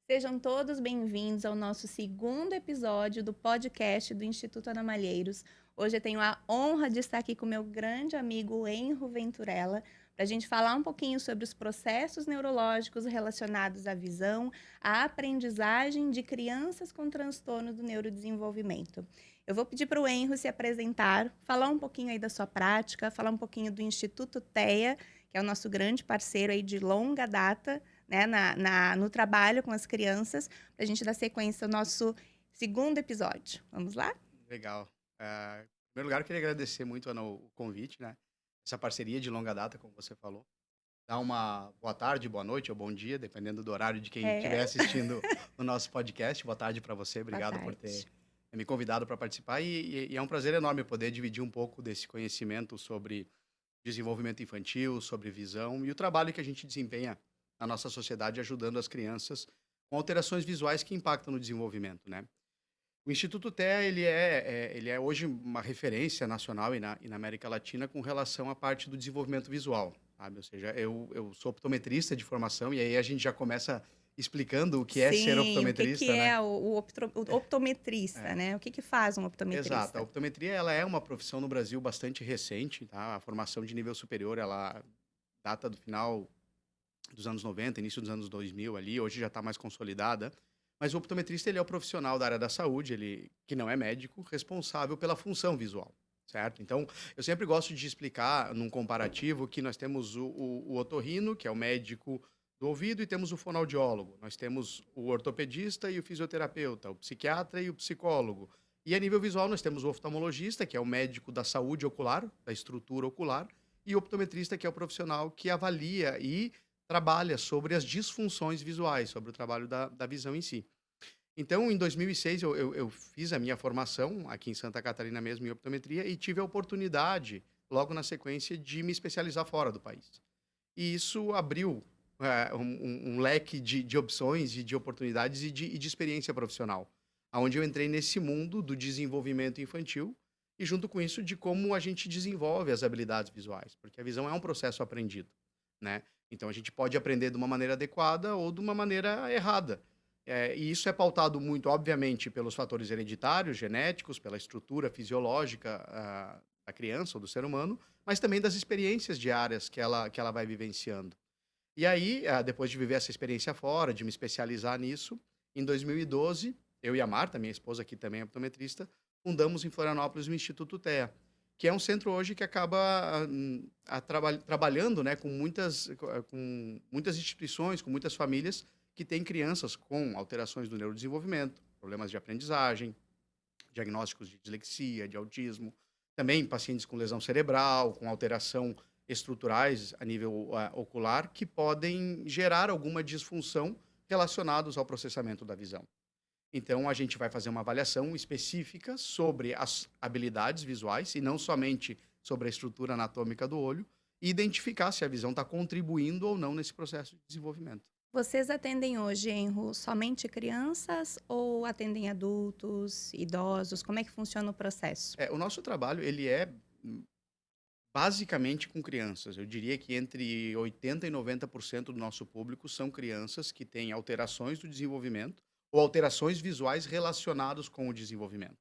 Sejam todos bem-vindos ao nosso segundo episódio do podcast do Instituto Ana Malheiros. Hoje eu tenho a honra de estar aqui com meu grande amigo Enro Venturella para a gente falar um pouquinho sobre os processos neurológicos relacionados à visão, à aprendizagem de crianças com transtorno do neurodesenvolvimento. Eu vou pedir para o Enro se apresentar, falar um pouquinho aí da sua prática, falar um pouquinho do Instituto TEA, que é o nosso grande parceiro aí de longa data, né, no trabalho com as crianças, para a gente dar sequência ao nosso segundo episódio. Vamos lá? Legal. Em primeiro lugar, eu queria agradecer muito, Ana, o convite, né? Essa parceria de longa data, como você falou. Dá uma boa tarde, boa noite ou bom dia, dependendo do horário de quem estiver É, assistindo o nosso podcast. Boa tarde para você, boa obrigado por ter tarde. me convidado para participar. E é um prazer enorme poder dividir um pouco desse conhecimento sobre desenvolvimento infantil, sobre visão e o trabalho que a gente desempenha na nossa sociedade ajudando as crianças com alterações visuais que impactam no desenvolvimento, né? O Instituto TEA, ele é hoje uma referência nacional e na América Latina com relação à parte do desenvolvimento visual, sabe, ou seja, eu sou optometrista de formação, e aí a gente já começa explicando o que é ser Sim, o que que optometrista, né. é o optometrista, É, né? O que que faz um exato. A optometrista? optometria, ela é uma profissão no Brasil bastante recente, tá, a formação de nível superior, ela data do final dos anos 90, início dos anos 2000 ali, hoje já está mais consolidada. Mas o optometrista, ele é o profissional da área da saúde, ele que não é médico, responsável pela função visual, certo? Então, eu sempre gosto de explicar num comparativo que nós temos o otorrino, que é o médico do ouvido, e temos o fonoaudiólogo. Nós temos o ortopedista e o fisioterapeuta, o psiquiatra e o psicólogo. E a nível visual, nós temos o oftalmologista, que é o médico da saúde ocular, da estrutura ocular, e o optometrista, que é o profissional que avalia e trabalha sobre as disfunções visuais, sobre o trabalho da visão em si. Então, em 2006, eu fiz a minha formação aqui em Santa Catarina mesmo, em optometria, e tive a oportunidade, logo na sequência, de me especializar fora do país. E isso abriu um leque de opções e de oportunidades e de experiência profissional, aonde eu entrei nesse mundo do desenvolvimento infantil e, junto com isso, de como a gente desenvolve as habilidades visuais, porque a visão é um processo aprendido, né? Então, a gente pode aprender de uma maneira adequada ou de uma maneira errada. E isso é pautado muito, obviamente, pelos fatores hereditários, genéticos, pela estrutura fisiológica da criança ou do ser humano, mas também das experiências diárias que ela vai vivenciando. E aí, depois de viver essa experiência fora, de me especializar nisso, em 2012, eu e a Marta, minha esposa, que também é optometrista, fundamos em Florianópolis o Instituto TEA, que é um centro hoje que acaba trabalhando, né, com muitas instituições, com muitas famílias que têm crianças com alterações do neurodesenvolvimento, problemas de aprendizagem, diagnósticos de dislexia, de autismo, também pacientes com lesão cerebral, com alteração estruturais a nível ocular, que podem gerar alguma disfunção relacionados ao processamento da visão. Então, a gente vai fazer uma avaliação específica sobre as habilidades visuais e não somente sobre a estrutura anatômica do olho, e identificar se a visão está contribuindo ou não nesse processo de desenvolvimento. Vocês atendem hoje, Enro, somente crianças ou atendem adultos, idosos? Como é que funciona o processo? O nosso trabalho, ele é basicamente com crianças. Eu diria que entre 80 e 90% do nosso público são crianças que têm alterações do desenvolvimento ou alterações visuais relacionadas com o desenvolvimento.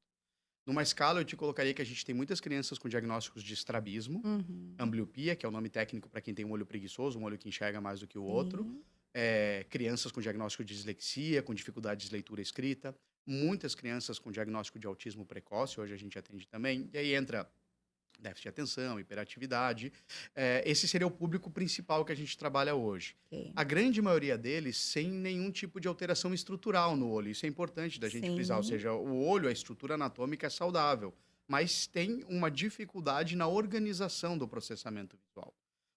Numa escala, eu te colocaria que a gente tem muitas crianças com diagnósticos de estrabismo, Uhum, ambliopia, que é o nome técnico para quem tem um olho preguiçoso, um olho que enxerga mais do que o outro, sim. crianças com diagnóstico de dislexia, com dificuldades de leitura e escrita, muitas crianças com diagnóstico de autismo precoce, hoje a gente atende também, e aí entra déficit de atenção, hiperatividade. Esse seria o público principal que a gente trabalha hoje. Ok. A grande maioria deles sem nenhum tipo de alteração estrutural no olho. Isso é importante da gente frisar, ou Sim. seja, o olho, a estrutura anatômica é saudável, mas tem uma dificuldade na organização do processamento visual.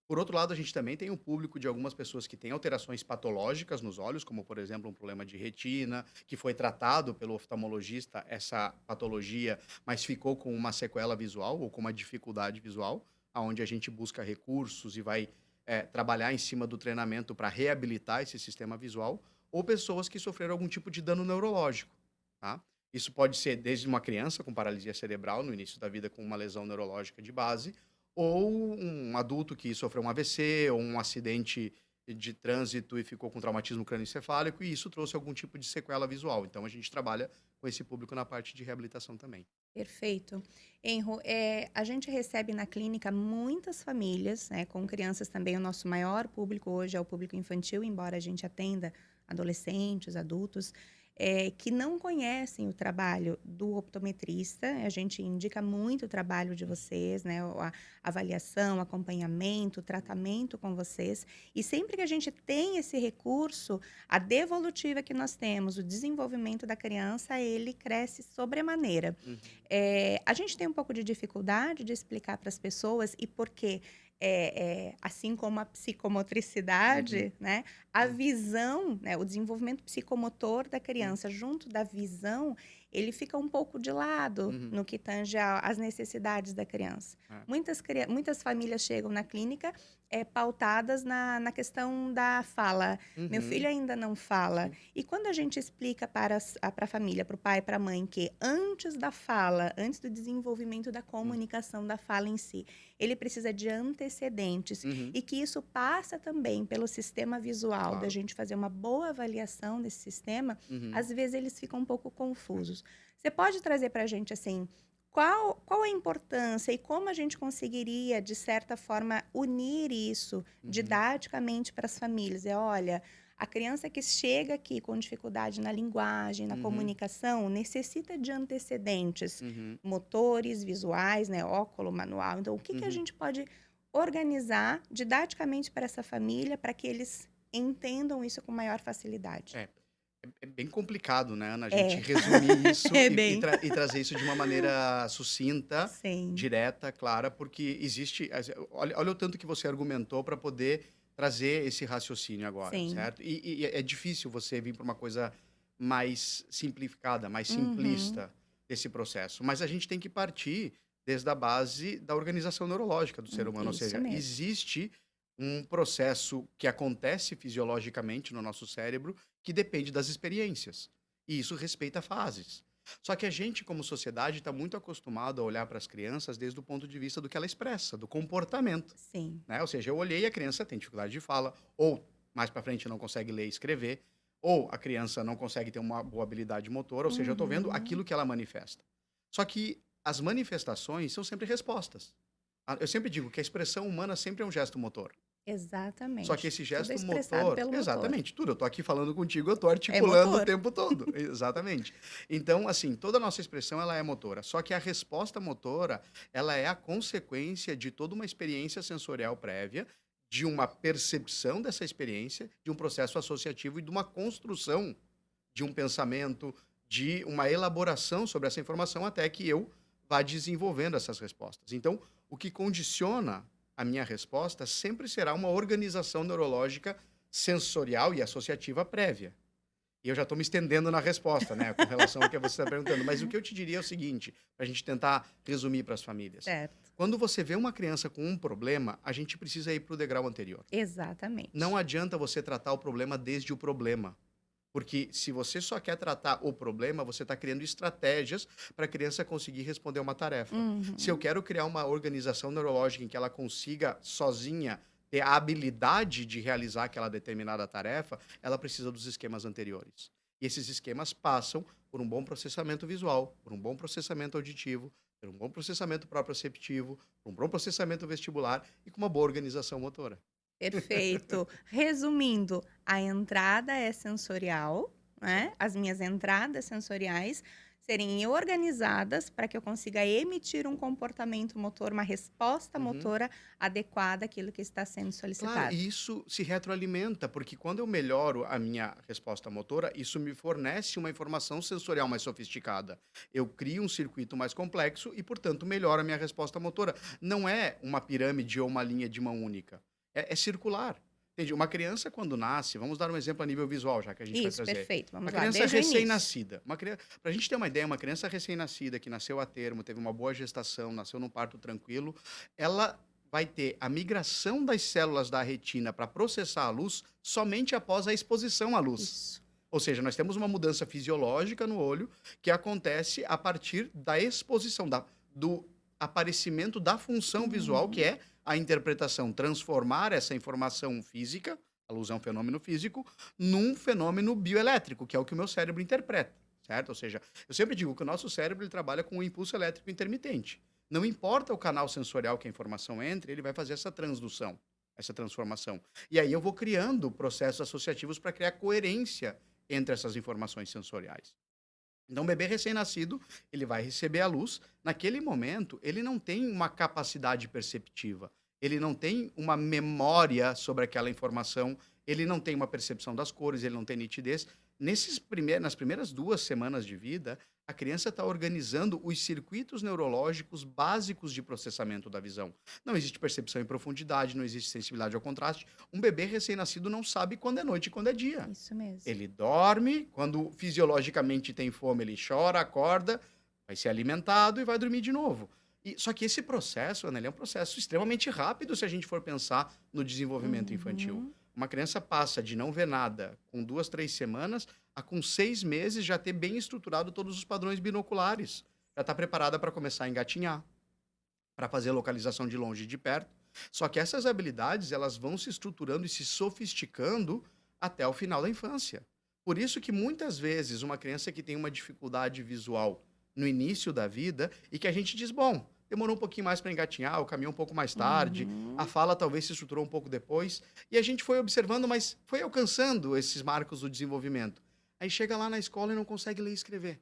Por outro lado, a gente também tem o público de algumas pessoas que têm alterações patológicas nos olhos, como, por exemplo, um problema de retina, que foi tratado pelo oftalmologista, essa patologia, mas ficou com uma sequela visual ou com uma dificuldade visual, aonde a gente busca recursos e vai trabalhar em cima do treinamento para reabilitar esse sistema visual, ou pessoas que sofreram algum tipo de dano neurológico, tá? Isso pode ser desde uma criança com paralisia cerebral no início da vida com uma lesão neurológica de base, ou um adulto que sofreu um AVC ou um acidente de trânsito e ficou com traumatismo crânioencefálico, e isso trouxe algum tipo de sequela visual. Então, a gente trabalha com esse público na parte de reabilitação também. Perfeito. Enro, a gente recebe na clínica muitas famílias, né, com crianças também. O nosso maior público hoje é o público infantil, embora a gente atenda adolescentes, adultos, que não conhecem o trabalho do optometrista. A gente indica muito o trabalho de vocês, né, a avaliação, acompanhamento, tratamento com vocês. E sempre que a gente tem esse recurso, a devolutiva que nós temos, o desenvolvimento da criança, ele cresce sobremaneira. Uhum, A gente tem um pouco de dificuldade de explicar para as pessoas e por quê. Assim como a uhum, psicomotricidade, né, a uhum, visão, né, o desenvolvimento psicomotor da criança junto da visão, ele fica um pouco de lado uhum, no que tange às necessidades da criança. é, Muitas famílias chegam na clínica pautadas na questão da fala. Meu uhum, filho ainda não fala. sim, E quando a gente explica para a família, para o pai, para a mãe, que antes da fala, antes do desenvolvimento da hum, comunicação da fala em si, ele precisa de antecedentes uhum, e que isso passa também pelo sistema visual, da claro, gente fazer uma boa avaliação desse sistema, uhum. às vezes eles ficam um pouco confusos. Você pode trazer para a gente, assim, qual a importância e como a gente conseguiria, de certa forma, unir isso Uhum, didaticamente para as famílias? Olha, a criança que chega aqui com dificuldade na linguagem, na uhum, comunicação, necessita de antecedentes uhum, motores, visuais, né, óculo, manual. Então, o que a uhum. gente pode organizar didaticamente para essa família, para que eles entendam isso com maior facilidade? É, é bem complicado, né, Ana, a gente É, resumir isso é e bem. trazer isso de uma maneira sucinta, Sim, direta, clara, porque existe olha o tanto que você argumentou para poder trazer esse raciocínio agora, sim. certo? E é difícil você vir para uma coisa mais simplificada, mais Uhum. simplista desse processo, mas a gente tem que partir desde a base da organização neurológica do ser humano, ou Isso seja, mesmo. existe um processo que acontece fisiologicamente no nosso cérebro que depende das experiências. E isso respeita fases. Só que a gente, como sociedade, está muito acostumado a olhar para as crianças desde o ponto de vista do que ela expressa, do comportamento. Sim. Né? Ou seja, eu olhei e a criança tem dificuldade de fala, ou mais para frente não consegue ler e escrever, ou a criança não consegue ter uma boa habilidade motora, ou seja, eu estou vendo Uhum. aquilo que ela manifesta. Só que as manifestações são sempre respostas. Eu sempre digo que a expressão humana sempre é um gesto motor. Só que Exatamente. esse Tudo é gesto expressado motor pelo motor. exatamente, tudo, eu tô aqui falando contigo, eu tô É articulando o motor. tempo todo. Exatamente. Então, assim, toda a nossa expressão ela é motora, só que a resposta motora, ela é a consequência de toda uma experiência sensorial prévia, de uma percepção dessa experiência, de um processo associativo e de uma construção de um pensamento, de uma elaboração sobre essa informação até que eu vá desenvolvendo essas respostas. Então, o que condiciona a minha resposta sempre será uma organização neurológica sensorial e associativa prévia. E eu já estou me estendendo na resposta, né, com relação ao que você está perguntando. Mas o que eu te diria é o seguinte, para a gente tentar resumir para as famílias. Certo. Quando você vê uma criança com um problema, a gente precisa ir para o degrau anterior. Não Exatamente. adianta você tratar o problema desde o problema. Porque se você só quer tratar o problema, você está criando estratégias para a criança conseguir responder uma tarefa. Se eu Uhum. quero criar uma organização neurológica em que ela consiga sozinha ter a habilidade de realizar aquela determinada tarefa, ela precisa dos esquemas anteriores. E esses esquemas passam por um bom processamento visual, por um bom processamento auditivo, por um bom processamento proprioceptivo, por um bom processamento vestibular e com uma boa organização motora. Perfeito. Resumindo, a entrada é sensorial, né? Certo. As minhas entradas sensoriais serem organizadas para que eu consiga emitir um comportamento motor, uma resposta Uhum. motora adequada àquilo que está sendo Claro, solicitado. e isso se retroalimenta, porque quando eu melhoro a minha resposta motora, isso me fornece uma informação sensorial mais sofisticada. Eu crio um circuito mais complexo e, portanto, melhoro a minha resposta motora. Não é uma pirâmide ou uma linha de mão única. É circular. Entende? Uma criança, quando nasce, vamos dar um exemplo a nível visual, já que a gente vai Isso, trazer. perfeito. Uma Vamos lá, criança desde o início. recém-nascida. Para a gente ter uma ideia, uma criança recém-nascida que nasceu a termo, teve uma boa gestação, nasceu num parto tranquilo, ela vai ter a migração das células da retina para processar a luz somente após a exposição à luz. Isso. Ou seja, nós temos uma mudança fisiológica no olho que acontece a partir da exposição, do aparecimento da função visual, que Uhum. é a interpretação, transformar essa informação física a luz é um fenômeno físico, num fenômeno bioelétrico, que é o que o meu cérebro interpreta, certo? Ou seja, eu sempre digo que o nosso cérebro ele trabalha com um impulso elétrico intermitente. Não importa o canal sensorial que a informação entre, ele vai fazer essa transdução, essa transformação. E aí eu vou criando processos associativos para criar coerência entre essas informações sensoriais. Então, o bebê recém-nascido, ele vai receber a luz. Naquele momento, ele não tem uma capacidade perceptiva. Ele não tem uma memória sobre aquela informação. Ele não tem uma percepção das cores, ele não tem nitidez. Nas primeiras 2 semanas de vida, a criança está organizando os circuitos neurológicos básicos de processamento da visão. Não existe percepção em profundidade, não existe sensibilidade ao contraste. Um bebê recém-nascido não sabe quando é noite e quando é dia. Isso mesmo. Ele dorme, quando fisiologicamente tem fome, ele chora, acorda, vai ser alimentado e vai dormir de novo. Só que esse processo, Ana, ele é um processo extremamente rápido se a gente for pensar no desenvolvimento infantil. Uhum. Uma criança passa de não ver nada com 2, 3 semanas a com 6 meses já ter bem estruturado todos os padrões binoculares. Já está preparada para começar a engatinhar, para fazer localização de longe e de perto. Só que essas habilidades, elas vão se estruturando e se sofisticando até o final da infância. Por isso que muitas vezes uma criança que tem uma dificuldade visual no início da vida e que a gente diz, bom, demorou um pouquinho mais para engatinhar, ou caminhou um pouco mais tarde, a Uhum. fala talvez se estruturou um pouco depois, e a gente foi observando, mas foi alcançando esses marcos do desenvolvimento. Aí chega lá na escola e não consegue ler e escrever.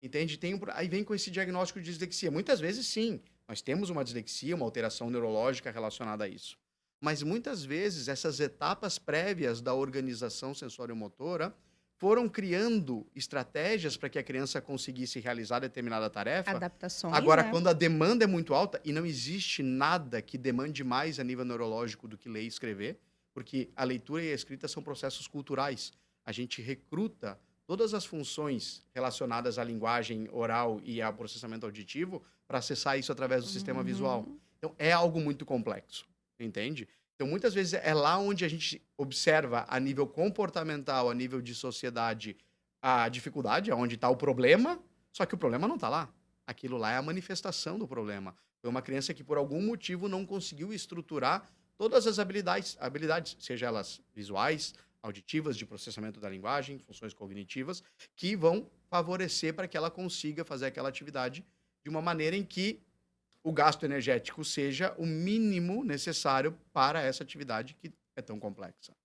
Entende? Aí vem com esse diagnóstico de dislexia. Muitas vezes, sim, nós temos uma dislexia, uma alteração neurológica relacionada a isso. Mas muitas vezes, essas etapas prévias da organização sensório-motora foram criando estratégias para que a criança conseguisse realizar determinada tarefa. Adaptações, Agora, né? quando a demanda é muito alta, e não existe nada que demande mais a nível neurológico do que ler e escrever, porque a leitura e a escrita são processos culturais. A gente recruta todas as funções relacionadas à linguagem oral e ao processamento auditivo para acessar isso através do sistema visual. Uhum. Então, é algo muito complexo, entende? Então, muitas vezes é lá onde a gente observa a nível comportamental, a nível de sociedade, a dificuldade, aonde está o problema, só que o problema não está lá. Aquilo lá é a manifestação do problema. Foi uma criança que, por algum motivo, não conseguiu estruturar todas as habilidades, seja elas visuais, auditivas, de processamento da linguagem, funções cognitivas, que vão favorecer para que ela consiga fazer aquela atividade de uma maneira em que o gasto energético seja o mínimo necessário para essa atividade que é tão complexa.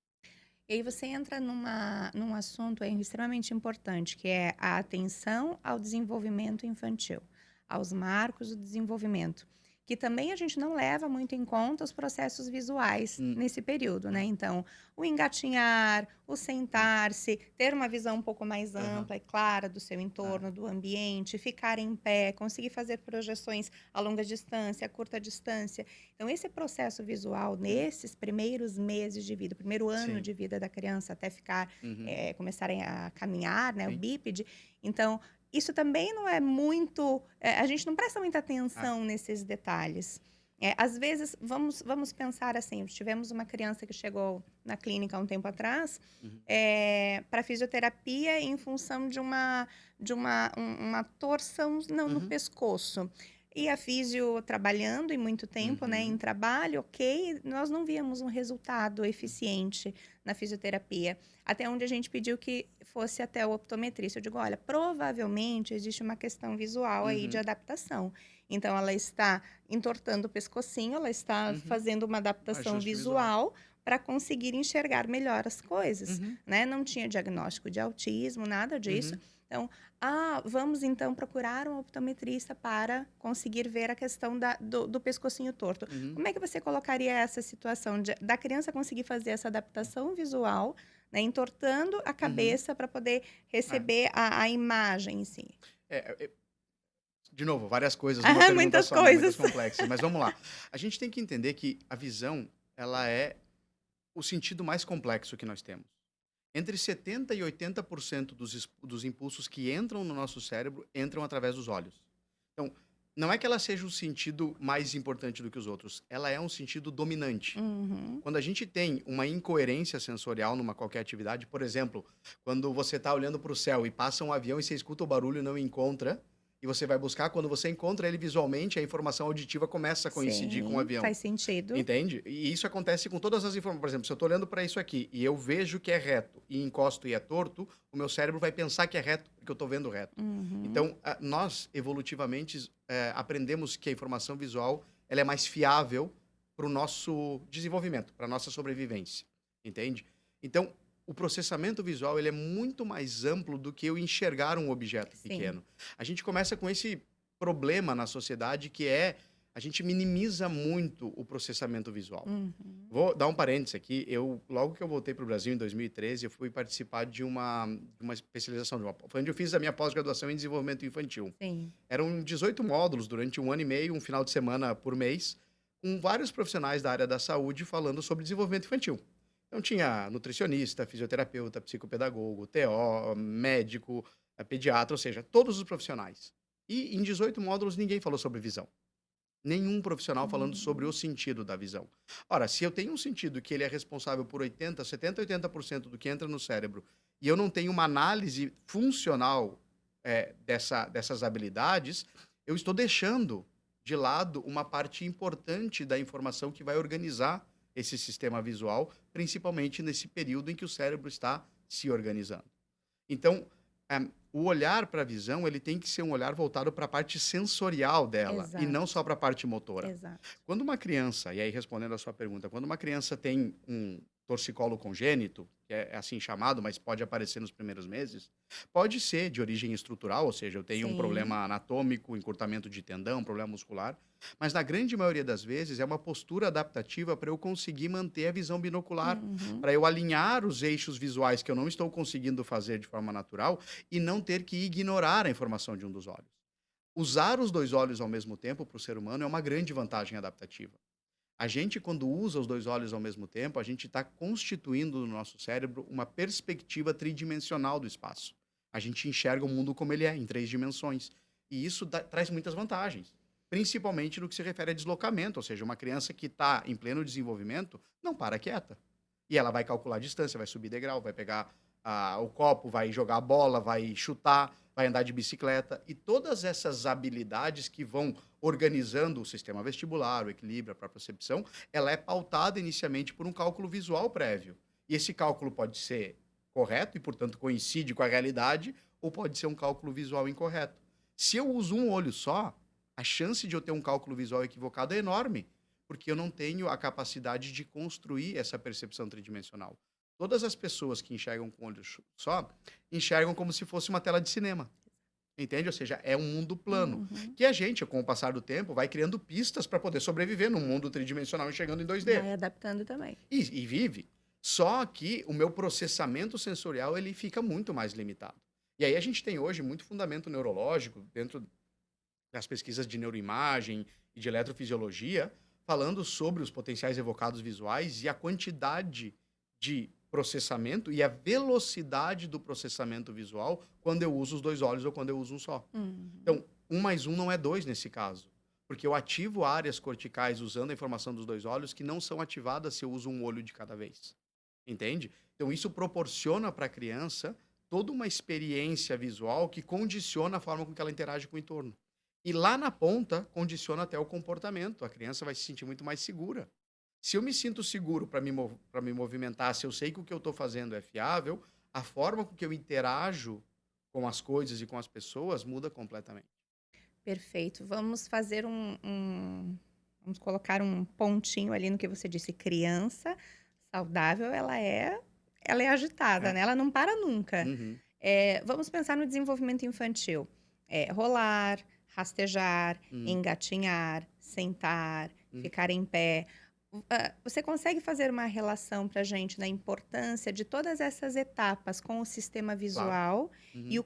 E aí você entra num assunto aí extremamente importante, que é a atenção ao desenvolvimento infantil, aos marcos do desenvolvimento, que também a gente não leva muito em conta os processos visuais Hum, nesse período, né? hum, Então, o engatinhar, o hum. sentar-se, ter uma visão um pouco mais Aham. ampla e clara do seu É. entorno, do ambiente, ficar em pé, conseguir fazer projeções a longa distância, a curta distância. Então, esse processo visual, Hum. nesses primeiros meses de vida, o primeiro ano Sim. de vida da criança, até ficar, Uhum. começarem a caminhar, né, o Sim. bípede, então, isso também não é muito. A gente não presta muita É. atenção nesses detalhes. Às vezes, vamos pensar assim: tivemos uma criança que chegou na clínica há um tempo atrás, Uhum. para fisioterapia em função de uma torção no Uhum. pescoço. E a físio trabalhando e muito tempo, né, em Uhum. trabalho, ok, nós não víamos um resultado eficiente na fisioterapia. Até onde a gente pediu que fosse até o optometrista. Eu digo, olha, provavelmente existe uma questão visual aí de Uhum. adaptação. Então, ela está entortando o pescocinho, ela está Uhum. fazendo uma adaptação Ajuste visual. visual para conseguir enxergar melhor as coisas, Uhum. né? Não tinha diagnóstico de autismo, nada disso. Uhum. Então, vamos então procurar um optometrista para conseguir ver a questão do pescocinho torto. Uhum. Como é que você colocaria essa situação da criança conseguir fazer essa adaptação visual, né, entortando a Uhum. cabeça para poder É. receber a imagem em si? É, de novo, várias coisas numa pergunta Muitas só, né, muitas coisas. complexas, mas vamos lá. A gente tem que entender que a visão, ela é o sentido mais complexo que nós temos. Entre 70 e 80% dos impulsos que entram no nosso cérebro entram através dos olhos. Então, não é que ela seja o sentido mais importante do que os outros, ela é um sentido dominante. Uhum. Quando a gente tem uma incoerência sensorial numa qualquer atividade, por exemplo, quando você está olhando para o céu e passa um avião e você escuta o barulho e não encontra, e você vai buscar, quando você encontra ele visualmente, a informação auditiva começa a coincidir com o Sim, avião. faz sentido. Entende? E isso acontece com todas as informações. Por exemplo, se eu estou olhando para isso aqui e eu vejo que é reto e encosto e é torto, o meu cérebro vai pensar que é reto porque eu estou vendo reto. Uhum. Então, nós, evolutivamente, aprendemos que a informação visual ela é mais fiável para o nosso desenvolvimento, para a nossa sobrevivência. Entende? Então, o processamento visual ele é muito mais amplo do que eu enxergar um objeto Sim. pequeno. A gente começa com esse problema na sociedade que é a gente minimiza muito o processamento visual. Uhum. Vou dar um parênteses aqui. Logo que eu voltei para o Brasil em 2013, eu fui participar de uma especialização, foi onde eu fiz a minha pós-graduação em desenvolvimento infantil. Sim. Eram 18 módulos durante um ano e meio, um final de semana por mês, com vários profissionais da área da saúde falando sobre desenvolvimento infantil. Então tinha nutricionista, fisioterapeuta, psicopedagogo, TO, médico, pediatra, ou seja, todos os profissionais. E em 18 módulos ninguém falou sobre visão. Nenhum profissional falando sobre o Uhum. sentido da visão. Ora, se eu tenho um sentido que ele é responsável por 80, 70, 80% do que entra no cérebro, e eu não tenho uma análise funcional dessas habilidades, eu estou deixando de lado uma parte importante da informação que vai organizar esse sistema visual, principalmente nesse período em que o cérebro está se organizando. Então, o olhar para a visão, ele tem que ser um olhar voltado para a parte sensorial dela e não só Exato, para a parte motora. exato. Quando uma criança, e aí respondendo a sua pergunta, quando uma criança tem um torcicolo congênito, que é assim chamado, mas pode aparecer nos primeiros meses, pode ser de origem estrutural, ou seja, eu tenho um Sim. problema anatômico, encurtamento de tendão, um problema muscular, mas na grande maioria das vezes é uma postura adaptativa para eu conseguir manter a visão binocular, Uhum. para eu alinhar os eixos visuais que eu não estou conseguindo fazer de forma natural e não ter que ignorar a informação de um dos olhos. Usar os 2 olhos ao mesmo tempo para o ser humano é uma grande vantagem adaptativa. A gente, quando usa os 2 olhos ao mesmo tempo, a gente está constituindo no nosso cérebro uma perspectiva tridimensional do espaço. A gente enxerga o mundo como ele é, em 3 dimensões. E isso traz muitas vantagens, principalmente no que se refere a deslocamento, ou seja, uma criança que está em pleno desenvolvimento não para quieta. E ela vai calcular a distância, vai subir degrau, vai pegar o copo, vai jogar a bola, vai chutar, vai andar de bicicleta. E todas essas habilidades que vão organizando o sistema vestibular, o equilíbrio, a própria percepção, ela é pautada inicialmente por um cálculo visual prévio. E esse cálculo pode ser correto e, portanto, coincide com a realidade, ou pode ser um cálculo visual incorreto. Se eu uso um olho só, a chance de eu ter um cálculo visual equivocado é enorme, porque eu não tenho a capacidade de construir essa percepção tridimensional. Todas as pessoas que enxergam com olho só, enxergam como se fosse uma tela de cinema. Entende? Ou seja, é um mundo plano. Uhum. Que a gente, com o passar do tempo, vai criando pistas para poder sobreviver num mundo tridimensional enxergando em 2D. Vai adaptando também. E vive. Só que o meu processamento sensorial ele fica muito mais limitado. E aí a gente tem hoje muito fundamento neurológico dentro das pesquisas de neuroimagem e de eletrofisiologia, falando sobre os potenciais evocados visuais e a quantidade de processamento e a velocidade do processamento visual quando eu uso os 2 olhos ou quando eu uso um só. Uhum. Então, um mais um não é 2 nesse caso, porque eu ativo áreas corticais usando a informação dos 2 olhos que não são ativadas se eu uso um olho de cada vez, entende? Então isso proporciona para a criança toda uma experiência visual que condiciona a forma com que ela interage com o entorno. E lá na ponta, condiciona até o comportamento. A criança vai se sentir muito mais segura. Se eu me sinto seguro para me movimentar, se eu sei que o que eu estou fazendo é fiável, a forma com que eu interajo com as coisas e com as pessoas muda completamente. Perfeito. Vamos colocar um pontinho ali no que você disse. Criança saudável, ela é agitada, É. né, ela não para nunca. Uhum. Vamos pensar no desenvolvimento infantil. Rolar, rastejar, Uhum. engatinhar, sentar, Uhum. ficar em pé. Você consegue fazer uma relação para a gente na importância de todas essas etapas com o sistema Claro. visual e Uhum.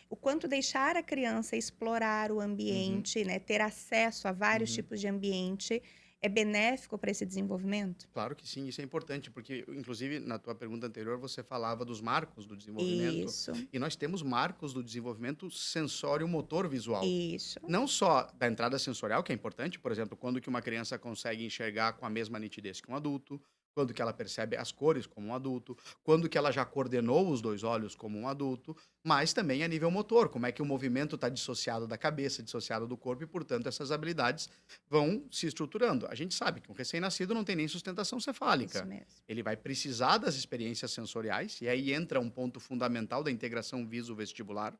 o quanto deixar a criança explorar o Uhum. ambiente, né, ter acesso a vários Uhum. tipos de ambiente, é benéfico para esse desenvolvimento? Claro que sim, isso é importante, porque, inclusive, na tua pergunta anterior, você falava dos marcos do desenvolvimento, Isso, e nós temos marcos do desenvolvimento sensório-motor visual. isso. Não só da entrada sensorial, que é importante, por exemplo, quando que uma criança consegue enxergar com a mesma nitidez que um adulto, quando que ela percebe as cores como um adulto, quando que ela já coordenou os 2 olhos como um adulto, mas também a nível motor, como é que o movimento está dissociado da cabeça, dissociado do corpo e, portanto, essas habilidades vão se estruturando. A gente sabe que um recém-nascido não tem nem sustentação Isso cefálica. mesmo. Ele vai precisar das experiências sensoriais, e aí entra um ponto fundamental da integração viso-vestibular.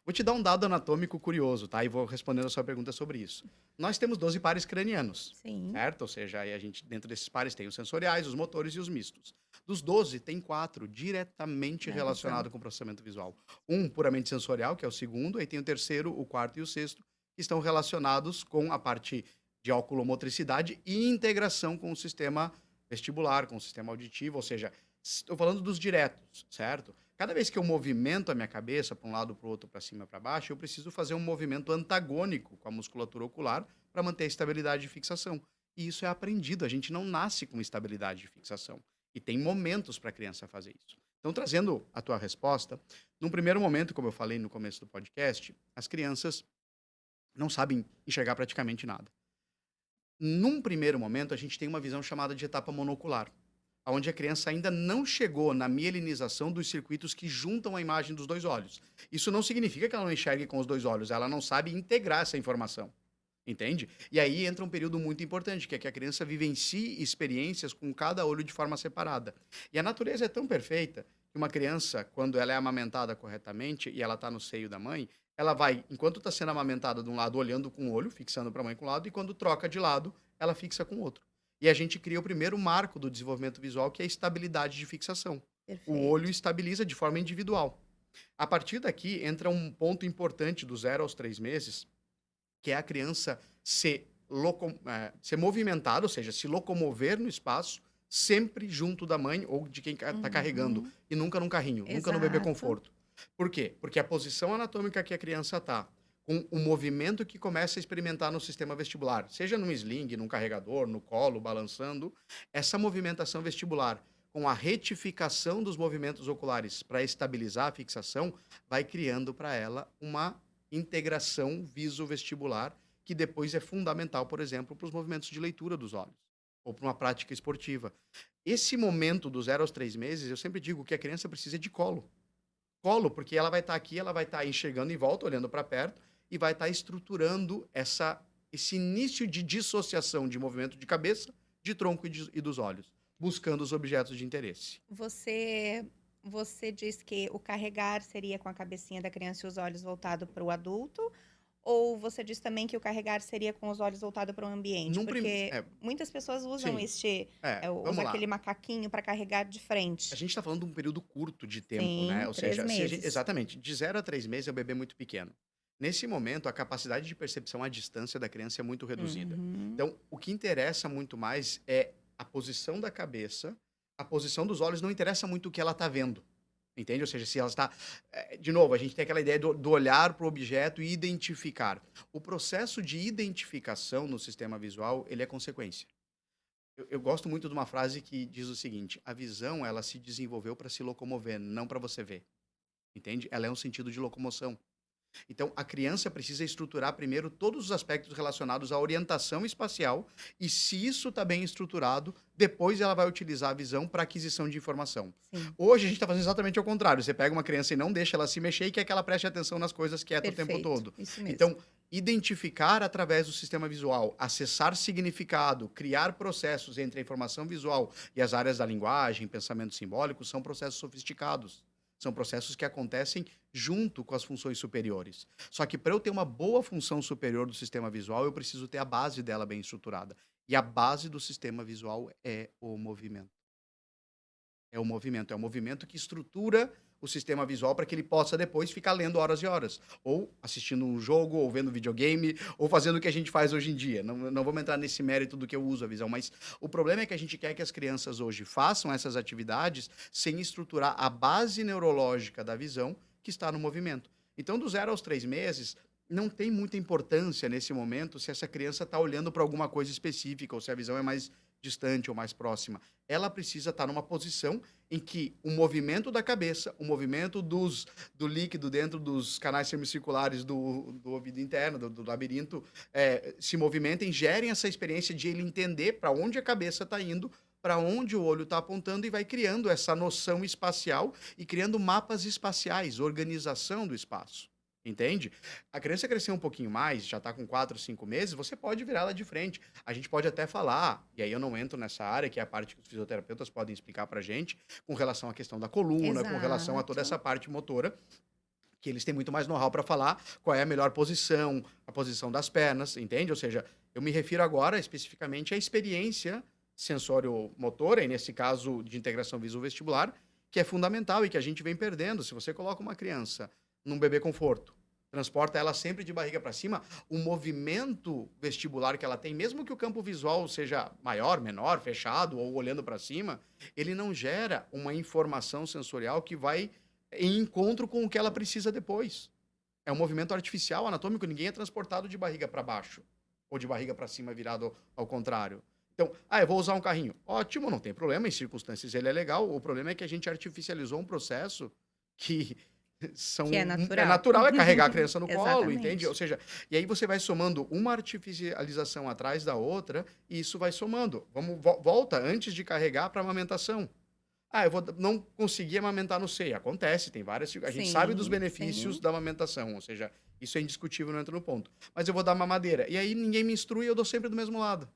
Vou te dar um dado anatômico curioso, tá? E vou respondendo a sua pergunta sobre isso. Nós temos 12 pares cranianos, Sim, certo? Ou seja, aí a gente, dentro desses pares, tem os sensoriais, os motores e os mistos. Dos 12, tem 4 diretamente na visão. relacionados com o processamento visual. Um puramente sensorial, que é o segundo, aí tem o terceiro, o quarto e o sexto, que estão relacionados com a parte de oculomotricidade e integração com o sistema vestibular, com o sistema auditivo, ou seja, estou falando dos diretos, certo? Cada vez que eu movimento a minha cabeça para um lado, para o outro, para cima, para baixo, eu preciso fazer um movimento antagônico com a musculatura ocular para manter a estabilidade de fixação. E isso é aprendido, a gente não nasce com estabilidade de fixação. E tem momentos para a criança fazer isso. Então, trazendo a tua resposta, num primeiro momento, como eu falei no começo do podcast, as crianças não sabem enxergar praticamente nada. Num primeiro momento, a gente tem uma visão chamada de etapa monocular, onde a criança ainda não chegou na mielinização dos circuitos que juntam a imagem dos dois olhos. Isso não significa que ela não enxergue com os dois olhos, ela não sabe integrar essa informação. Entende? E aí entra um período muito importante, que é que a criança vivencie experiências com cada olho de forma separada. E a natureza é tão perfeita que uma criança, quando ela é amamentada corretamente e ela está no seio da mãe, ela vai, enquanto está sendo amamentada de um lado, olhando com o olho, fixando para a mãe com o lado, e quando troca de lado, ela fixa com o outro. E a gente cria o primeiro marco do desenvolvimento visual, que é a estabilidade de fixação. O olho Perfeito. estabiliza de forma individual. A partir daqui, entra um ponto importante do 0 aos 3 meses, que é a criança ser movimentada, ou seja, se locomover no espaço, sempre junto da mãe ou de quem está carregando, Uhum. e nunca num carrinho, nunca no bebê Exato. conforto. Por quê? Porque a posição anatômica que a criança está, com o movimento que começa a experimentar no sistema vestibular, seja num sling, num carregador, no colo, balançando, essa movimentação vestibular, com a retificação dos movimentos oculares para estabilizar a fixação, vai criando para ela uma integração viso-vestibular, que depois é fundamental, por exemplo, para os movimentos de leitura dos olhos, ou para uma prática esportiva. Esse momento do 0 aos 3 meses, eu sempre digo que a criança precisa de colo. Colo, porque ela vai estar aqui, ela vai estar enxergando em volta, olhando para perto, e vai estar estruturando esse início de dissociação de movimento de cabeça, de tronco e dos olhos, buscando os objetos de interesse. Você você diz que o carregar seria com a cabecinha da criança e os olhos voltados para o adulto, ou você diz também que o carregar seria com os olhos voltados para o ambiente? Num prim... Porque É, muitas pessoas usam sim, usa vamos lá. aquele macaquinho para carregar de A frente. gente está falando de um período curto de tempo, né? Sim, Ou 3 seja, se a gen meses. exatamente, de 0 a 3 meses é um bebê muito pequeno. Nesse momento, a capacidade de percepção à distância da criança é muito reduzida. Uhum. Então, o que interessa muito mais é a posição da cabeça, a posição dos olhos não interessa muito o que ela está vendo, entende? Ou seja, se ela está de novo, a gente tem aquela ideia do olhar para o objeto e identificar. O processo de identificação no sistema visual, ele é consequência. Eu gosto muito de uma frase que diz o seguinte: a visão, ela se desenvolveu para se locomover, não para você ver, entende? Ela é um sentido de locomoção. Então, a criança precisa estruturar primeiro todos os aspectos relacionados à orientação espacial, e se isso está bem estruturado, depois ela vai utilizar a visão para aquisição de informação. Sim, Hoje a gente está fazendo exatamente ao contrário. Você pega uma criança e não deixa ela se mexer e quer que ela preste atenção nas coisas quieta o tempo perfeito. todo. Isso mesmo. Então, identificar através do sistema visual, acessar significado, criar processos entre a informação visual e as áreas da linguagem, pensamento simbólico, são processos sofisticados. São processos que acontecem junto com as funções superiores. Só que para eu ter uma boa função superior do sistema visual, eu preciso ter a base dela bem estruturada. E a base do sistema visual é o movimento. É o movimento que estrutura o sistema visual para que ele possa depois ficar lendo horas e horas, ou assistindo um jogo, ou vendo videogame, ou fazendo o que a gente faz hoje em dia. Não vamos entrar nesse mérito do que eu uso a visão, mas o problema é que a gente quer que as crianças hoje façam essas atividades sem estruturar a base neurológica da visão, que está no movimento. Então, do 0 aos 3 meses, não tem muita importância nesse momento se essa criança está olhando para alguma coisa específica, ou se a visão é mais distante ou mais próxima. Ela precisa estar numa posição em que o movimento da cabeça, o movimento do líquido dentro dos canais semicirculares do ouvido interno, do labirinto, se movimentem, gerem essa experiência de ele entender para onde a cabeça está indo, para onde o olho está apontando e vai criando essa noção espacial e criando mapas espaciais, organização do espaço. Entende? A criança crescer um pouquinho mais, já está com 4, 5 meses, você pode virar ela de frente. A gente pode até falar, e aí eu não entro nessa área, que é a parte que os fisioterapeutas podem explicar para gente, com relação à questão da coluna, com relação a toda Exato. essa parte motora, que eles têm muito mais know-how para falar qual é a melhor posição, a posição das pernas, entende? Ou seja, eu me refiro agora especificamente à experiência sensório-motora, e nesse caso de integração visuo-vestibular, que é fundamental e que a gente vem perdendo. Se você coloca uma criança num bebê conforto, transporta ela sempre de barriga para cima, o movimento vestibular que ela tem, mesmo que o campo visual seja maior, menor, fechado ou olhando para cima, ele não gera uma informação sensorial que vai em encontro com o que ela precisa depois. É um movimento artificial, anatômico, ninguém é transportado de barriga para baixo ou de barriga para cima virado ao contrário. Então, eu vou usar um carrinho. Ótimo, não tem problema, em circunstâncias ele é legal. O problema é que a gente artificializou um processo que Que é é natural. natural, é carregar a criança no colo, entende? Ou Exatamente. seja, e aí você vai somando uma artificialização atrás da outra e isso vai somando. Volta antes de carregar para amamentação. Eu não consegui amamentar no seio. Acontece, tem várias. A gente sabe dos Sim, benefícios sim. da amamentação, ou seja, isso é indiscutível, não entra no ponto. Mas eu vou dar mamadeira. E aí ninguém me instrui, eu dou sempre do mesmo lado.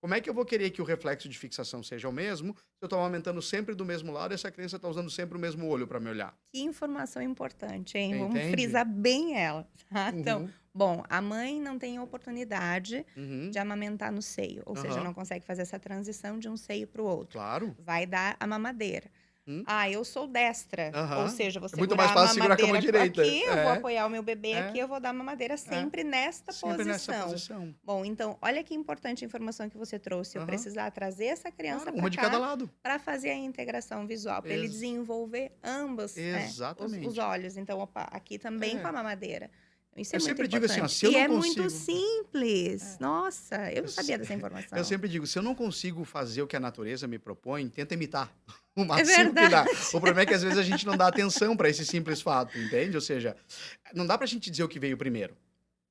Como é que eu vou querer que o reflexo de fixação seja o mesmo se eu estou amamentando sempre do mesmo lado e essa criança está usando sempre o mesmo olho para me olhar? Que informação importante, hein? Vamos Entende? frisar bem ela, tá? Então, Uhum, bom, a mãe não tem oportunidade de uhum, amamentar no seio, ou seja, aham, não consegue fazer essa transição de um seio para o outro. claro. Vai dar a mamadeira. Hum, Eu sou destra, ou aham. seja, vou É muito mais segurar a fácil segurar com a mão mamadeira direita. aqui, eu vou apoiar o meu bebê aqui, É, eu vou dar a mamadeira é. sempre nesta Sempre nessa posição. posição. Bom, então, olha que importante a informação que você trouxe. Eu Aham. precisar trazer essa criança Claro, para uma de cada cá lado. para fazer a integração visual, para ele Ex desenvolver ambos, né, os exatamente. olhos. Então, opa, aqui também com É. a mamadeira. Isso é Eu muito sempre digo assim, ó, importante. se eu E não é muito consigo simples. é, Nossa, eu eu não se sabia dessa eu informação. sempre digo: "Se eu não consigo fazer o que a natureza me propõe, tenta imitar, o É máximo que verdade. dá". O problema é que às vezes a gente não dá atenção para esse simples fato, entende? Ou seja, não dá pra gente dizer o que veio primeiro,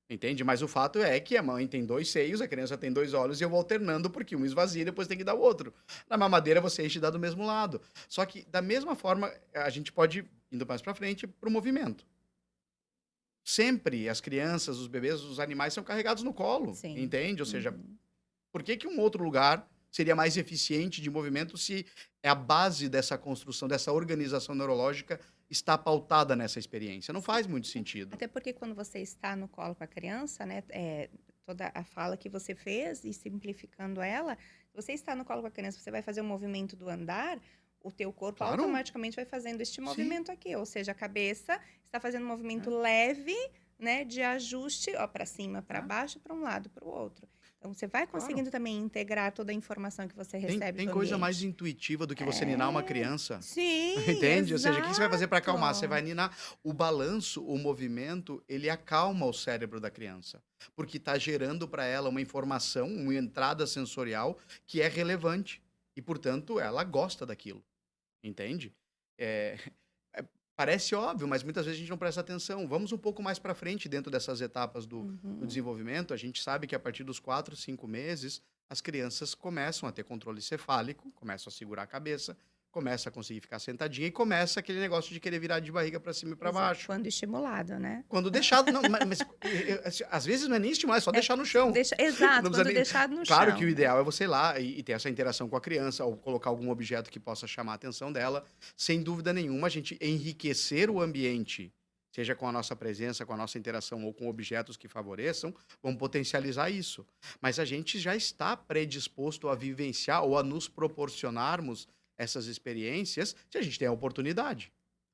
entende? Mas o fato é que a mãe tem 2 seios, a criança tem 2 olhos e eu vou alternando, porque um esvazia e depois tem que dar o outro. Na mamadeira você enche e dá do mesmo lado. Só que da mesma forma, a gente pode, indo mais pra frente, para o movimento. Sempre as crianças, os bebês, os animais são carregados no colo, Sim. entende? Ou seja, Uhum. por que que um outro lugar seria mais eficiente de movimento se é a base dessa construção, dessa organização neurológica está pautada nessa experiência? Não Sim. faz muito É. sentido. Até porque quando você está no colo com a criança, né, toda a fala que você fez e simplificando ela, você está no colo com a criança, você vai fazer o movimento do andar, o teu corpo Claro, automaticamente vai fazendo este sim, movimento aqui, ou seja, a cabeça está fazendo um movimento leve, né, de ajuste, ó, para cima, para é, é, baixo, para um lado, para o outro. Então você vai claro. conseguindo também integrar toda a informação que você Tem recebe tem do coisa mais ambiente. intuitiva do que você ninar uma É. criança, Sim, entende? Ou seja, o que que você vai fazer para acalmar? Você vai exato. ninar. O balanço, o movimento, ele acalma o cérebro da criança, porque está gerando para ela uma informação, uma entrada sensorial que é relevante e, portanto, ela gosta daquilo. Entende? Eh, parece óbvio, mas muitas vezes a gente não presta atenção. Vamos um pouco mais para frente dentro dessas etapas do Uhum. desenvolvimento. A gente sabe que a partir dos 4, 5 meses, as crianças começam a ter controle cefálico, começam a segurar a cabeça, começa a conseguir ficar sentadinha e começa aquele negócio de querer virar de barriga para cima e para Exato, baixo. quando estimulado, né. Quando deixado não, mas, assim, às vezes não é nem estimular, é só É, deixar no chão. deixa Não exato, precisa quando nem deixado no claro que o chão. ideal é você ir lá e ter essa interação com a criança ou colocar algum objeto que possa chamar a atenção dela. Sem dúvida nenhuma, a gente enriquecer o ambiente, seja com a nossa presença, com a nossa interação ou com objetos que favoreçam, vão potencializar isso. Mas a gente já está predisposto a vivenciar ou a nos proporcionarmos essas experiências se a gente tem a oportunidade.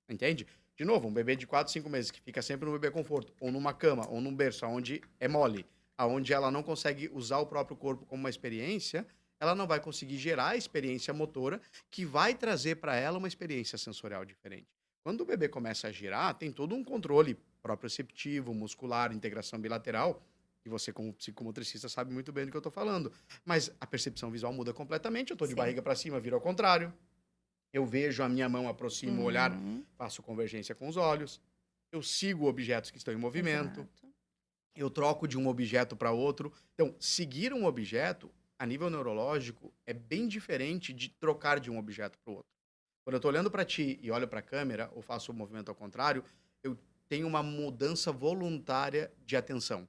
Entende? De novo, um bebê de 4, 5 meses que fica sempre no bebê conforto, ou numa cama, ou num berço, onde é mole, aonde ela não consegue usar o próprio corpo como uma experiência, ela não vai conseguir gerar a experiência motora que vai trazer para ela uma experiência sensorial diferente. Quando o bebê começa a girar, tem todo um controle proprioceptivo, muscular, integração bilateral, que você, como psicomotricista, sabe muito bem do que eu estou falando. Mas a percepção visual muda completamente. Eu estou de Sim. barriga para cima, viro ao contrário. Eu vejo a minha mão, aproximo o olhar, Uhum. faço convergência com os olhos. Eu sigo objetos que estão em movimento. Exato. Eu troco de um objeto para outro. Então, seguir um objeto a nível neurológico, é bem diferente de trocar de um objeto para o outro. Quando eu estou olhando para ti e olho para a câmera, ou faço o movimento ao contrário, eu tenho uma mudança voluntária de atenção,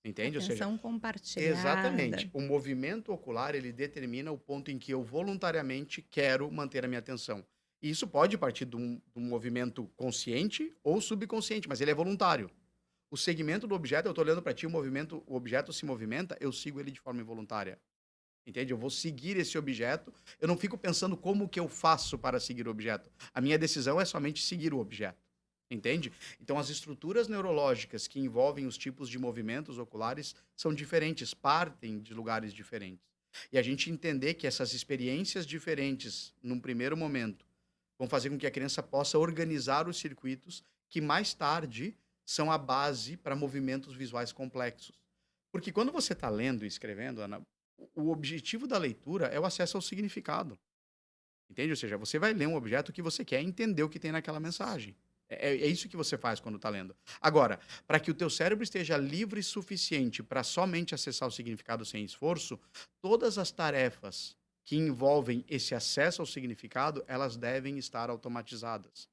entende? Ou seja, Atenção compartilhada. exatamente, o movimento ocular, ele determina o ponto em que eu voluntariamente quero manter a minha atenção. E isso pode partir de um movimento consciente ou subconsciente, mas ele é voluntário. O segmento do objeto, eu estou olhando para ti, o objeto se movimenta, eu sigo ele de forma involuntária. Entende? Eu vou seguir esse objeto, eu não fico pensando como que eu faço para seguir o objeto. A minha decisão é somente seguir o objeto. Entende? Então, as estruturas neurológicas que envolvem os tipos de movimentos oculares são diferentes, partem de lugares diferentes. E a gente entender que essas experiências diferentes, num primeiro momento, vão fazer com que a criança possa organizar os circuitos que mais tarde são a base para movimentos visuais complexos. Porque quando você está lendo e escrevendo, Ana, o objetivo da leitura é o acesso ao significado. Entende? Ou seja, você vai ler um objeto que você quer entender o que tem naquela mensagem. É isso que você faz quando está lendo. Agora, para que o teu cérebro esteja livre o suficiente para somente acessar o significado sem esforço, todas as tarefas que envolvem esse acesso ao significado, elas devem estar automatizadas.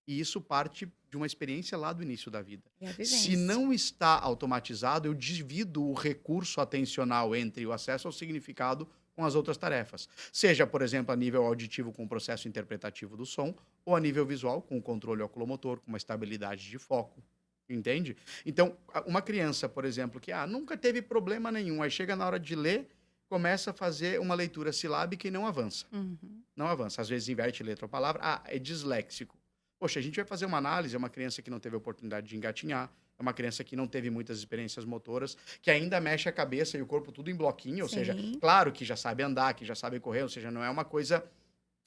E isso parte de uma experiência lá do início da vida. É a Se vivência. não está automatizado, eu divido o recurso atencional entre o acesso ao significado com as outras tarefas. Seja, por exemplo, a nível auditivo com o processo interpretativo do som, ou a nível visual com o controle oculomotor, com uma estabilidade de foco. Entende? Então, uma criança, por exemplo, que nunca teve problema nenhum, aí chega na hora de ler, começa a fazer uma leitura silábica e não avança. Uhum. Não avança. Às vezes inverte letra ou palavra. É disléxico. Poxa, a gente vai fazer uma análise, é uma criança que não teve a oportunidade de engatinhar, é uma criança que não teve muitas experiências motoras, que ainda mexe a cabeça e o corpo tudo em bloquinho, ou seja, Sim, claro que já sabe andar, que já sabe correr, ou seja, não é uma coisa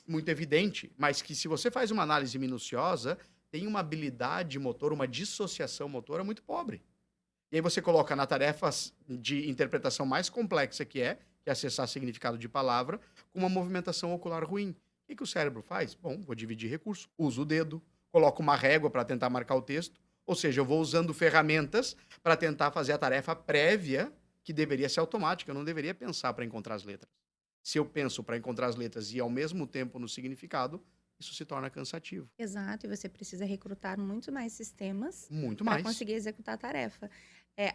muito evidente, mas que se você faz uma análise minuciosa, tem uma habilidade motora, uma dissociação motora muito pobre. E aí você coloca na tarefa de interpretação mais complexa que é acessar significado de palavra, com uma movimentação ocular ruim. O que o cérebro faz? Bom, vou dividir recurso, uso o dedo, coloco uma régua para tentar marcar o texto, ou seja, eu vou usando ferramentas para tentar fazer a tarefa prévia, que deveria ser automática, eu não deveria pensar para encontrar as letras. Se eu penso para encontrar as letras e ao mesmo tempo no significado, isso se torna cansativo. exato. E você precisa recrutar muito mais sistemas Muito para mais. conseguir executar a tarefa.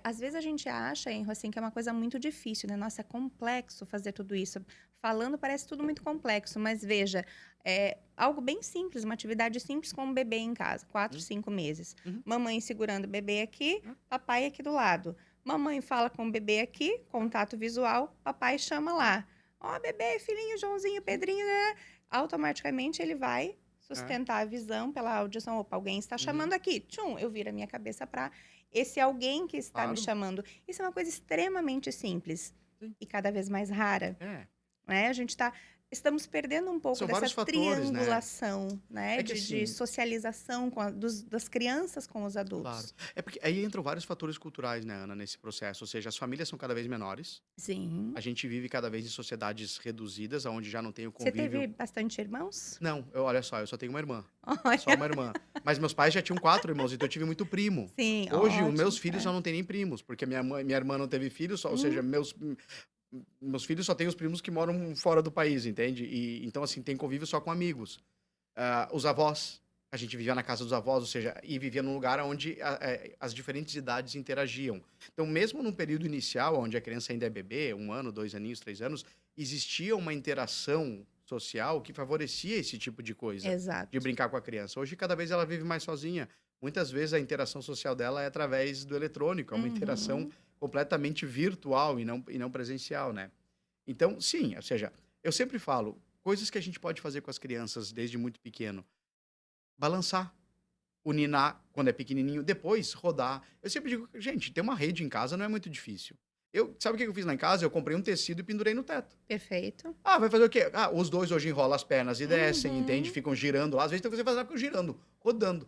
Às vezes a gente acha, Enro, assim, que é uma coisa muito difícil, né? Nossa, é complexo fazer tudo isso. Falando parece tudo muito complexo, mas veja, é algo bem simples, uma atividade simples com um bebê em casa, 4, Hum, 5 meses. uhum, Mamãe segurando o bebê aqui, hum, papai aqui do lado. Mamãe fala com o bebê aqui, contato visual, papai chama lá. Ó, bebê, filhinho, Joãozinho, Pedrinho, né? Automaticamente ele vai é, sustentar a visão pela audição. Opa, alguém está uhum, chamando aqui. Tchum, eu viro a minha cabeça para esse alguém que está me claro. chamando. Isso é uma coisa extremamente simples Sim. e cada vez mais rara, É. né? Estamos perdendo um pouco São dessa vários fatores, né? triangulação, né? É que De assim, socialização das crianças com os claro. adultos. É porque aí entram vários fatores culturais, né, Ana, nesse processo. Ou seja, as famílias são cada vez menores. Sim. A gente vive cada vez em sociedades reduzidas, onde já não tem o Você teve convívio. bastante irmãos? Não, olha só, eu só tenho uma irmã. Só Olha, uma irmã. Mas meus pais já tinham 4 irmãos, então eu tive muito primo. sim, Hoje, os meus ótimo. filhos já É. não têm nem primos, porque minha irmã não teve filhos, ou seja, Hum, meus filhos só têm os primos que moram fora do país, entende? E, então, assim, tem convívio só com amigos. Os avós, a gente vivia na casa dos avós, ou seja, e vivia num lugar onde as diferentes idades interagiam. Então, mesmo num período inicial, onde a criança ainda é bebê, 1 ano, 2 aninhos, 3 anos, existia uma interação social que favorecia esse tipo de coisa, de exato. brincar com a criança. Hoje, cada vez ela vive mais sozinha. Muitas vezes a interação social dela é através do eletrônico, é uma interação Uhum. completamente virtual e não presencial, né? Então, sim, ou seja, eu sempre falo, coisas que a gente pode fazer com as crianças desde muito pequeno. Balançar, o ninar quando é pequenininho, depois rodar. Eu sempre digo: "Gente, ter uma rede em casa não é muito difícil". Sabe o que eu fiz lá em casa? Eu comprei um tecido e pendurei no teto. Perfeito. Vai fazer o quê? Os 2 hoje enrolam as pernas e descem, entende? Uhum. Ficam girando lá, às vezes tem que você fazer girando, rodando.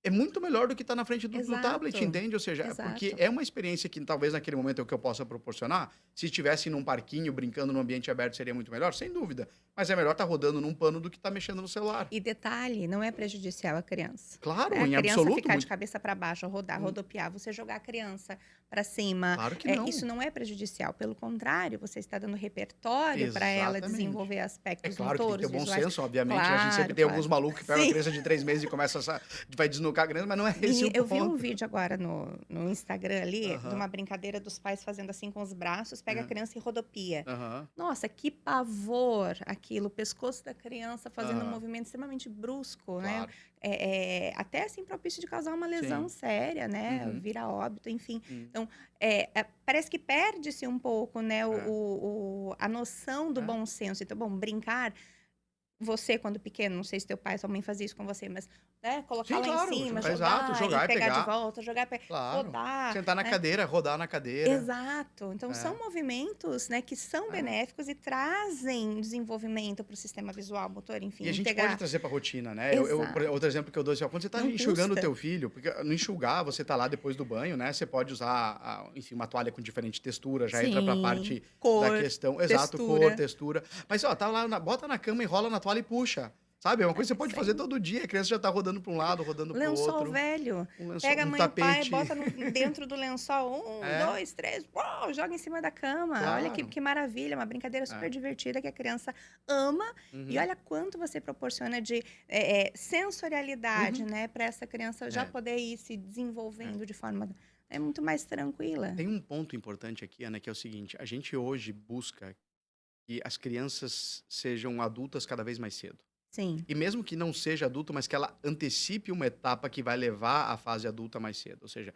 é muito melhor do que estar na frente do tablet, Exato, entende? Ou seja, porque exato. é uma experiência que talvez naquele momento é o que eu possa proporcionar. Se estivesse num parquinho, brincando num ambiente aberto, seria muito melhor, sem dúvida. Mas é melhor estar rodando num pano do que estar mexendo no celular. E detalhe, não é prejudicial à criança, né. Claro, A em criança absoluto, ficar de muito. cabeça para baixo, rodar, Hum, rodopiar, você jogar a criança para cima, Claro que isso não. não é prejudicial, pelo contrário, você está dando repertório para ela Desaktamente. desenvolver É aspectos claro que tem que ter motores, bom visuais. senso, obviamente. A gente sempre Claro, tem alguns claro. malucos que pegam a Sim. criança de 3 meses e começa vai desnucar a criança, mas não é esse o Eu vi um ponto. vídeo agora no Instagram ali, de Aham, uma brincadeira dos pais fazendo assim com os braços, pega a é, criança e rodopia. aham, Nossa, que pavor aquilo, o pescoço da criança fazendo um aham, movimento extremamente brusco, né? claro. Até assim propício de causar uma lesão Sim. séria, né? Uhum, Virar óbito, enfim. hum, Então, parece que perde-se um pouco, né, é, a noção do é. bom senso. Então, bom, brincar você, quando pequeno, não sei se teu pai ou sua mãe fazia isso com você, mas, né, colocar Sim, lá em claro, cima, exato, jogar e jogar e pegar de pegar, volta, jogar e claro. rodar, Sentar na né. cadeira, rodar na cadeira, Exato. Então são é, movimentos, né, que são é. benéficos e trazem desenvolvimento para o sistema visual, motor, E enfim, a gente pode integrar. trazer para a rotina, né? Exato. Outro exemplo que eu dou assim, ó, quando você está Não enxugando o custa. teu filho, porque no enxugar, você está lá depois do banho, né? Você pode usar, enfim, uma toalha com diferente textura, já entra para a Sim, parte da cor, questão, exato, cor, textura. textura. Mas, ó, tá lá, bota na cama, enrola na toalha e puxa. Sabe? É uma coisa que você pode fazer Sim. todo dia. A criança já tá rodando para um lado, rodando para o Lençol outro. velho. Um lençol, Pega a um mãe e o pai, tapete. bota dentro do lençol. Um, É, dois, três, uau, joga em cima da cama. Olha que, claro. que maravilha, uma brincadeira super É. divertida que a criança ama. E Uhum, olha quanto você proporciona de sensorialidade, uhum. né, para essa criança já É, poder ir se é. desenvolvendo de forma muito mais tranquila. Tem um ponto importante aqui, Ana, que é o seguinte: a gente hoje busca que as crianças sejam adultas cada vez mais cedo. Sim. E mesmo que não seja adulto, mas que ela antecipe uma etapa que vai levar à fase adulta mais cedo. Ou seja,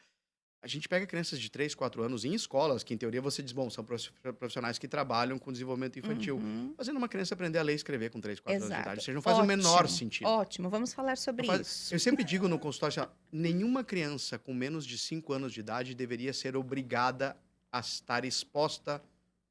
a gente pega crianças de 3, 4 anos em escolas, que em teoria você diz, bom, são profissionais que trabalham com desenvolvimento infantil, Uhum. fazendo uma criança aprender a ler e escrever com 3, 4 anos de idade. Exato. Ou seja, não faz o menor Ótimo, sentido. ótimo. Vamos falar Não sobre faz... isso. Eu sempre digo no consultório assim, ó, nenhuma criança com menos de 5 anos de idade deveria ser obrigada a estar exposta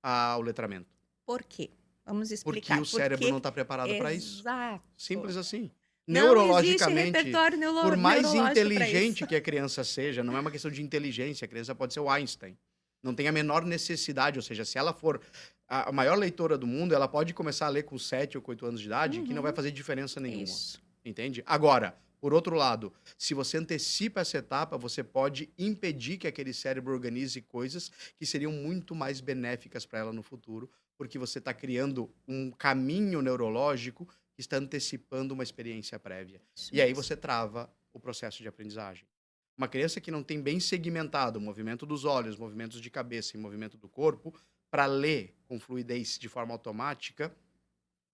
ao letramento. Por quê? Vamos Porque explicar. o cérebro não Porque está preparado para isso. exato. Simples assim. Não existe Neurologicamente, repertório por mais neurológico para isso. inteligente que a criança seja, não é uma questão de inteligência, a criança pode ser o Einstein. Não tem a menor necessidade, ou seja, se ela for a maior leitora do mundo, ela pode começar a ler com 7 ou com 8 anos de idade, que não vai Uhum, fazer diferença nenhuma, isso. entende? Agora, por outro lado, se você antecipa essa etapa, você pode impedir que aquele cérebro organize coisas que seriam muito mais benéficas para ela no futuro, porque você está criando um caminho neurológico que está antecipando uma experiência prévia. Isso E aí mesmo. você trava o processo de aprendizagem. Uma criança que não tem bem segmentado o movimento dos olhos, movimentos de cabeça e movimento do corpo, para ler com fluidez de forma automática,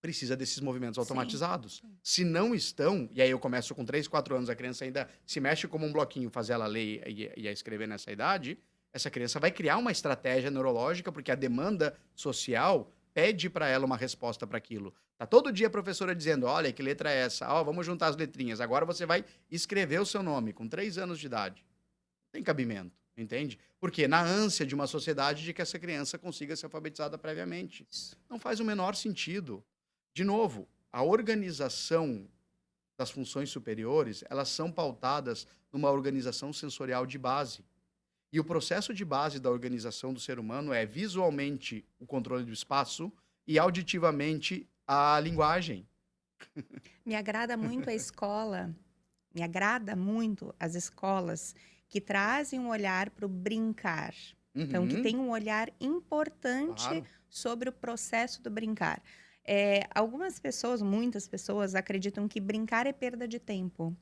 precisa desses movimentos Sim, automatizados. sim. Se não estão, e aí eu começo com 3, 4 anos, a criança ainda se mexe como um bloquinho, fazer ela ler e a escrever nessa idade, essa criança vai criar uma estratégia neurológica, porque a demanda social pede para ela uma resposta para aquilo. Tá todo dia a professora dizendo, olha, que letra é essa? Ó, vamos juntar as letrinhas. Agora você vai escrever o seu nome com 3 anos de idade. Tem cabimento, entende? Porque na ânsia de uma sociedade de que essa criança consiga ser alfabetizada previamente. Isso. Não faz o menor sentido. De novo, a organização das funções superiores, elas são pautadas numa organização sensorial de base. E o processo de base da organização do ser humano é visualmente o controle do espaço e auditivamente a linguagem. Me agrada muito a escola, me agrada muito as escolas que trazem um olhar para o brincar. Então, que Uhum, tem um olhar importante claro, sobre o processo do brincar. Algumas pessoas, muitas pessoas, acreditam que brincar é perda de tempo.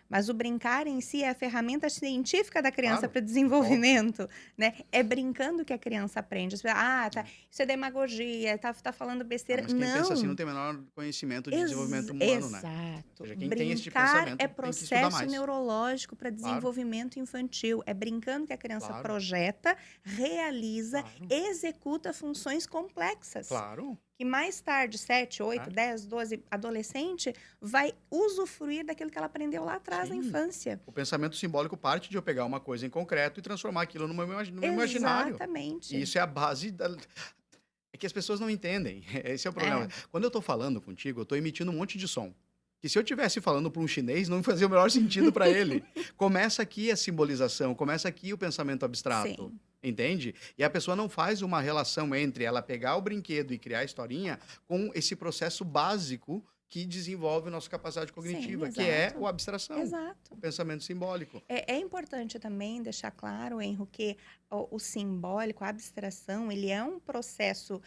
Mas o brincar em si é a ferramenta científica da criança claro. para o Óbvio. desenvolvimento, né? É brincando que a criança aprende. As pessoas, tá, É. isso é demagogia, tá falando Ah, besteira. mas quem pensa assim não Não, tem o menor conhecimento de desenvolvimento humano, né? Ou exato. seja, quem tem esse Brincar é pensamento tem que estudar processo mais. neurológico para Claro, desenvolvimento infantil. É brincando que a criança claro, projeta, realiza, claro, executa funções complexas claro. que mais tarde, 7, 8, É. 10, 12, adolescente, vai usufruir daquilo que ela aprendeu lá atrás na Sim. infância. O pensamento simbólico parte de eu pegar uma coisa em concreto e transformar aquilo no meu imaginário. E Exatamente. isso é a base da. É que as pessoas não entendem. Esse é o problema. É, Quando eu estou falando contigo, eu estou emitindo um monte de som. que se eu tivesse falando para um chinês, não fazia o menor sentido para ele. Começa aqui a simbolização, começa aqui o pensamento abstrato, Sim, entende? E a pessoa não faz uma relação entre ela pegar o brinquedo e criar a historinha com esse processo básico que desenvolve a nossa capacidade sim, cognitiva, que é exato, a abstração, o exato. pensamento simbólico. É importante também deixar claro, Enro, que o simbólico, a abstração, ele é um processo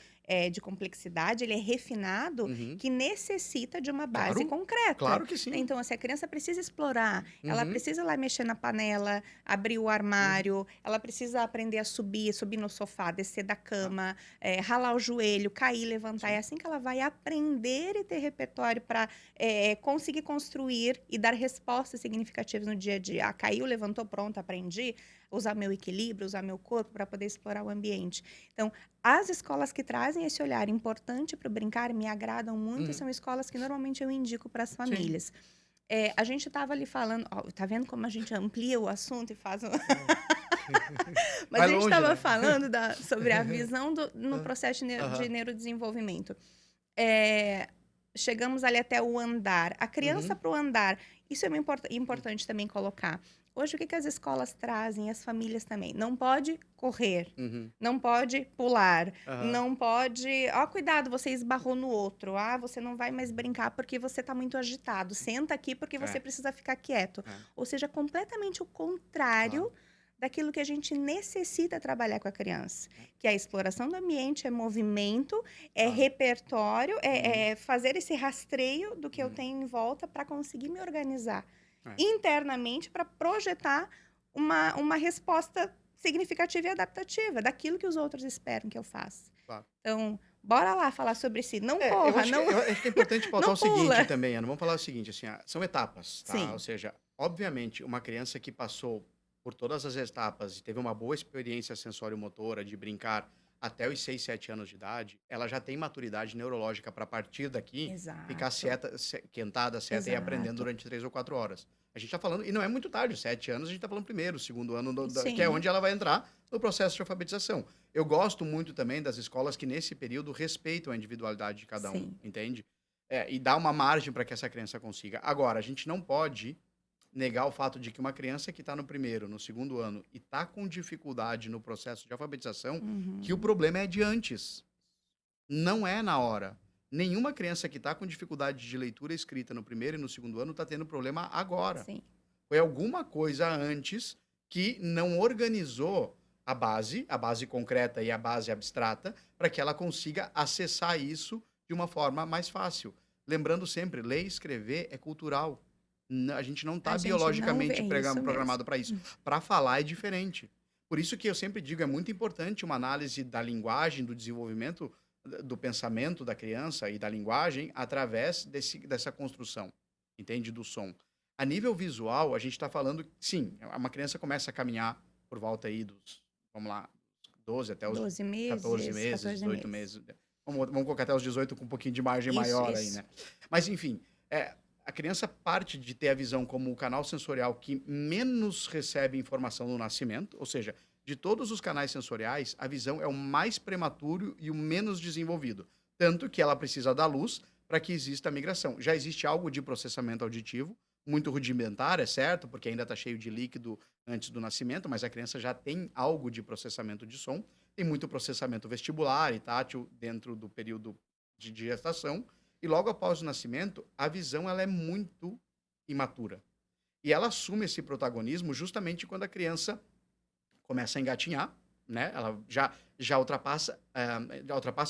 de complexidade, ele é refinado, Uhum. que necessita de uma base Claro, concreta. claro que Né? sim. Então, assim, a criança precisa explorar, ela Uhum, precisa lá mexer na panela, abrir o uhum. armário, ela precisa aprender a subir no sofá, descer da Tá, cama, ralar o joelho, cair, levantar. É sim, assim que ela vai aprender e ter repertório para conseguir construir e dar respostas significativas no dia a dia. Ah, caiu, levantou, pronto, aprendi. Usar meu equilíbrio, usar meu corpo para poder explorar o ambiente. Então, as escolas que trazem esse olhar importante para o brincar me agradam muito e uhum, são escolas que normalmente eu indico para as sim. famílias. A gente estava ali falando, ó, tá vendo como a gente amplia o assunto e faz um... É. Mas Vai a gente longe, estava né? falando sobre a visão no Hã, processo de aham, neurodesenvolvimento. Eh, Chegamos ali até o andar. A criança uhum, para o andar, isso é uma importante também colocar. Hoje, o que as escolas trazem, as famílias também? Não pode correr, uhum, não pode pular, aham, não pode. Ó, cuidado, você esbarrou no outro. Ah, você não vai mais brincar porque você está muito agitado. Senta aqui porque você é, precisa ficar quieto. é, Ou seja, completamente o claro, contrário daquilo que a gente necessita trabalhar com a criança, é, que é a exploração do ambiente, é movimento, é claro, repertório, uhum, é fazer esse rastreio do que eu uhum, tenho em volta para conseguir me organizar é, internamente para projetar uma resposta significativa e adaptativa daquilo que os outros esperam que eu faça. claro. Então, bora lá falar sobre si. Não É, corra, não, eu acho que é importante pautar não o seguinte pula. também, Ana, vamos falar o seguinte, assim, são etapas, tá? Ou Sim, seja, obviamente, uma criança que passou por todas as etapas e teve uma boa experiência sensório-motora de brincar até os 6, 7 anos de idade, ela já tem maturidade neurológica para a partir daqui ficar exato, quentada, seta e aprendendo exato. durante 3 ou 4 horas. A gente está falando, e não é muito tarde, 7 anos, a gente está falando primeiro, segundo ano, que é Sim, onde ela vai entrar no processo de alfabetização. Eu gosto muito também das escolas que, nesse período, respeitam a individualidade de cada um, sim. entende? E dá uma margem para que essa criança consiga. Agora, a gente não pode negar o fato de que uma criança que está no primeiro, no segundo ano e está com dificuldade no processo de alfabetização, que o Uhum. problema é de antes, não é na hora. Nenhuma criança que está com dificuldade de leitura e escrita no primeiro e no segundo ano está tendo problema agora. Sim. Foi alguma coisa antes que não organizou a base concreta e a base abstrata, para que ela consiga acessar isso de uma forma mais fácil. Lembrando sempre, ler e escrever é cultural. A gente não A está gente não vê, biologicamente é isso mesmo. programado para isso. Para falar é diferente. Por isso que eu sempre digo, é muito importante uma análise da linguagem, do desenvolvimento do pensamento da criança e da linguagem através dessa construção, entende? Do som. A nível visual, a gente está falando, sim, uma criança começa a caminhar por volta aí dos, vamos lá, 12 até os 12 14 meses, meses, 14 18 meses. meses. Vamos colocar até os 18 com um pouquinho de margem Isso, maior aí, isso. né? Mas, enfim, a criança parte de ter a visão como o canal sensorial que menos recebe informação no nascimento, ou seja, de todos os canais sensoriais, a visão é o mais prematuro e o menos desenvolvido. Tanto que ela precisa da luz para que exista a migração. Já existe algo de processamento auditivo, muito rudimentar, é certo, porque ainda está cheio de líquido antes do nascimento, mas a criança já tem algo de processamento de som. Tem muito processamento vestibular e tátil dentro do período de gestação. E logo após o nascimento, a visão ela é muito imatura. E ela assume esse protagonismo justamente quando a criança começa a engatinhar, né? Ela já ultrapassa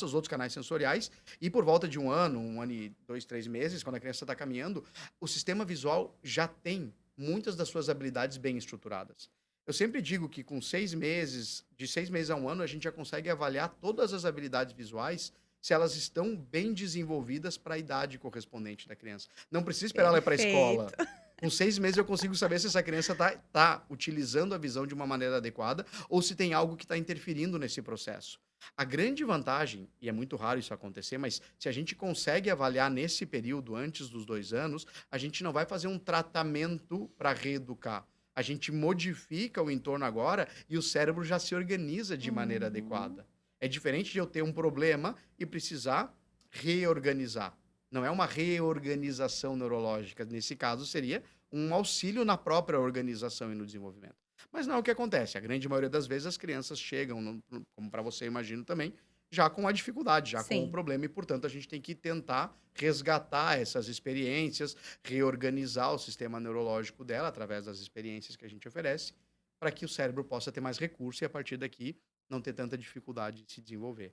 os outros canais sensoriais e por volta de um ano e 2, 3 meses, quando a criança está caminhando, o sistema visual já tem muitas das suas habilidades bem estruturadas. Eu sempre digo que com 6 meses, de 6 meses a um ano, a gente já consegue avaliar todas as habilidades visuais se elas estão bem desenvolvidas para a idade correspondente da criança. Não precisa esperar ela ir para a escola. Perfeito. Com 6 meses eu consigo saber se essa criança tá utilizando a visão de uma maneira adequada ou se tem algo que está interferindo nesse processo. A grande vantagem, e é muito raro isso acontecer, mas se a gente consegue avaliar nesse período, antes dos 2 anos, a gente não vai fazer um tratamento para reeducar. A gente modifica o entorno agora e o cérebro já se organiza de maneira Uhum. adequada. É diferente de eu ter um problema e precisar reorganizar. Não é uma reorganização neurológica. Nesse caso, seria um auxílio na própria organização e no desenvolvimento. Mas não é o que acontece. A grande maioria das vezes as crianças chegam, como para você, imagino também, já com a dificuldade, já com o Sim. problema, e, portanto, a gente tem que tentar resgatar essas experiências, reorganizar o sistema neurológico dela através das experiências que a gente oferece, para que o cérebro possa ter mais recurso e, a partir daqui, não ter tanta dificuldade de se desenvolver.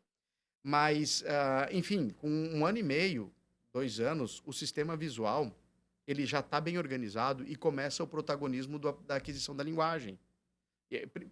Mas, enfim, com 1 ano e meio, 2 anos, o sistema visual ele já está bem organizado e começa o protagonismo da aquisição da linguagem.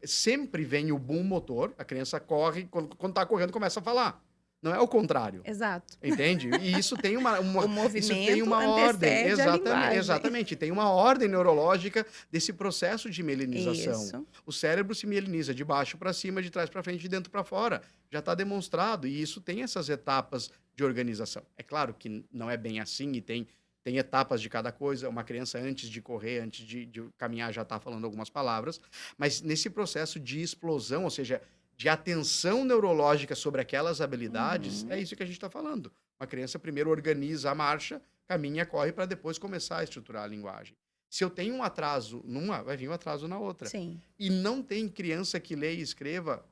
Sempre vem o boom motor, a criança corre, quando está correndo, começa a falar. Não é o contrário. Exato. Entende? E isso tem uma, O isso tem movimento uma ordem. antecede a linguagem. Exatamente. Tem uma ordem neurológica desse processo de mielinização. Isso. O cérebro se mieliniza de baixo para cima, de trás para frente, de dentro para fora. Já está demonstrado. E isso tem essas etapas de organização. É claro que não é bem assim e tem etapas de cada coisa. Uma criança, antes de correr, antes de caminhar, já está falando algumas palavras. Mas nesse processo de explosão, ou seja, de atenção neurológica sobre aquelas habilidades, é isso que a gente está falando. Uma criança primeiro organiza a marcha, caminha, corre, para depois começar a estruturar a linguagem. Se eu tenho um atraso numa, vai vir um atraso na outra. Sim. E não tem criança que leia e escreva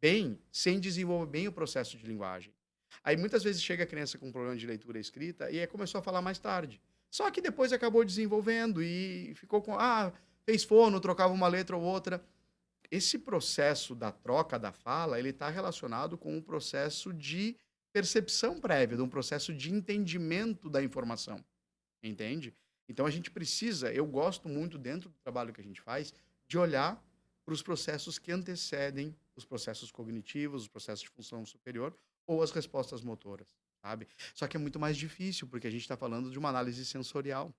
bem, sem desenvolver bem o processo de linguagem. Aí muitas vezes chega a criança com um problema de leitura e escrita e aí começou a falar mais tarde. Só que depois acabou desenvolvendo e ficou com... fez fono, trocava uma letra ou outra. Esse processo da troca da fala, ele está relacionado com um processo de percepção prévia, de um processo de entendimento da informação. Entende? Então a gente precisa, eu gosto muito dentro do trabalho que a gente faz, de olhar para os processos que antecedem os processos cognitivos, os processos de função superior ou as respostas motoras, sabe? Só que é muito mais difícil, porque a gente está falando de uma análise sensorial.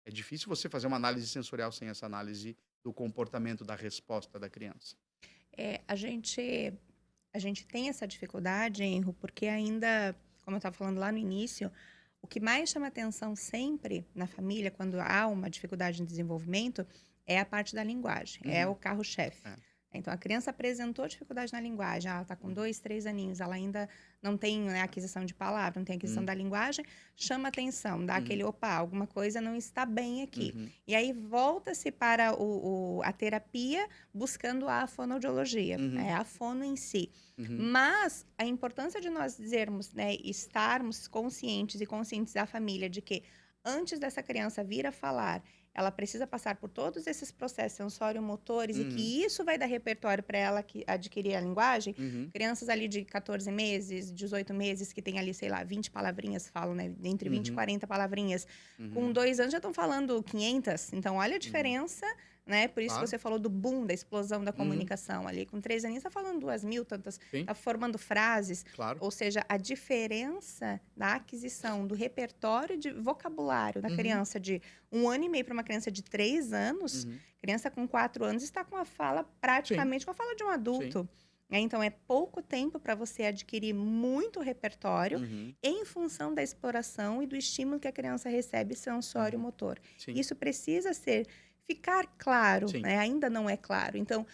É difícil você fazer uma análise sensorial sem essa análise do comportamento da resposta da criança. A gente tem essa dificuldade, Enro, porque ainda, como eu estava falando lá no início, o que mais chama atenção sempre na família, quando há uma dificuldade de desenvolvimento, é a parte da linguagem, é o carro-chefe. Então, a criança apresentou dificuldade na linguagem, ela está com 2, 3 aninhos, ela ainda não tem, né, aquisição de palavra, não tem aquisição da linguagem, chama atenção, dá aquele, opa, alguma coisa não está bem aqui. E aí, volta-se para a terapia buscando a fonoaudiologia, é a fono em si. Mas a importância de nós dizermos, né, estarmos conscientes e conscientizar a família de que antes dessa criança vir a falar, ela precisa passar por todos esses processos sensório-motores e que isso vai dar repertório para ela adquirir a linguagem. Crianças ali de 14 meses, 18 meses, que tem ali, sei lá, 20 palavrinhas, falam, né? Entre 20 e 40 palavrinhas. Com 2 anos já estão falando 500. Então, olha a diferença, né? Por isso Claro. você falou do boom, da explosão da comunicação ali. Com 3 aninhos, está falando 2.000, tantas, Sim. está formando frases. Claro. Ou seja, a diferença da aquisição do repertório de vocabulário da criança de 1 ano e meio para uma criança de 3 anos, criança com 4 anos está com a fala praticamente com a fala de um adulto. Então, é pouco tempo para você adquirir muito repertório em função da exploração e do estímulo que a criança recebe sensório-motor. Isso precisa ficar claro, né? Ainda não é claro. Então,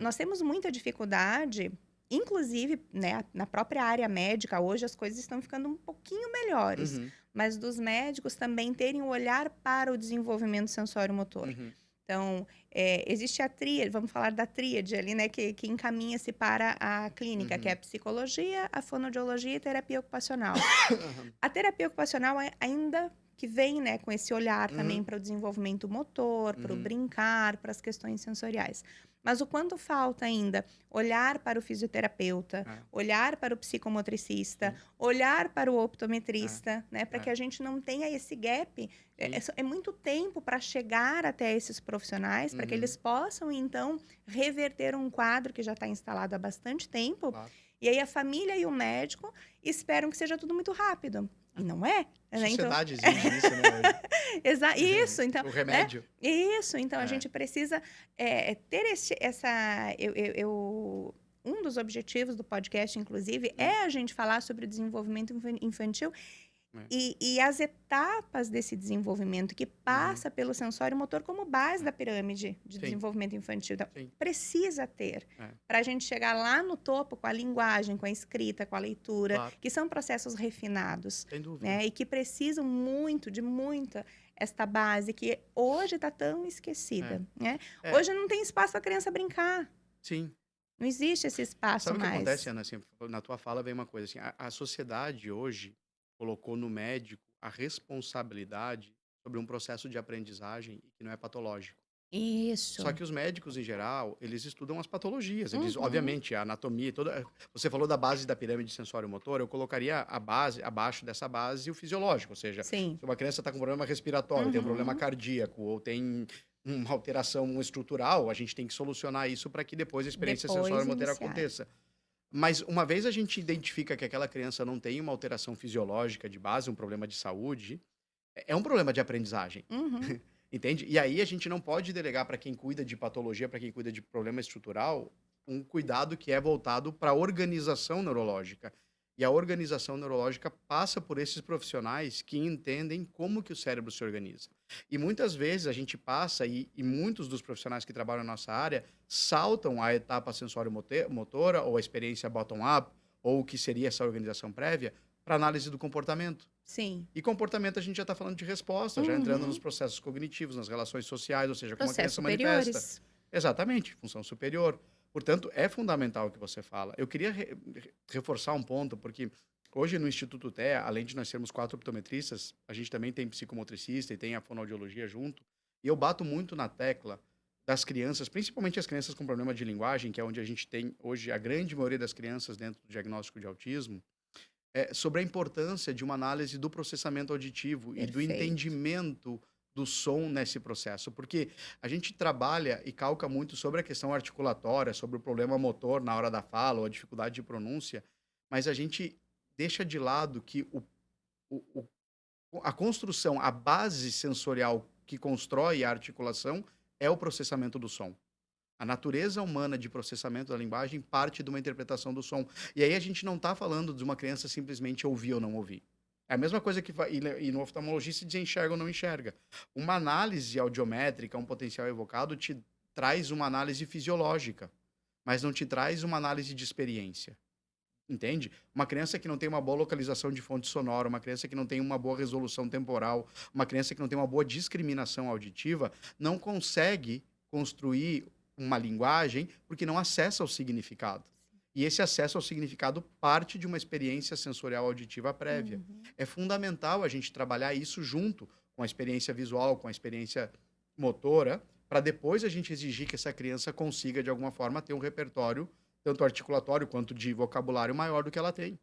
nós temos muita dificuldade, inclusive, né, na própria área médica, hoje as coisas estão ficando um pouquinho melhores, mas dos médicos também terem um olhar para o desenvolvimento sensório-motor. Então, existe a tríade, vamos falar da tríade ali, né, que encaminha-se para a clínica, que é a psicologia, a fonoaudiologia e a terapia ocupacional. A terapia ocupacional ainda que vem, né, com esse olhar também para o desenvolvimento motor, para o brincar, para as questões sensoriais. Mas o quanto falta ainda olhar para o fisioterapeuta, olhar para o psicomotricista, olhar para o optometrista, né, para que a gente não tenha esse gap. É muito tempo para chegar até esses profissionais, para que eles possam, então, reverter um quadro que já está instalado há bastante tempo. E aí a família e o médico esperam que seja tudo muito rápido. E não é. A sociedade exige isso, né? Isso, então... O remédio. Isso, então a gente precisa ter um dos objetivos do podcast, inclusive, é a gente falar sobre o desenvolvimento infantil É. E as etapas desse desenvolvimento que Uhum. passa pelo sensório motor como base da pirâmide de Sim, desenvolvimento infantil. Então, sim. precisa ter É, para a gente chegar lá no topo com a linguagem, com a escrita, com a leitura, claro, que são processos refinados, sem dúvida. né? E que precisam muito, de muita esta base que hoje está tão É, esquecida, né? é, Hoje não tem espaço para a criança brincar. sim. Não existe esse espaço Sabe o que acontece, mais. Ana? Assim, na tua fala vem uma coisa assim, a sociedade hoje colocou no médico a responsabilidade sobre um processo de aprendizagem que não é patológico. Só Isso. que os médicos, em geral, eles estudam as patologias. Eles, Uhum. obviamente, a anatomia, toda. Você falou da base da pirâmide sensório-motor, eu colocaria a base, abaixo dessa base, o fisiológico. Ou seja, Sim. se uma criança está com problema respiratório, tem um problema Uhum. cardíaco, ou tem uma alteração estrutural, a gente tem que solucionar isso para que depois a experiência Depois sensório-motor iniciar. aconteça. Mas uma vez a gente identifica que aquela criança não tem uma alteração fisiológica de base, um problema de saúde, é um problema de aprendizagem. Uhum. Entende? E aí a gente não pode delegar para quem cuida de patologia, para quem cuida de problema estrutural, um cuidado que é voltado para a organização neurológica. E a organização neurológica passa por esses profissionais que entendem como que o cérebro se organiza. E muitas vezes a gente passa, e muitos dos profissionais que trabalham na nossa área saltam a etapa sensório-motora, ou a experiência bottom-up, ou o que seria essa organização prévia, para análise do comportamento. Sim. E comportamento a gente já está falando de resposta, já entrando nos Uhum. processos cognitivos, nas relações sociais, ou seja, como a Processos criança manifesta. superiores. Exatamente, função superior. Portanto, é fundamental o que você fala. Eu queria reforçar um ponto, porque hoje no Instituto TEA, além de nós sermos 4 optometristas, a gente também tem psicomotricista e tem a fonoaudiologia junto. E eu bato muito na tecla das crianças, principalmente as crianças com problema de linguagem, que é onde a gente tem hoje a grande maioria das crianças dentro do diagnóstico de autismo, sobre a importância de uma análise do processamento auditivo e do Perfeito. entendimento do som nesse processo, porque a gente trabalha e calca muito sobre a questão articulatória, sobre o problema motor na hora da fala ou a dificuldade de pronúncia, mas a gente deixa de lado que o- a construção, a base sensorial que constrói a articulação é o processamento do som. A natureza humana de processamento da linguagem parte de uma interpretação do som. E aí a gente não está falando de uma criança simplesmente ouvir ou não ouvir. É a mesma coisa que e no oftalmologista diz enxerga ou não enxerga. Uma análise audiométrica, um potencial evocado, te traz uma análise fisiológica, mas não te traz uma análise de experiência. Entende? Uma criança que não tem uma boa localização de fonte sonora, uma criança que não tem uma boa resolução temporal, uma criança que não tem uma boa discriminação auditiva, não consegue construir uma linguagem porque não acessa o significado. E esse acesso ao significado parte de uma experiência sensorial auditiva prévia. Uhum. É fundamental a gente trabalhar isso junto com a experiência visual, com a experiência motora, para depois a gente exigir que essa criança consiga, de alguma forma, ter um repertório tanto articulatório quanto de vocabulário maior do que ela tem,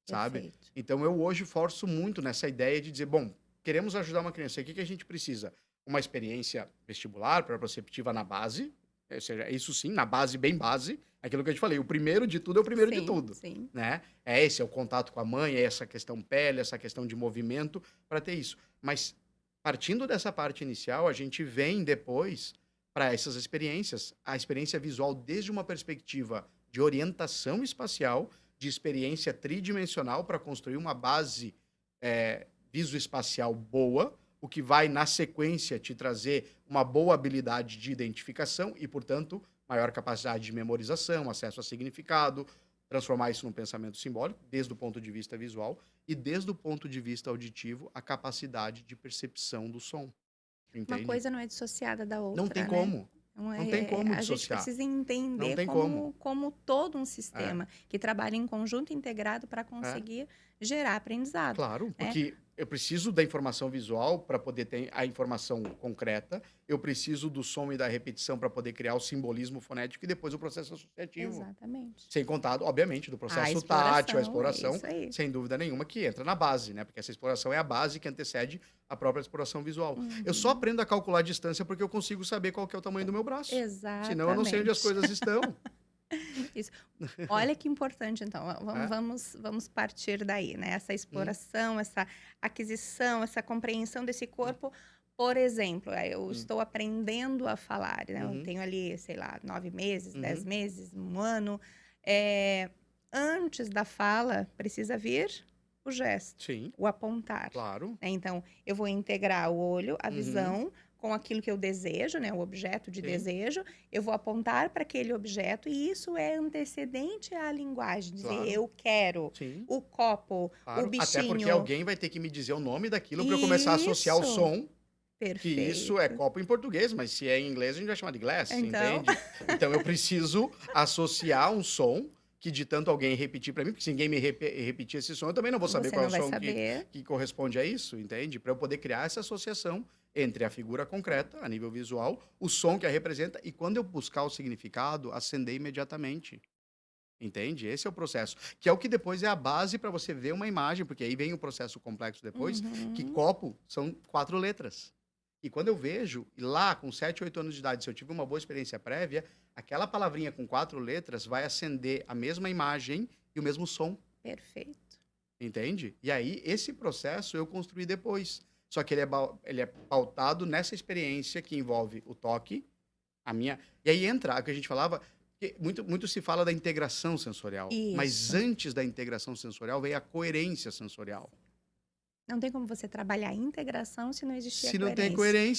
sabe? Perfeito. Então eu hoje forço muito nessa ideia de dizer, bom, queremos ajudar uma criança, o que que a gente precisa? Uma experiência vestibular, proprioceptiva na base, ou seja, isso sim, na base, bem base, aquilo que eu te falei, o primeiro de tudo é o primeiro de Sim, tudo, sim. né? É esse, é o contato com a mãe, é essa questão pele, essa questão de movimento, para ter isso. Mas partindo dessa parte inicial, a gente vem depois para essas experiências, a experiência visual desde uma perspectiva de orientação espacial, de experiência tridimensional para construir uma base visoespacial boa, o que vai, na sequência, te trazer uma boa habilidade de identificação e, portanto, maior capacidade de memorização, acesso a significado, transformar isso num pensamento simbólico, desde o ponto de vista visual, e desde o ponto de vista auditivo, a capacidade de percepção do som. Uma Entende? coisa não é dissociada da Não tem outra, né? como. Então, Não tem como a gente dissociar. precisa Não entender tem como. como todo um É. sistema que trabalha em conjunto integrado para É. conseguir gerar aprendizado, Claro, né? porque eu preciso da informação visual para poder ter a informação concreta, eu preciso do som e da repetição para poder criar o simbolismo fonético e depois o processo associativo. Exatamente. Sem contar, obviamente, do A processo tátil, a exploração, é exploração, isso aí. sem dúvida nenhuma, que entra na base, né? Porque essa exploração é a base que antecede a própria exploração visual. Eu só Uhum. aprendo a calcular a distância porque eu consigo saber qual que é o tamanho do meu braço. Senão eu não sei onde as Exatamente. coisas estão. Isso. Olha que importante, então. Vamos, É? vamos, vamos partir daí, né? Essa Hum, exploração, essa aquisição, essa compreensão desse hum, corpo. Por exemplo, eu hum, estou aprendendo a falar, né? Eu uhum, tenho ali, sei lá, 9 meses, dez uhum. meses, um ano. É, antes da fala, precisa vir? o gesto, Sim, o apontar. claro. Né? Então, eu vou integrar o olho, a Uhum. visão, com aquilo que eu desejo, né? O objeto de Sim, desejo. Eu vou apontar para aquele objeto e isso é antecedente à linguagem. Dizer, claro. eu quero Sim, o copo, o claro. Até porque bichinho. alguém vai ter que me dizer o nome daquilo para eu começar a associar o Isso, som, que isso é perfeito. copo em português, mas se é em inglês a gente vai chamar de glass, Então, entende? Então eu preciso associar um som que de tanto alguém repetir para mim, porque se ninguém me repetir esse som, eu também não vou saber você qual é não o vai som saber. que corresponde a isso, entende? Para eu poder criar essa associação entre a figura concreta, a nível visual, o som que a representa, e quando eu buscar o significado, acender imediatamente. Entende? Esse é o processo. Que é o que depois é a base para você ver uma imagem, porque aí vem o processo complexo depois, que Uhum. copo são 4 letras. E quando eu vejo, e lá com 7, 8 anos de idade, se eu tive uma boa experiência prévia, aquela palavrinha com 4 letras vai acender a mesma imagem e o mesmo som, Perfeito. entende? E aí, esse processo eu construí depois. Só que ele é pautado nessa experiência que envolve o toque, a minha. E aí entra o que a gente falava, que muito se fala da integração sensorial, mas Isso. antes da integração sensorial vem a coerência sensorial. Não tem como você trabalhar a integração se não existir a Se não tem coerência.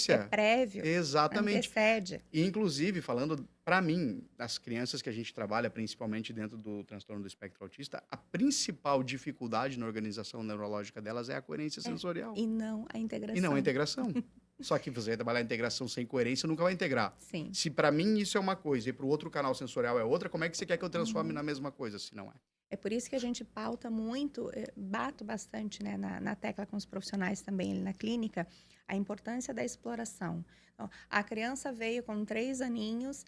É coerência, prévio, exatamente. antecede. E inclusive, falando para mim, das crianças que a gente trabalha, principalmente dentro do transtorno do espectro autista, a principal dificuldade na organização neurológica delas é a coerência É. sensorial, E não a e não a integração. integração. Só que você vai trabalhar a integração sem coerência, nunca vai integrar. Sim. Se para mim isso é uma coisa e para o outro canal sensorial é outra, como é que você quer que eu transforme Uhum. na mesma coisa, se não é? É por isso que a gente pauta muito, bato bastante, né, na tecla com os profissionais também ali na clínica, a importância da exploração. Então, a criança veio com 3 aninhos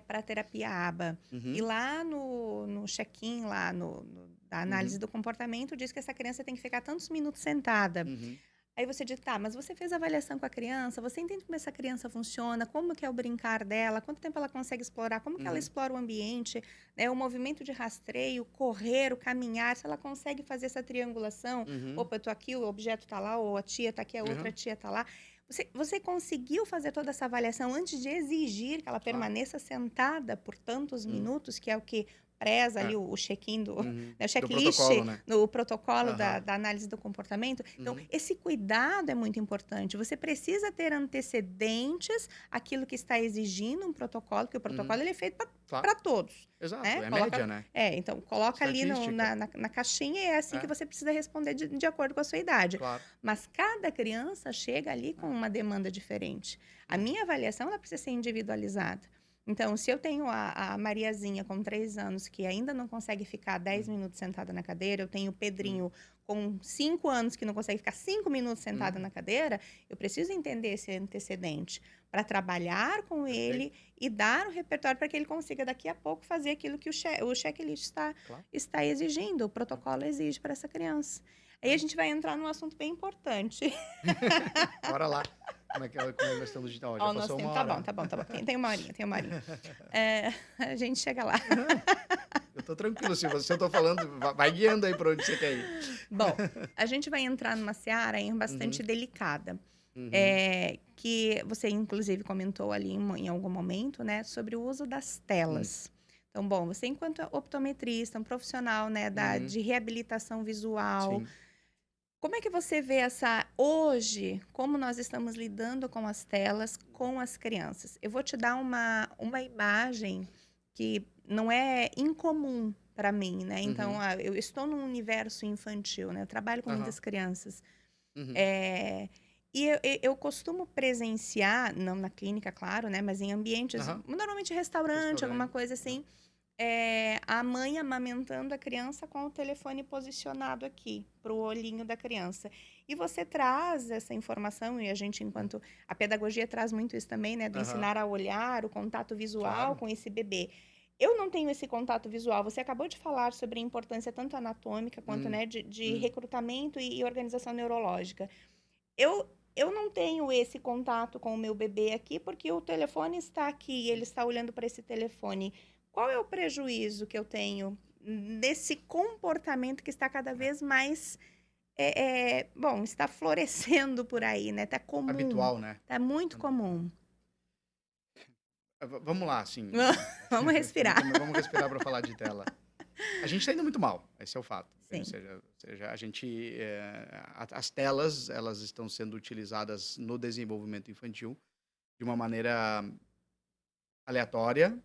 para terapia ABA. E Uhum, lá no check-in, lá da análise uhum, do comportamento, diz que essa criança tem que ficar tantos minutos sentada. uhum, Aí você diz, tá, mas você fez a avaliação com a criança, você entende como essa criança funciona, como que é o brincar dela, quanto tempo ela consegue explorar, como que ela uhum, explora o ambiente, né, o movimento de rastreio, correr, o caminhar, se ela consegue fazer essa triangulação, uhum, opa, eu tô aqui, o objeto tá lá, ou a tia tá aqui, a outra uhum, tia tá lá. Você conseguiu fazer toda essa avaliação antes de exigir que ela claro. permaneça sentada por tantos Uhum, minutos, que é o que preza ali é, o check-in uhum. né, o Do checklist protocolo, né? no protocolo Aham, da análise do comportamento. Então, uhum, esse cuidado é muito importante. Você precisa ter antecedentes aquilo que está exigindo um protocolo, que o uhum, protocolo ele é feito claro. para todos. Exato, Né? é Coloca, média, né? então, coloca ali Estatística. na caixinha e é assim que É, você precisa responder de acordo com a sua idade. claro. Mas cada criança chega ali com É, uma demanda diferente. A uhum, minha avaliação ela precisa ser individualizada. Então, se eu tenho a Mariazinha com 3 anos que ainda não consegue ficar 10 uhum, minutos sentada na cadeira, eu tenho o uhum, Pedrinho com 5 anos que não consegue ficar 5 minutos sentada uhum, na cadeira, eu preciso entender esse antecedente para trabalhar com perfeito, ele e dar o repertório para que ele consiga daqui a pouco fazer aquilo que o checklist claro. está exigindo, o É, protocolo exige para essa criança. Aí a é. gente vai entrar num assunto bem importante. Bora lá. Como é que nós estamos de ó, já Ó, o nosso passou uma tempo tá bom, hora. tá bom, tá bom. Tem uma horinha, tem uma horinha. A gente chega lá. Não, eu tô tranquilo, se eu tô falando, vai guiando aí pra onde você quer ir. Bom, a gente vai entrar numa seara aí bastante Uhum, delicada, uhum, que você inclusive comentou ali em algum momento, né, sobre o uso das hum, telas. Então, bom, você enquanto optometrista, um profissional, né, uhum, de reabilitação visual, sim, como é que você vê hoje, como nós estamos lidando com as telas com as crianças? Eu vou te dar uma imagem que não é incomum para mim, né? Então, uhum, eu estou num universo infantil, né? Eu trabalho com aham, muitas crianças. uhum, Eh, e eu costumo presenciar, não na clínica, claro, né? Mas em ambientes, aham, normalmente restaurante, alguma restaurante, coisa aham, assim, a mãe amamentando a criança com o telefone posicionado aqui, para o olhinho da criança. E você traz essa informação, e a gente, hum, enquanto. A pedagogia traz muito isso também, né? Do aham, ensinar a olhar, o contato visual claro, com esse bebê. Eu não tenho esse contato visual. Você acabou de falar sobre a importância tanto anatômica quanto, hum, né, de hum, recrutamento e organização neurológica. Eu não tenho esse contato com o meu bebê aqui, porque o telefone está aqui e ele está olhando para esse telefone. Qual é o prejuízo que eu tenho nesse comportamento que está cada é, vez mais, bom, está florescendo por aí, né? Tá comum, habitual, né? tá muito comum. Vamos lá, assim, Vamos respirar. vamos respirar para falar de tela. A gente está indo muito mal, esse é o fato. Ou Sim. seja, a gente, as telas, elas estão sendo utilizadas no desenvolvimento infantil de uma maneira aleatória,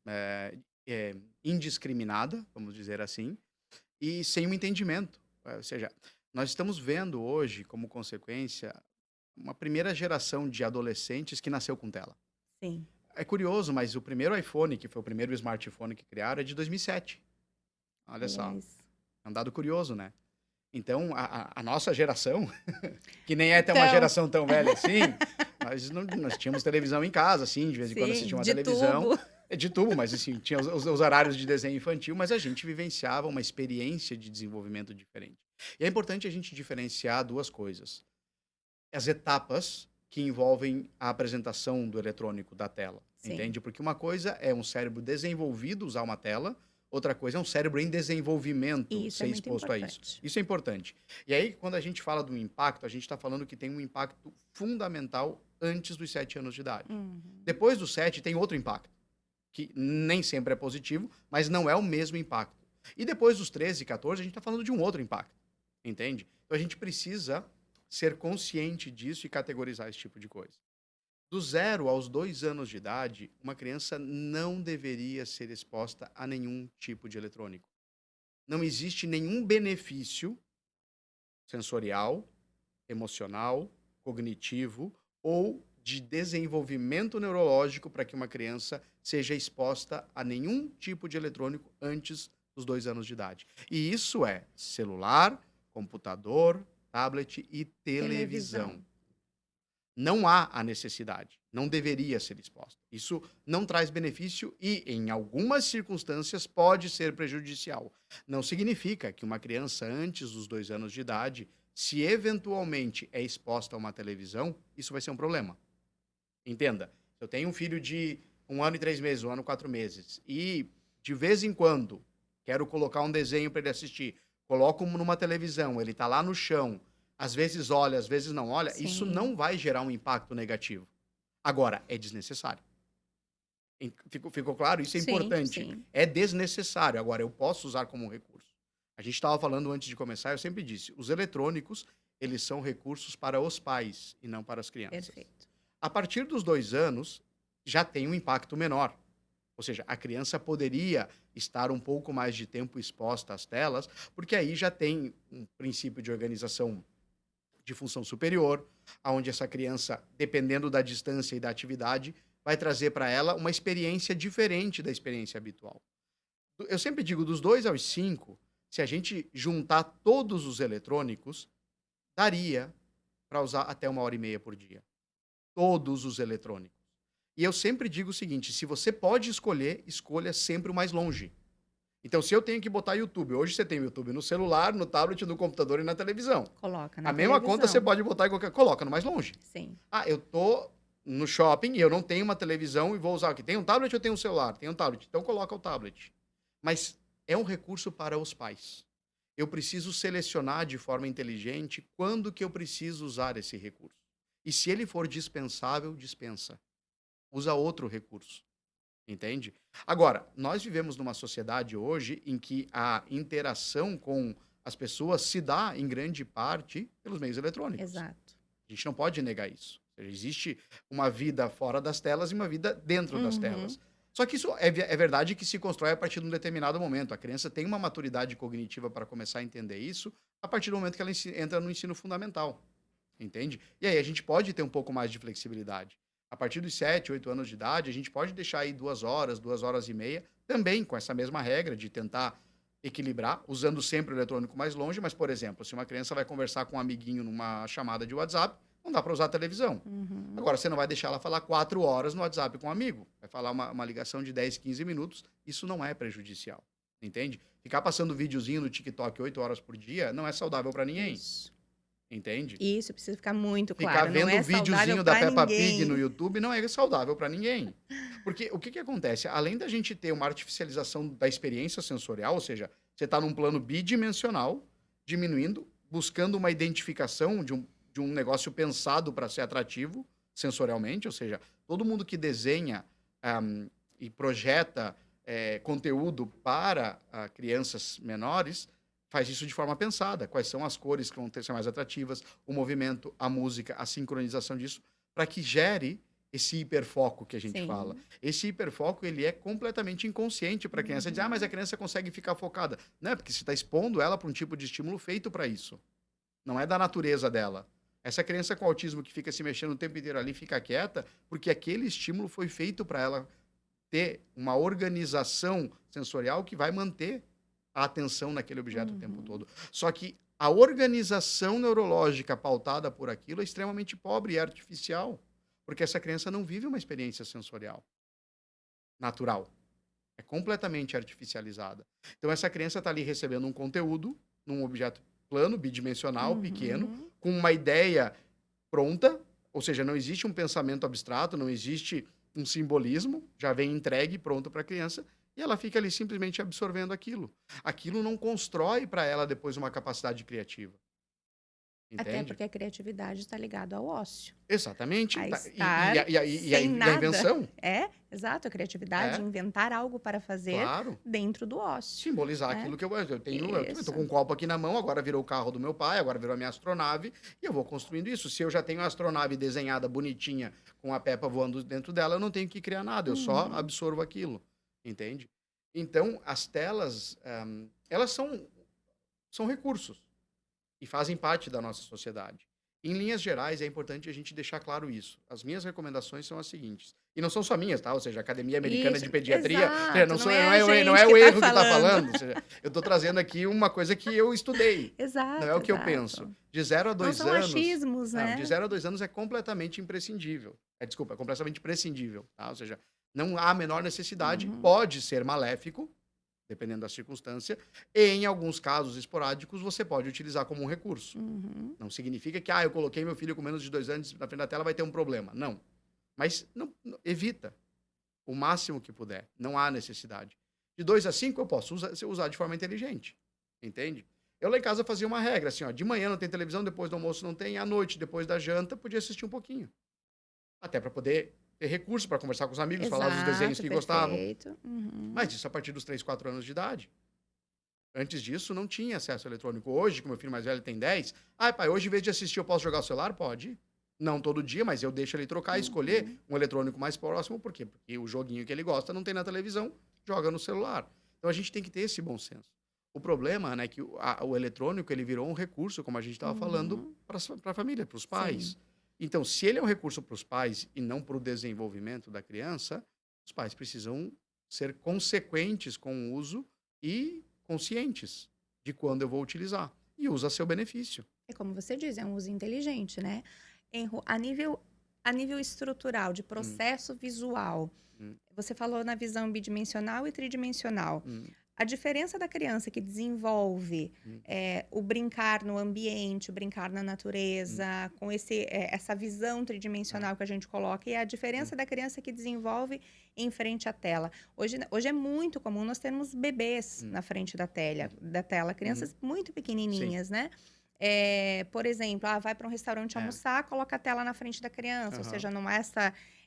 eh, indiscriminada, vamos dizer assim, e sem um entendimento. Ou seja, nós estamos vendo hoje, como consequência, uma primeira geração de adolescentes que nasceu com tela. Sim. É curioso, mas o primeiro iPhone, que foi o primeiro smartphone que criaram, é de 2007. Olha Olha só, isso. é um dado curioso, né? Então, a nossa geração, que nem é até uma Então, geração tão velha assim, nós tínhamos televisão em casa, assim, de vez em quando sim, assistia uma de televisão, tubo. de tubo, mas assim, tinha os horários de desenho infantil, mas a gente vivenciava uma experiência de desenvolvimento diferente. E é importante a gente diferenciar duas coisas. As etapas que envolvem a apresentação do eletrônico da tela, Sim. entende? Porque uma coisa é um cérebro desenvolvido usar uma tela, outra coisa é um cérebro em desenvolvimento Isso é ser muito exposto a isso. importante. Isso é importante. E aí, quando a gente fala do impacto, a gente está falando que tem um impacto fundamental antes dos 7 anos de idade. Uhum. Depois dos 7, tem outro impacto, que nem sempre é positivo, mas não é o mesmo impacto. E depois dos 13, 14, a gente está falando de um outro impacto, entende? Então a gente precisa ser consciente disso e categorizar esse tipo de coisa. Do 0 aos 2 anos de idade, uma criança não deveria ser exposta a nenhum tipo de eletrônico. Não existe nenhum benefício sensorial, emocional, cognitivo ou de desenvolvimento neurológico para que uma criança seja exposta a nenhum tipo de eletrônico antes dos 2 anos de idade. E isso é celular, computador, tablet e televisão. Televisão. Não há a necessidade, não deveria ser exposta. Isso não traz benefício e, em algumas circunstâncias, pode ser prejudicial. Não significa que uma criança antes dos 2 anos de idade, se eventualmente é exposta a uma televisão, isso vai ser um problema. Entenda, se eu tenho um filho de 1 ano e 3 meses, 1 ano e 4 meses, e de vez em quando quero colocar um desenho para ele assistir, coloco numa televisão, ele está lá no chão, às vezes olha, às vezes não olha, isso Sim. não vai gerar um impacto negativo. Agora, é desnecessário. Ficou claro? Isso é Sim, importante. sim. É desnecessário. Agora, eu posso usar como um recurso. A gente estava falando antes de começar, eu sempre disse, os eletrônicos, eles são recursos para os pais e não para as crianças. Perfeito. A partir dos 2 anos, já tem um impacto menor. Ou seja, a criança poderia estar um pouco mais de tempo exposta às telas, porque aí já tem um princípio de organização de função superior, aonde essa criança, dependendo da distância e da atividade, vai trazer para ela uma experiência diferente da experiência habitual. Eu sempre digo, dos 2 aos 5, se a gente juntar todos os eletrônicos, daria para usar até 1 hora e meia por dia. Todos os eletrônicos. E eu sempre digo o seguinte: se você pode escolher, escolha sempre o mais longe. Então, se eu tenho que botar YouTube, hoje você tem YouTube no celular, no tablet, no computador e na televisão. Coloca A na mesma conta você televisão. pode botar em qualquer. Coloca no mais longe. Sim. Ah, eu tô no shopping e eu não tenho uma televisão e vou usar aqui. Tem um tablet, eu tenho um celular, tem um tablet. Então coloca o tablet. Mas é um recurso para os pais. Eu preciso selecionar de forma inteligente quando que eu preciso usar esse recurso. E se ele for dispensável, dispensa. Usa outro recurso. Entende? Agora, nós vivemos numa sociedade hoje em que a interação com as pessoas se dá, em grande parte, pelos meios eletrônicos. Exato. A gente não pode negar isso. Ou seja, existe uma vida fora das telas e uma vida dentro das Uhum. telas. Só que isso é verdade que se constrói a partir de um determinado momento. A criança tem uma maturidade cognitiva para começar a entender isso a partir do momento que ela entra no ensino fundamental. Entende? E aí a gente pode ter um pouco mais de flexibilidade. A partir dos 7, 8 anos de idade, a gente pode deixar aí 2 horas, 2 horas e meia, também com essa mesma regra de tentar equilibrar, usando sempre o eletrônico mais longe, mas, por exemplo, se uma criança vai conversar com um amiguinho numa chamada de WhatsApp, não dá para usar a televisão. Uhum. Agora, você não vai deixar ela falar 4 horas no WhatsApp com um amigo. Vai falar uma ligação de 10, 15 minutos, isso não é prejudicial, entende? Ficar passando videozinho no TikTok 8 horas por dia não é saudável para ninguém, Isso. entende? Isso precisa ficar muito Ficar claro. Não vendo é o saudável videozinho da para Peppa Pig no ninguém. YouTube não é saudável para ninguém. Porque o que que acontece? Além da gente ter uma artificialização da experiência sensorial, ou seja, você está num plano bidimensional, diminuindo, buscando uma identificação de um negócio pensado para ser atrativo sensorialmente, ou seja, todo mundo que desenha e projeta conteúdo para crianças menores, faz isso de forma pensada. Quais são as cores que vão ser mais atrativas, o movimento, a música, a sincronização disso, para que gere esse hiperfoco que a gente fala. Sim. Esse hiperfoco, ele é completamente inconsciente para a criança. Dizer, mas a Uhum. criança consegue ficar focada. Não é porque você está expondo ela para um tipo de estímulo feito para isso. Não é da natureza dela. Essa criança com autismo que fica se mexendo o tempo inteiro ali, fica quieta, porque aquele estímulo foi feito para ela ter uma organização sensorial que vai manter a atenção naquele objeto o tempo Uhum. todo. Só que a organização neurológica pautada por aquilo é extremamente pobre e artificial, porque essa criança não vive uma experiência sensorial natural. É completamente artificializada. Então, essa criança está ali recebendo um conteúdo num objeto plano, bidimensional, pequeno, Uhum. com uma ideia pronta, ou seja, não existe um pensamento abstrato, não existe um simbolismo, já vem entregue pronto para a criança, e ela fica ali simplesmente absorvendo aquilo. Aquilo não constrói para ela depois uma capacidade criativa, Até entende? porque a criatividade está ligada ao ócio. Exatamente. A E, estar a sem nada. invenção? É, exato, a criatividade, É, inventar algo para fazer claro. dentro do ócio, Simbolizar né? aquilo que eu tô Isso. com um copo aqui na mão, agora virou o carro do meu pai, agora virou a minha astronave, e eu vou construindo isso. Se eu já tenho a astronave desenhada bonitinha, com a Peppa voando dentro dela, eu não tenho que criar nada, eu só Uhum. absorvo aquilo, entende? Então, as telas, elas são recursos e fazem parte da nossa sociedade. Em linhas gerais, é importante a gente deixar claro isso. As minhas recomendações são as seguintes. E não são só minhas, tá? Ou seja, a Academia Americana Isso, de Pediatria, ou seja, exato, não, não sou, é não, a é, não gente é que o está erro que está falando. falando. Ou seja, eu estou trazendo aqui uma coisa que eu estudei. Não é Exato, o que eu penso. exato. De 0 a Não 2 são anos. achismos, Não, de né? 0 a 2 anos é completamente imprescindível. Desculpa, é completamente prescindível. Tá? Ou seja, não há a menor necessidade. Uhum, Pode ser maléfico, dependendo da circunstância. E, em alguns casos esporádicos, você pode utilizar como um recurso. uhum, Não significa que, eu coloquei meu filho com menos de 2 anos na frente da tela, vai ter um problema. Não. Mas evita o máximo que puder. Não há necessidade. De 2 a 5 eu posso usar de forma inteligente. Entende? Eu lá em casa fazia uma regra, assim, ó, de manhã não tem televisão, depois do almoço não tem, à noite, depois da janta, podia assistir um pouquinho. Até para poder ter recurso para conversar com os amigos, falar dos desenhos exato, que gostavam. perfeito. Uhum, Mas isso a partir dos 3, 4 anos de idade. Antes disso, não tinha acesso eletrônico. Hoje, que meu filho mais velho tem 10, pai, hoje em vez de assistir eu posso jogar o celular? Pode. Não todo dia, mas eu deixo ele trocar e escolher uhum, um eletrônico mais próximo. Por quê? Porque o joguinho que ele gosta não tem na televisão, joga no celular. Então a gente tem que ter esse bom senso. O problema, né, é que o eletrônico ele virou um recurso, como a gente estava falando, uhum, para a família, para os sim. pais. Então, se ele é um recurso para os pais e não para o desenvolvimento da criança, os pais precisam ser consequentes com o uso e conscientes de quando eu vou utilizar. E usa a seu benefício. É como você diz, é um uso inteligente, né? A nível estrutural, de Hum, processo visual, hum, você falou na visão bidimensional e tridimensional. hum, A diferença da criança que desenvolve hum, o brincar no ambiente, o brincar na hum, natureza, com essa visão é, tridimensional que a gente coloca, e a hum, diferença da criança que desenvolve em frente à tela. Hoje é muito comum nós termos bebês hum, na frente da tela, uhum, crianças muito sim. pequenininhas, né? Por exemplo, vai para um restaurante É, almoçar, coloca a tela na frente da criança, ou aham, seja, não há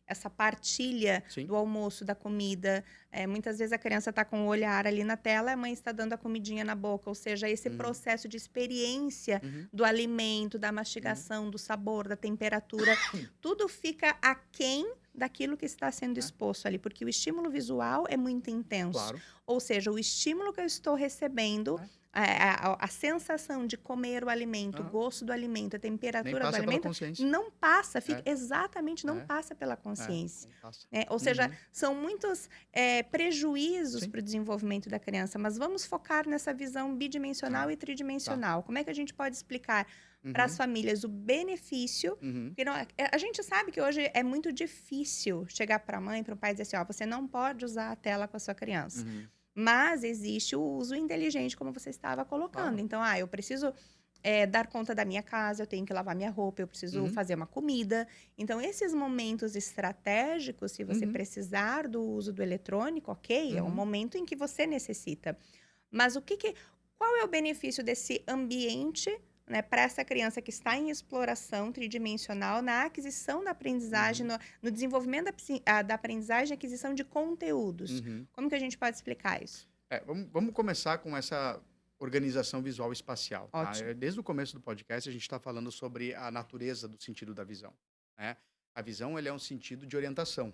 essa partilha sim. do almoço, da comida. Muitas vezes a criança está com o olhar ali na tela, a mãe está dando a comidinha na boca, ou seja, esse Uhum, processo de experiência uhum, do alimento, da uhum, mastigação, do sabor, da temperatura, tudo fica aquém daquilo que está sendo é, exposto ali, porque o estímulo visual é muito intenso. claro. Ou seja, o estímulo que eu estou recebendo, É, a sensação de comer o alimento, o aham. gosto do alimento, a Nem temperatura do passa pela alimento, consciência. não passa, É, exatamente não é, passa pela consciência. nem passa. Né? Ou seja, Uhum, são muitos prejuízos sim. para o desenvolvimento da criança, mas vamos focar nessa visão Tá, bidimensional e tá. tridimensional. Como é que a gente pode explicar para as Uhum, famílias o benefício? uhum, Porque a gente sabe que hoje é muito difícil chegar para a mãe, para o pai e dizer assim, ó, você não pode usar a tela com a sua criança. uhum, Mas existe o uso inteligente, como você estava colocando. claro. Então, eu preciso dar conta da minha casa, eu tenho que lavar minha roupa, eu preciso Uhum, fazer uma comida. Então, esses momentos estratégicos, se você uhum, precisar do uso do eletrônico, ok, é um uhum, momento em que você necessita. Mas qual é o benefício desse ambiente, né, para essa criança que está em exploração tridimensional, na aquisição da aprendizagem, Uhum, no desenvolvimento da aprendizagem e aquisição de conteúdos. uhum. Como que a gente pode explicar isso? Vamos começar com essa organização visual espacial, tá? Ótimo. Desde o começo do podcast, a gente está falando sobre a natureza do sentido da visão, né? A visão, ele é um sentido de orientação,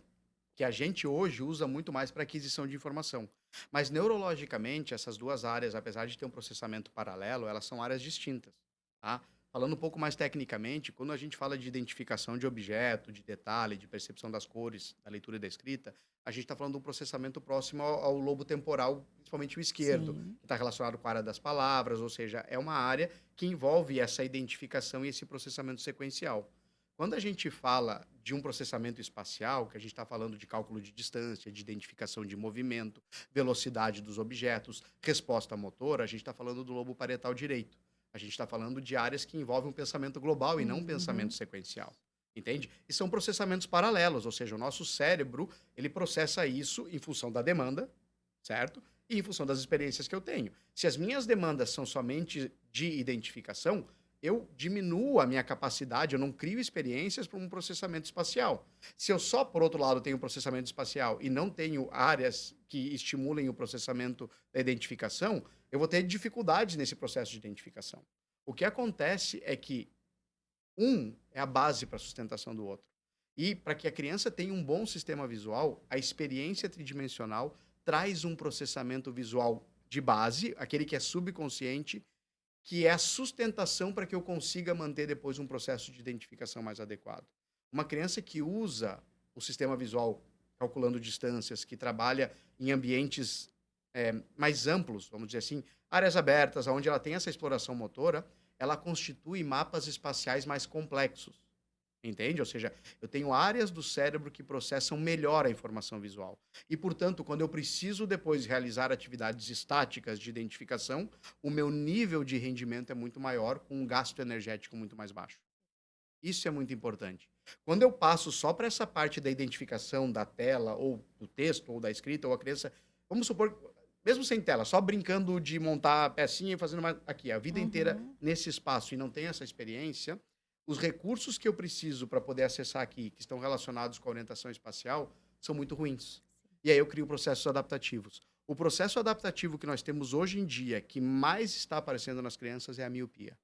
que a gente hoje usa muito mais para aquisição de informação. Mas neurologicamente, essas duas áreas, apesar de ter um processamento paralelo, elas são áreas distintas, tá? Falando um pouco mais tecnicamente, quando a gente fala de identificação de objeto, de detalhe, de percepção das cores, da leitura e da escrita, a gente está falando de um processamento próximo ao lobo temporal, principalmente o esquerdo, Sim. que está relacionado com a área das palavras, ou seja, é uma área que envolve essa identificação e esse processamento sequencial. Quando a gente fala de um processamento espacial, que a gente está falando de cálculo de distância, de identificação de movimento, velocidade dos objetos, resposta motora, a gente está falando do lobo parietal direito. A gente está falando de áreas que envolvem um pensamento global e não um pensamento Uhum. sequencial. Entende? E são processamentos paralelos, ou seja, o nosso cérebro, ele processa isso em função da demanda, certo? E em função das experiências que eu tenho. Se as minhas demandas são somente de identificação, eu diminuo a minha capacidade, eu não crio experiências para um processamento espacial. Se eu só, por outro lado, tenho processamento espacial e não tenho áreas que estimulem o processamento da identificação, eu vou ter dificuldades nesse processo de identificação. O que acontece é que um é a base para a sustentação do outro. E para que a criança tenha um bom sistema visual, a experiência tridimensional traz um processamento visual de base, aquele que é subconsciente, que é a sustentação para que eu consiga manter depois um processo de identificação mais adequado. Uma criança que usa o sistema visual calculando distâncias, que trabalha em ambientes mais amplos, vamos dizer assim, áreas abertas, onde ela tem essa exploração motora, ela constitui mapas espaciais mais complexos. Entende? Ou seja, eu tenho áreas do cérebro que processam melhor a informação visual. E, portanto, quando eu preciso depois realizar atividades estáticas de identificação, o meu nível de rendimento é muito maior, com um gasto energético muito mais baixo. Isso é muito importante. Quando eu passo só para essa parte da identificação da tela, ou do texto, ou da escrita, ou a criança, vamos supor, mesmo sem tela, só brincando de montar a pecinha e fazendo uma, aqui, a vida inteira Uhum. nesse espaço e não tem essa experiência, os recursos que eu preciso para poder acessar aqui, que estão relacionados com a orientação espacial, são muito ruins. E aí eu crio processos adaptativos. O processo adaptativo que nós temos hoje em dia, que mais está aparecendo nas crianças, é a miopia.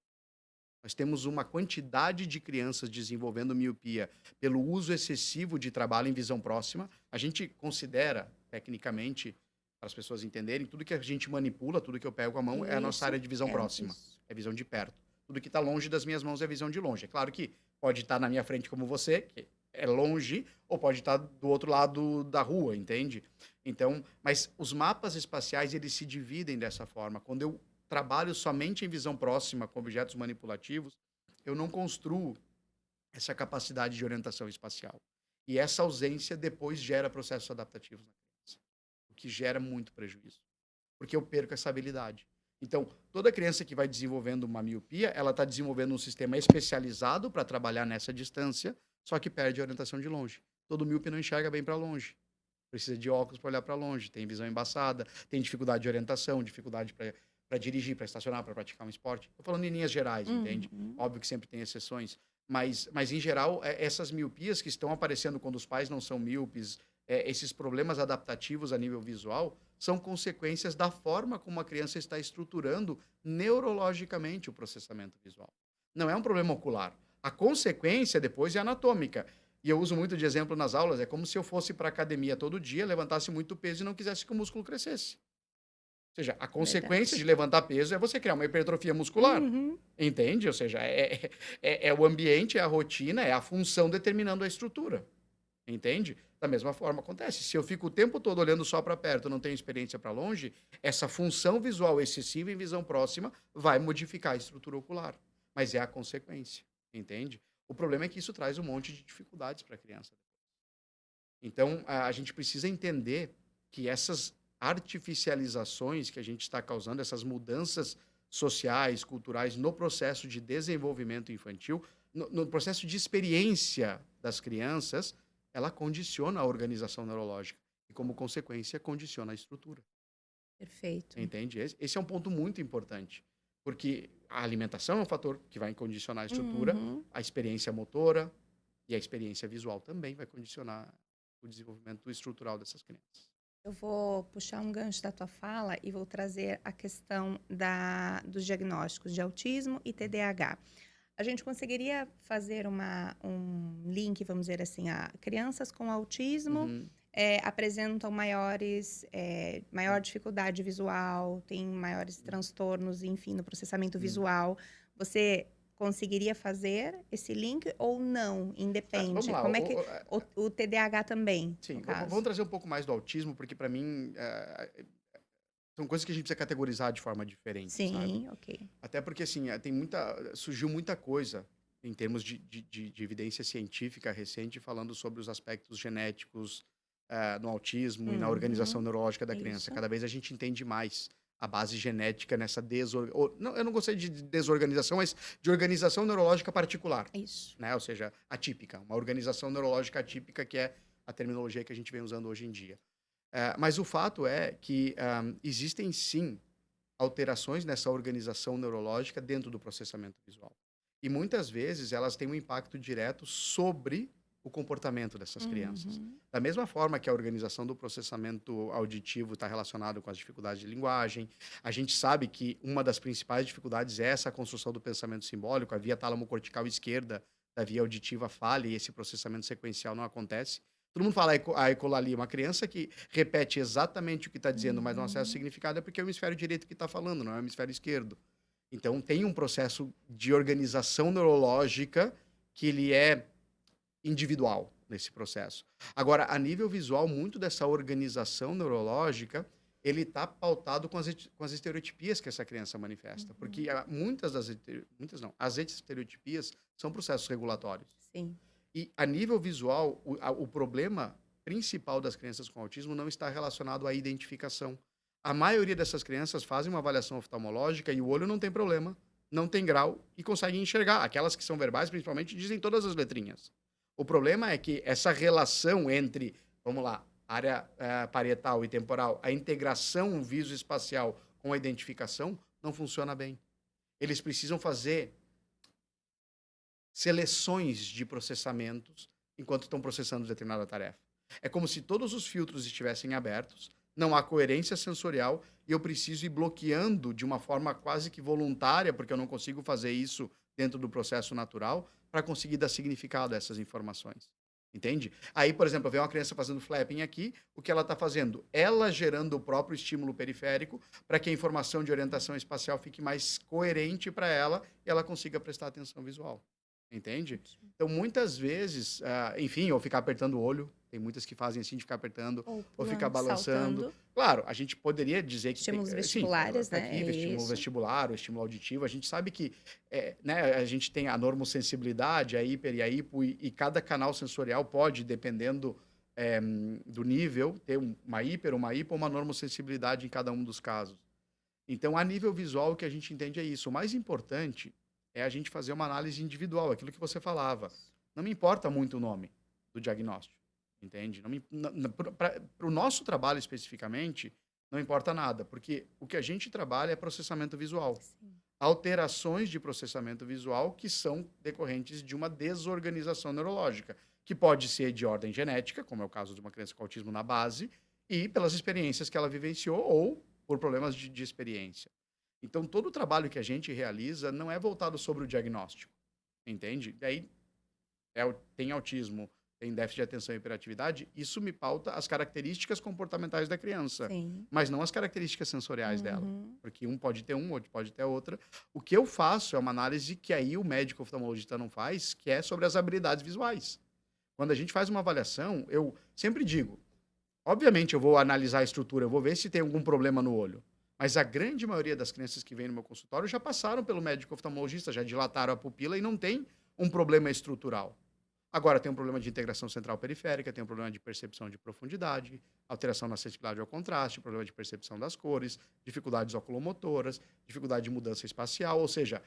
Nós temos uma quantidade de crianças desenvolvendo miopia pelo uso excessivo de trabalho em visão próxima. A gente considera, tecnicamente, para as pessoas entenderem, tudo que a gente manipula, tudo que eu pego com a mão, é a nossa Isso, área de visão próxima, isso. é visão de perto. Tudo que está longe das minhas mãos é visão de longe. É claro que pode estar na minha frente como você, que é longe, ou pode estar do outro lado da rua, entende? Então, mas os mapas espaciais, eles se dividem dessa forma. Quando eu trabalho somente em visão próxima com objetos manipulativos, eu não construo essa capacidade de orientação espacial. E essa ausência depois gera processos adaptativos na criança, o que gera muito prejuízo, porque eu perco essa habilidade. Então, toda criança que vai desenvolvendo uma miopia, ela está desenvolvendo um sistema especializado para trabalhar nessa distância, só que perde a orientação de longe. Todo míope não enxerga bem para longe. Precisa de óculos para olhar para longe, tem visão embaçada, tem dificuldade de orientação, dificuldade para dirigir, para estacionar, para praticar um esporte. Estou falando em linhas gerais, entende? Uhum. Óbvio que sempre tem exceções, mas em geral, essas miopias que estão aparecendo quando os pais não são míopes, esses problemas adaptativos a nível visual, são consequências da forma como a criança está estruturando neurologicamente o processamento visual. Não é um problema ocular. A consequência depois é anatômica. E eu uso muito de exemplo nas aulas, é como se eu fosse para academia todo dia, levantasse muito peso e não quisesse que o músculo crescesse. Ou seja, a consequência de Verdade. levantar peso é você criar uma hipertrofia muscular. Uhum. Entende? Ou seja, é o ambiente, é a rotina, é a função determinando a estrutura. Entende? Da mesma forma acontece. Se eu fico o tempo todo olhando só para perto, não tenho experiência para longe, essa função visual excessiva em visão próxima vai modificar a estrutura ocular. Mas é a consequência. Entende? O problema é que isso traz um monte de dificuldades para a criança. Então, a gente precisa entender que essas artificializações que a gente está causando, essas mudanças sociais, culturais, no processo de desenvolvimento infantil, no processo de experiência das crianças, ela condiciona a organização neurológica e, como consequência, condiciona a estrutura. Perfeito. Entende? Esse é um ponto muito importante, porque a alimentação é um fator que vai condicionar a estrutura, Uhum. a experiência motora e a experiência visual também vai condicionar o desenvolvimento estrutural dessas crianças. Eu vou puxar um gancho da tua fala e vou trazer a questão dos diagnósticos de autismo e TDAH. A gente conseguiria fazer um link, vamos dizer assim, a crianças com autismo Uhum. apresentam maior dificuldade visual, têm maiores transtornos, enfim, no processamento Hum. visual. Você conseguiria fazer esse link ou não? Vamos Independe. lá. Como é que o TDAH também, no Sim, vamos caso? trazer um pouco mais do autismo, porque para mim são coisas que a gente precisa categorizar de forma diferente, sabe? Sim, ok. Até porque assim, surgiu muita coisa em termos de evidência científica recente falando sobre os aspectos genéticos no autismo e na organização Uhum, neurológica da criança. isso, Cada vez a gente entende mais a base genética nessa desorganização. Eu não gostei de desorganização, mas de organização neurológica particular, isso. né? Ou seja, atípica. Uma organização neurológica atípica que é a terminologia que a gente vem usando hoje em dia. Mas o fato é que existem sim alterações nessa organização neurológica dentro do processamento visual. E muitas vezes elas têm um impacto direto sobre o comportamento dessas crianças. Uhum, Da mesma forma que a organização do processamento auditivo está relacionado com as dificuldades de linguagem, a gente sabe que uma das principais dificuldades é essa construção do pensamento simbólico, a via tálamo-cortical esquerda da via auditiva falha e esse processamento sequencial não acontece. Todo mundo fala a ecolalia, uma criança que repete exatamente o que está dizendo, mas não acessa o uhum, significado, é porque é o hemisfério direito que está falando, não é o hemisfério esquerdo. Então, tem um processo de organização neurológica que ele é individual nesse processo. Agora, a nível visual, muito dessa organização neurológica, ele está pautado com as estereotipias que essa criança manifesta. Porque uhum. muitas não, as estereotipias são processos regulatórios. Sim. E a nível visual, o problema principal das crianças com autismo não está relacionado à identificação. A maioria dessas crianças fazem uma avaliação oftalmológica e o olho não tem problema, não tem grau e conseguem enxergar. Aquelas que são verbais, principalmente, dizem todas as letrinhas. O problema é que essa relação entre, vamos lá, área parietal e temporal, a integração visoespacial com a identificação não funciona bem. Eles precisam fazer seleções de processamentos enquanto estão processando determinada tarefa. É como se todos os filtros estivessem abertos, não há coerência sensorial e eu preciso ir bloqueando de uma forma quase que voluntária, porque eu não consigo fazer isso dentro do processo natural, para conseguir dar significado a essas informações. Entende? Aí, por exemplo, eu vejo uma criança fazendo flapping aqui, o que ela está fazendo? Ela gerando o próprio estímulo periférico para que a informação de orientação espacial fique mais coerente para ela e ela consiga prestar atenção visual. Entende? Ótimo. Então, muitas vezes, enfim, ou ficar apertando o olho, tem muitas que fazem assim, de ficar apertando, Ou ou ficar pulando, balançando. saltando. Claro, a gente poderia dizer que tem, Estímulos sim, vestibulares, tá né? aqui, É estímulo isso. vestibular, o estímulo auditivo, a gente sabe que, né, a gente tem a normosensibilidade, a hiper e a hipo, e cada canal sensorial pode, dependendo do nível, ter uma hiper, uma hipo, uma normosensibilidade em cada um dos casos. Então, a nível visual, o que a gente entende é isso. O mais importante é a gente fazer uma análise individual, aquilo que você falava. Não me importa muito o nome do diagnóstico, entende? Para o nosso trabalho especificamente, não importa nada, porque o que a gente trabalha é processamento visual. Sim. Alterações de processamento visual que são decorrentes de uma desorganização neurológica, que pode ser de ordem genética, como é o caso de uma criança com autismo na base, e pelas experiências que ela vivenciou, ou por problemas de experiência. Então, todo o trabalho que a gente realiza não é voltado sobre o diagnóstico, entende? Daí, tem autismo, tem déficit de atenção e hiperatividade, isso me pauta as características comportamentais da criança, Sim. mas não as características sensoriais dela. Uhum. Porque um pode ter um, outro pode ter outra. O que eu faço é uma análise que aí o médico oftalmologista não faz, que é sobre as habilidades visuais. Quando a gente faz uma avaliação, eu sempre digo, obviamente eu vou analisar a estrutura, eu vou ver se tem algum problema no olho. Mas a grande maioria das crianças que vêm no meu consultório já passaram pelo médico oftalmologista, já dilataram a pupila e não tem um problema estrutural. Agora tem um problema de integração central periférica, tem um problema de percepção de profundidade, alteração na sensibilidade ao contraste, problema de percepção das cores, dificuldades oculomotoras, dificuldade de mudança espacial, ou seja,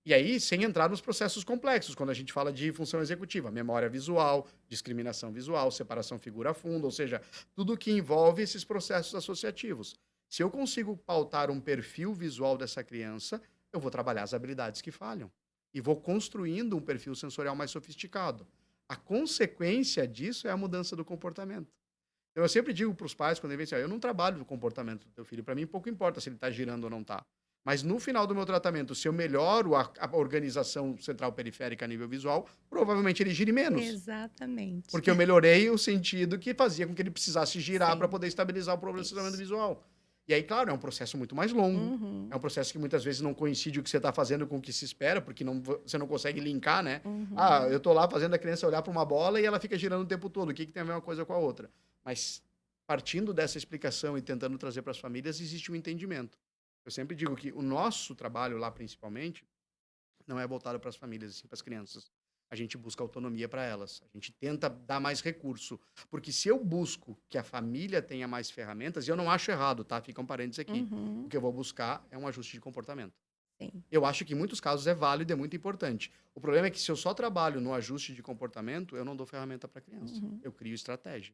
e aí sem entrar nos processos complexos, quando a gente fala de função executiva, memória visual, discriminação visual, separação figura-fundo, ou seja, tudo que envolve esses processos associativos. Se eu consigo pautar um perfil visual dessa criança, eu vou trabalhar as habilidades que falham. E vou construindo um perfil sensorial mais sofisticado. A consequência disso é a mudança do comportamento. Então, eu sempre digo para os pais, quando eles dizem, eu não trabalho no comportamento do teu filho. Para mim, pouco importa se ele está girando ou não está. Mas no final do meu tratamento, se eu melhoro a organização central periférica a nível visual, provavelmente ele gire menos. Exatamente. Porque eu melhorei o sentido que fazia com que ele precisasse girar para Sim. poder estabilizar o processamento Isso. visual. E aí, claro, é um processo muito mais longo. Uhum. É um processo que muitas vezes não coincide o que você está fazendo com o que se espera, porque você não consegue linkar, né? Ah, Uhum. eu tô lá fazendo a criança olhar para uma bola e ela fica girando o tempo todo. O que tem a ver uma coisa com a outra? Mas partindo dessa explicação e tentando trazer para as famílias, existe um entendimento. Eu sempre digo que o nosso trabalho lá, principalmente, não é voltado para as famílias, assim, para as crianças. A gente busca autonomia para elas. A gente tenta dar mais recurso. Porque se eu busco que a família tenha mais ferramentas, e eu não acho errado, tá? Fica um parênteses aqui. O Uhum. que eu vou buscar é um ajuste de comportamento. Sim. Eu acho que em muitos casos é válido, é muito importante. O problema é que se eu só trabalho no ajuste de comportamento, eu não dou ferramenta para a criança. Uhum. Eu crio estratégia.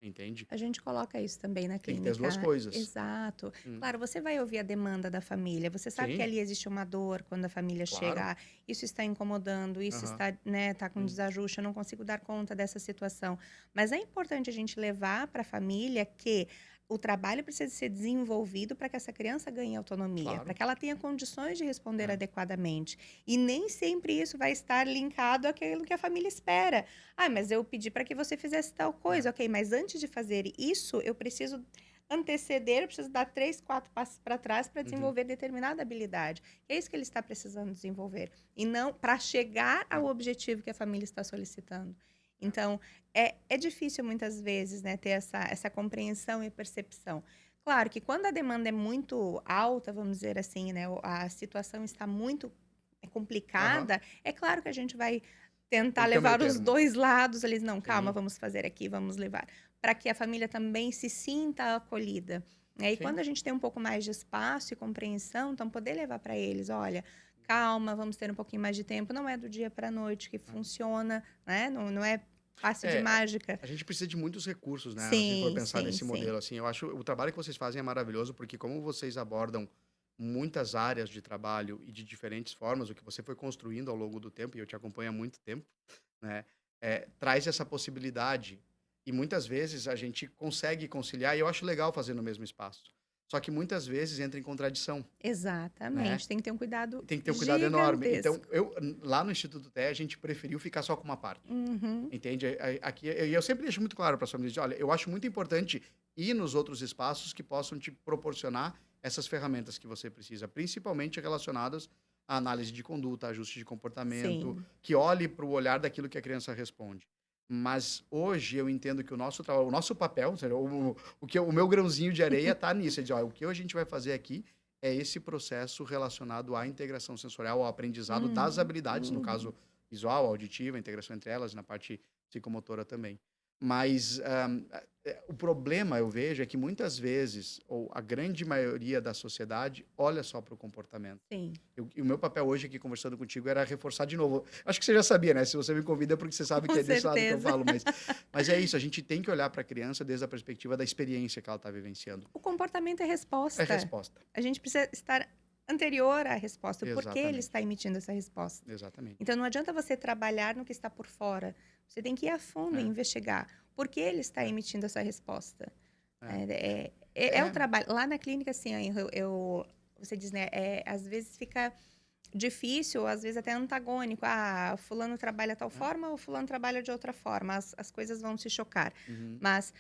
Entende? A gente coloca isso também na Tem que ter as duas clínica. coisas. Exato. Hum. Claro, você vai ouvir a demanda da família. Você sabe que Sim, ali existe uma dor quando a família claro. chega. Ah, isso está incomodando, isso Aham. está, né, tá com Hum. desajuste, eu não consigo dar conta dessa situação. Mas é importante a gente levar para a família que o trabalho precisa ser desenvolvido para que essa criança ganhe autonomia, para Claro. que ela tenha condições de responder É. adequadamente. E nem sempre isso vai estar linkado àquilo que a família espera. Ah, mas eu pedi para que você fizesse tal É. coisa. Ok, mas antes de fazer isso, eu preciso anteceder, eu preciso dar 3, 4 passos para trás para Uhum. desenvolver determinada habilidade. É isso que ele está precisando desenvolver. E não para chegar É. ao objetivo que a família está solicitando. É. Então, é difícil muitas vezes, né, ter essa compreensão e percepção. Claro que quando a demanda é muito alta, vamos dizer assim, né, a situação está muito Aham. complicada, é claro que a gente vai Tem tentar que ter um meio levar os termo. 2 lados ali, não, calma, Sim, vamos fazer aqui, vamos levar, para que a família também se sinta acolhida, né. E quando sim. a gente tem um pouco mais de espaço e compreensão, então poder levar para eles: "Olha, calma, vamos ter um pouquinho mais de tempo, não é do dia para a noite que É. funciona, né, não é passe de É, mágica". a gente precisa de muitos recursos, né, se a gente for Sim, pensar sim, nesse sim. modelo, assim. Eu acho o trabalho que vocês fazem é maravilhoso, porque como vocês abordam muitas áreas de trabalho e de diferentes formas, o que você foi construindo ao longo do tempo, e eu te acompanho há muito tempo, né, traz essa possibilidade. E muitas vezes a gente consegue conciliar, e eu acho legal fazer no mesmo espaço. Só que muitas vezes entra em contradição, né? Exatamente, tem que ter um cuidado E tem que ter um cuidado enorme. Então, gigantesco. lá no Instituto TE, a gente preferiu ficar só com uma parte. Uhum. Entende? Aqui, e eu sempre deixo muito claro para as famílias, olha, eu acho muito importante ir nos outros espaços que possam te proporcionar essas ferramentas que você precisa, principalmente relacionadas à análise de conduta, ajuste de comportamento, Sim. que olhe para o olhar daquilo que a criança responde. Mas hoje eu entendo que o nosso trabalho, o nosso papel, ou seja, o meu grãozinho de areia está nisso, é de, olha, o que a gente vai fazer aqui é esse processo relacionado à integração sensorial, ao aprendizado das Uhum, habilidades, no uhum. caso visual, auditiva, a integração entre elas, na parte psicomotora também. Mas o problema, eu vejo, é que muitas vezes, ou a grande maioria da sociedade, olha só para o comportamento. Sim, E o meu papel hoje aqui, conversando contigo, era reforçar de novo. Acho que você já sabia, né? Se você me convida é porque você sabe que com é desse lado que eu certeza. falo, mas é isso, a gente tem que olhar para a criança desde a perspectiva da experiência que ela está vivenciando. O comportamento é É resposta. resposta. A gente precisa estar anterior à resposta, o porquê ele está Exatamente. emitindo essa resposta. Exatamente. Então não adianta você trabalhar no que está por fora. Você tem que ir a fundo e É, investigar por que ele está é, emitindo essa resposta. é. É o É, trabalho. Lá na clínica, assim, ó, você diz, né? Às vezes fica difícil, às vezes até antagônico. Ah, fulano trabalha tal é. forma, ou fulano trabalha de outra forma. As coisas vão se chocar. Uhum. Mas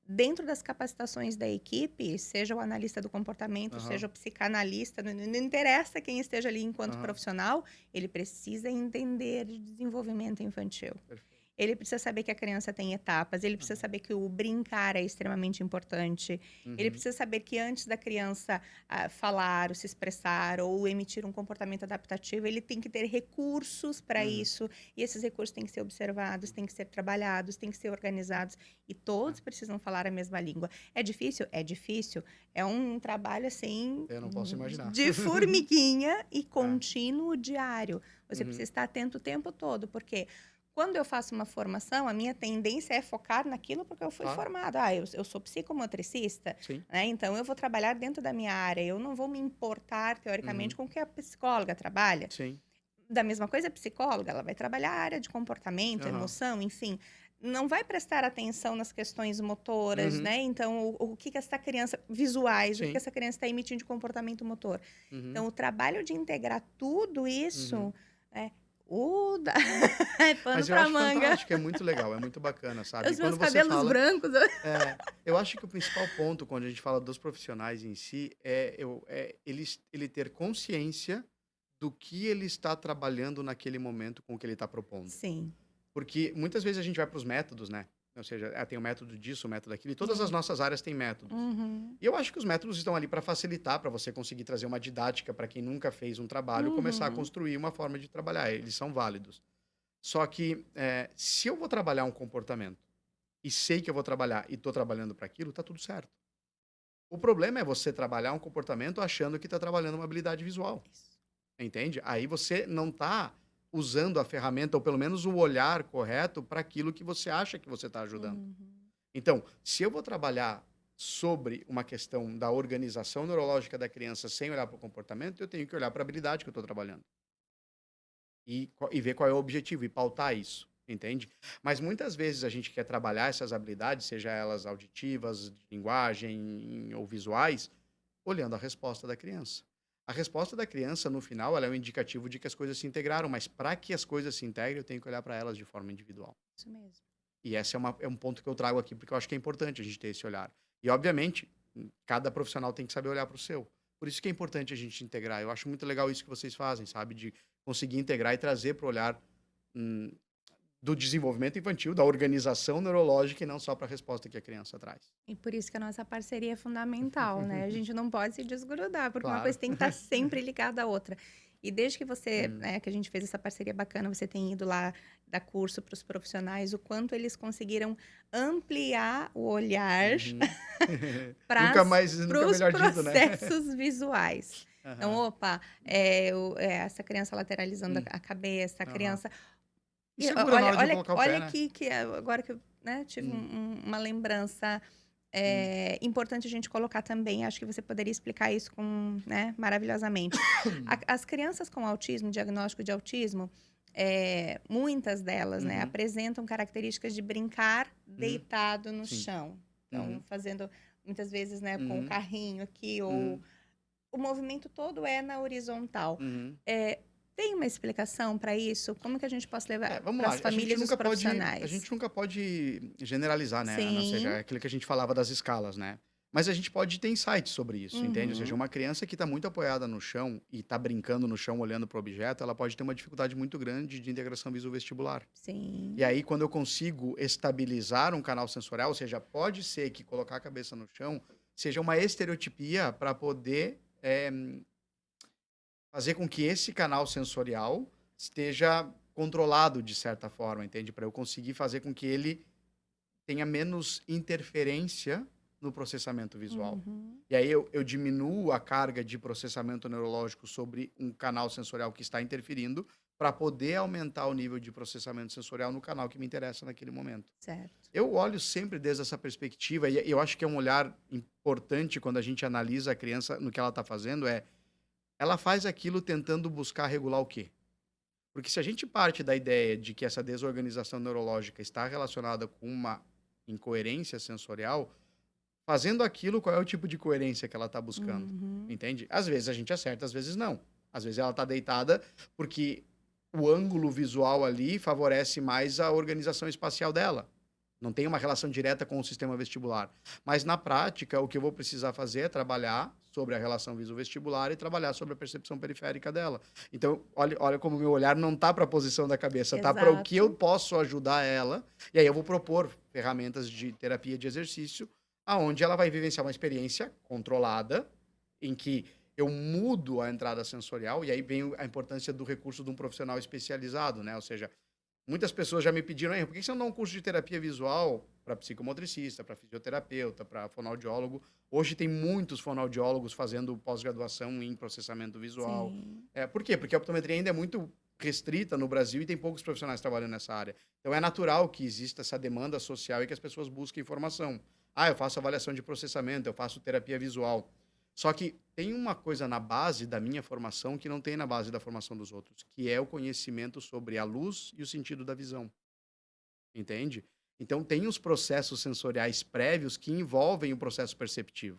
dentro das capacitações da equipe, seja o analista do comportamento, seja Aham, o psicanalista, não interessa quem esteja ali enquanto aham. profissional, ele precisa entender de desenvolvimento infantil. Perfeito. Ele precisa saber que a criança tem etapas, ele precisa Aham. saber que o brincar é extremamente importante, ele Uhum. precisa saber que antes da criança falar, ou se expressar, ou emitir um comportamento adaptativo, ele tem que ter recursos para Uhum. isso, e esses recursos têm que ser observados, têm que ser trabalhados, têm que ser organizados, e É. todos precisam falar a mesma língua. É difícil? É difícil. É um trabalho, assim, Eu não posso imaginar. de formiguinha e É. contínuo diário. Você precisa Uhum. estar atento o tempo todo, porque Quando eu faço uma formação, a minha tendência é focar naquilo porque eu fui Claro. formada. Eu sou psicomotricista, Sim. né? Então eu vou trabalhar dentro da minha área. Eu não vou me importar, teoricamente, Uhum. com o que a psicóloga trabalha. Sim. Da mesma coisa, a psicóloga, ela vai trabalhar a área de comportamento, Aham. emoção, enfim. Não vai prestar atenção nas questões motoras, Uhum. né? Então, o que que essa criança, visuais, o que que Sim. essa criança está emitindo de comportamento motor. Uhum. Então, o trabalho de integrar tudo Uhum. isso, é, dá é pano Mas eu para acho manga. fantástico, é muito legal, é muito bacana, sabe? E Os meus quando você cabelos fala, brancos. eu acho que o principal ponto quando a gente fala dos profissionais em si ele ter consciência do que ele está trabalhando naquele momento com o que ele está propondo. Sim. Porque muitas vezes a gente vai para os métodos, né? Ou seja, tem o método disso, o método daquilo, e todas as É. nossas áreas têm métodos. Uhum. E eu acho que os métodos estão ali para facilitar, para você conseguir trazer uma didática para quem nunca fez um trabalho, começar a Uhum. construir uma forma de trabalhar. Eles são válidos. Só que se eu vou trabalhar um comportamento e sei que eu vou trabalhar e estou trabalhando para aquilo, tá tudo certo. O problema é você trabalhar um comportamento achando que está trabalhando uma habilidade visual. Isso. Entende? Aí você não está usando a ferramenta, ou pelo menos o olhar correto para aquilo que você acha que você está ajudando. Uhum. Então, se eu vou trabalhar sobre uma questão da organização neurológica da criança sem olhar para o comportamento, eu tenho que olhar para a habilidade que eu estou trabalhando. E ver qual é o objetivo e pautar isso, entende? Mas muitas vezes a gente quer trabalhar essas habilidades, seja elas auditivas, de linguagem ou visuais, olhando a resposta da criança. A resposta da criança, no final, ela é um indicativo de que as coisas se integraram, mas para que as coisas se integrem, eu tenho que olhar para elas de forma individual. Isso mesmo. E esse é um ponto que eu trago aqui, porque eu acho que é importante a gente ter esse olhar. E, obviamente, cada profissional tem que saber olhar para o seu. Por isso que é importante a gente integrar. Eu acho muito legal isso que vocês fazem, sabe? De conseguir integrar e trazer para o olhar hum, do desenvolvimento infantil, da organização neurológica e não só para a resposta que a criança traz. E por isso que a nossa parceria é fundamental, né? A gente não pode se desgrudar, porque uma Claro. coisa tem que estar sempre ligada à outra. E desde que você, Hum. né, que a gente fez essa parceria bacana, você tem ido lá dar curso para os profissionais, o quanto eles conseguiram ampliar o olhar Uhum. para Nunca mais, nunca os melhor dito, né? processos visuais. Então, Aham. opa, essa criança lateralizando Hum. a cabeça, a Aham. criança. E segura na hora de eu colocar o Olha pé, né? aqui que agora que eu, né, tive Hum. uma lembrança Hum. importante a gente colocar também, acho que você poderia explicar isso com, né, maravilhosamente. As crianças com autismo, diagnóstico de autismo, muitas delas, né, Uhum. apresentam características de brincar Uhum. deitado no Sim. chão. Então, Uhum. fazendo muitas vezes, né, com o Uhum. carrinho aqui, ou Uhum. o movimento todo é na horizontal. Uhum. Tem uma explicação para isso? Como que a gente pode levar Vamos para lá, as famílias e os a profissionais? gente nunca pode generalizar, né, Ana? Ou seja, Sim. é aquilo que a gente falava das escalas, né? Mas a gente pode ter insights sobre isso, entende? Ou seja, Uhum. uma criança que está muito apoiada no chão e está brincando no chão, olhando para o objeto, ela pode ter uma dificuldade muito grande de integração visovestibular. E Sim. aí, quando eu consigo estabilizar um canal sensorial, ou seja, pode ser que colocar a cabeça no chão seja uma estereotipia para poder fazer com que esse canal sensorial esteja controlado de certa forma, entende? Para eu conseguir fazer com que ele tenha menos interferência no processamento visual. Uhum. E aí eu diminuo a carga de processamento neurológico sobre um canal sensorial que está interferindo para poder aumentar o nível de processamento sensorial no canal que me interessa naquele momento. Certo. Eu olho sempre desde essa perspectiva e eu acho que é um olhar importante quando a gente analisa a criança no que ela está fazendo, ela faz aquilo tentando buscar regular o quê? Porque se a gente parte da ideia de que essa desorganização neurológica está relacionada com uma incoerência sensorial, fazendo aquilo, qual é o tipo de coerência que ela está buscando? Uhum. Entende? Às vezes a gente acerta, às vezes não. Às vezes ela está deitada porque o ângulo visual ali favorece mais a organização espacial dela. Não tem uma relação direta com o sistema vestibular. Mas na prática, o que eu vou precisar fazer é trabalhar sobre a relação viso-vestibular e trabalhar sobre a percepção periférica dela. Então, olha como o meu olhar não está para a posição da cabeça, está para o que eu Exato. posso ajudar ela. E aí eu vou propor ferramentas de terapia de exercício, aonde ela vai vivenciar uma experiência controlada, em que eu mudo a entrada sensorial, e aí vem a importância do recurso de um profissional especializado, né? Ou seja, muitas pessoas já me pediram: "Por que você não dá um curso de terapia visual para psicomotricista, para fisioterapeuta, para fonoaudiólogo?" Hoje tem muitos fonoaudiólogos fazendo pós-graduação em processamento visual. Sim. Por quê? Porque a optometria ainda é muito restrita no Brasil e tem poucos profissionais trabalhando nessa área. Então é natural que exista essa demanda social e que as pessoas busquem informação. Ah, eu faço avaliação de processamento, eu faço terapia visual. Só que tem uma coisa na base da minha formação que não tem na base da formação dos outros, que é o conhecimento sobre a luz e o sentido da visão, entende? Então tem os processos sensoriais prévios que envolvem o processo perceptivo.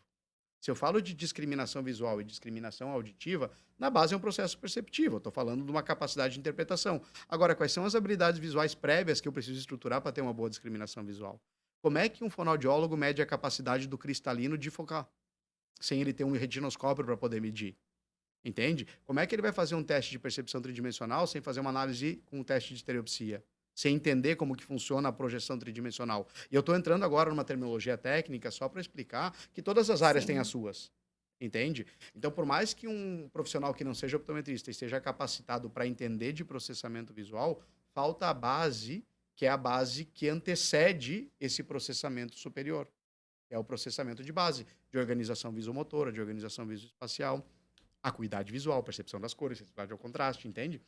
Se eu falo de discriminação visual e discriminação auditiva, na base é um processo perceptivo. Eu estou falando de uma capacidade de interpretação. Agora, quais são as habilidades visuais prévias que eu preciso estruturar para ter uma boa discriminação visual? Como é que um fonoaudiólogo mede a capacidade do cristalino de focar, sem ele ter um retinoscópio para poder medir? Entende? Como é que ele vai fazer um teste de percepção tridimensional sem fazer uma análise com um teste de estereopsia? Sem entender como que funciona a projeção tridimensional. E eu estou entrando agora numa terminologia técnica só para explicar que todas as áreas têm as Sim. suas. Entende? Então, por mais que um profissional que não seja optometrista esteja capacitado para entender de processamento visual, falta a base, que é a base que antecede esse processamento superior. É o processamento de base, de organização visomotora, de organização visoespacial, acuidade visual, percepção das cores, sensibilidade ao contraste, entende?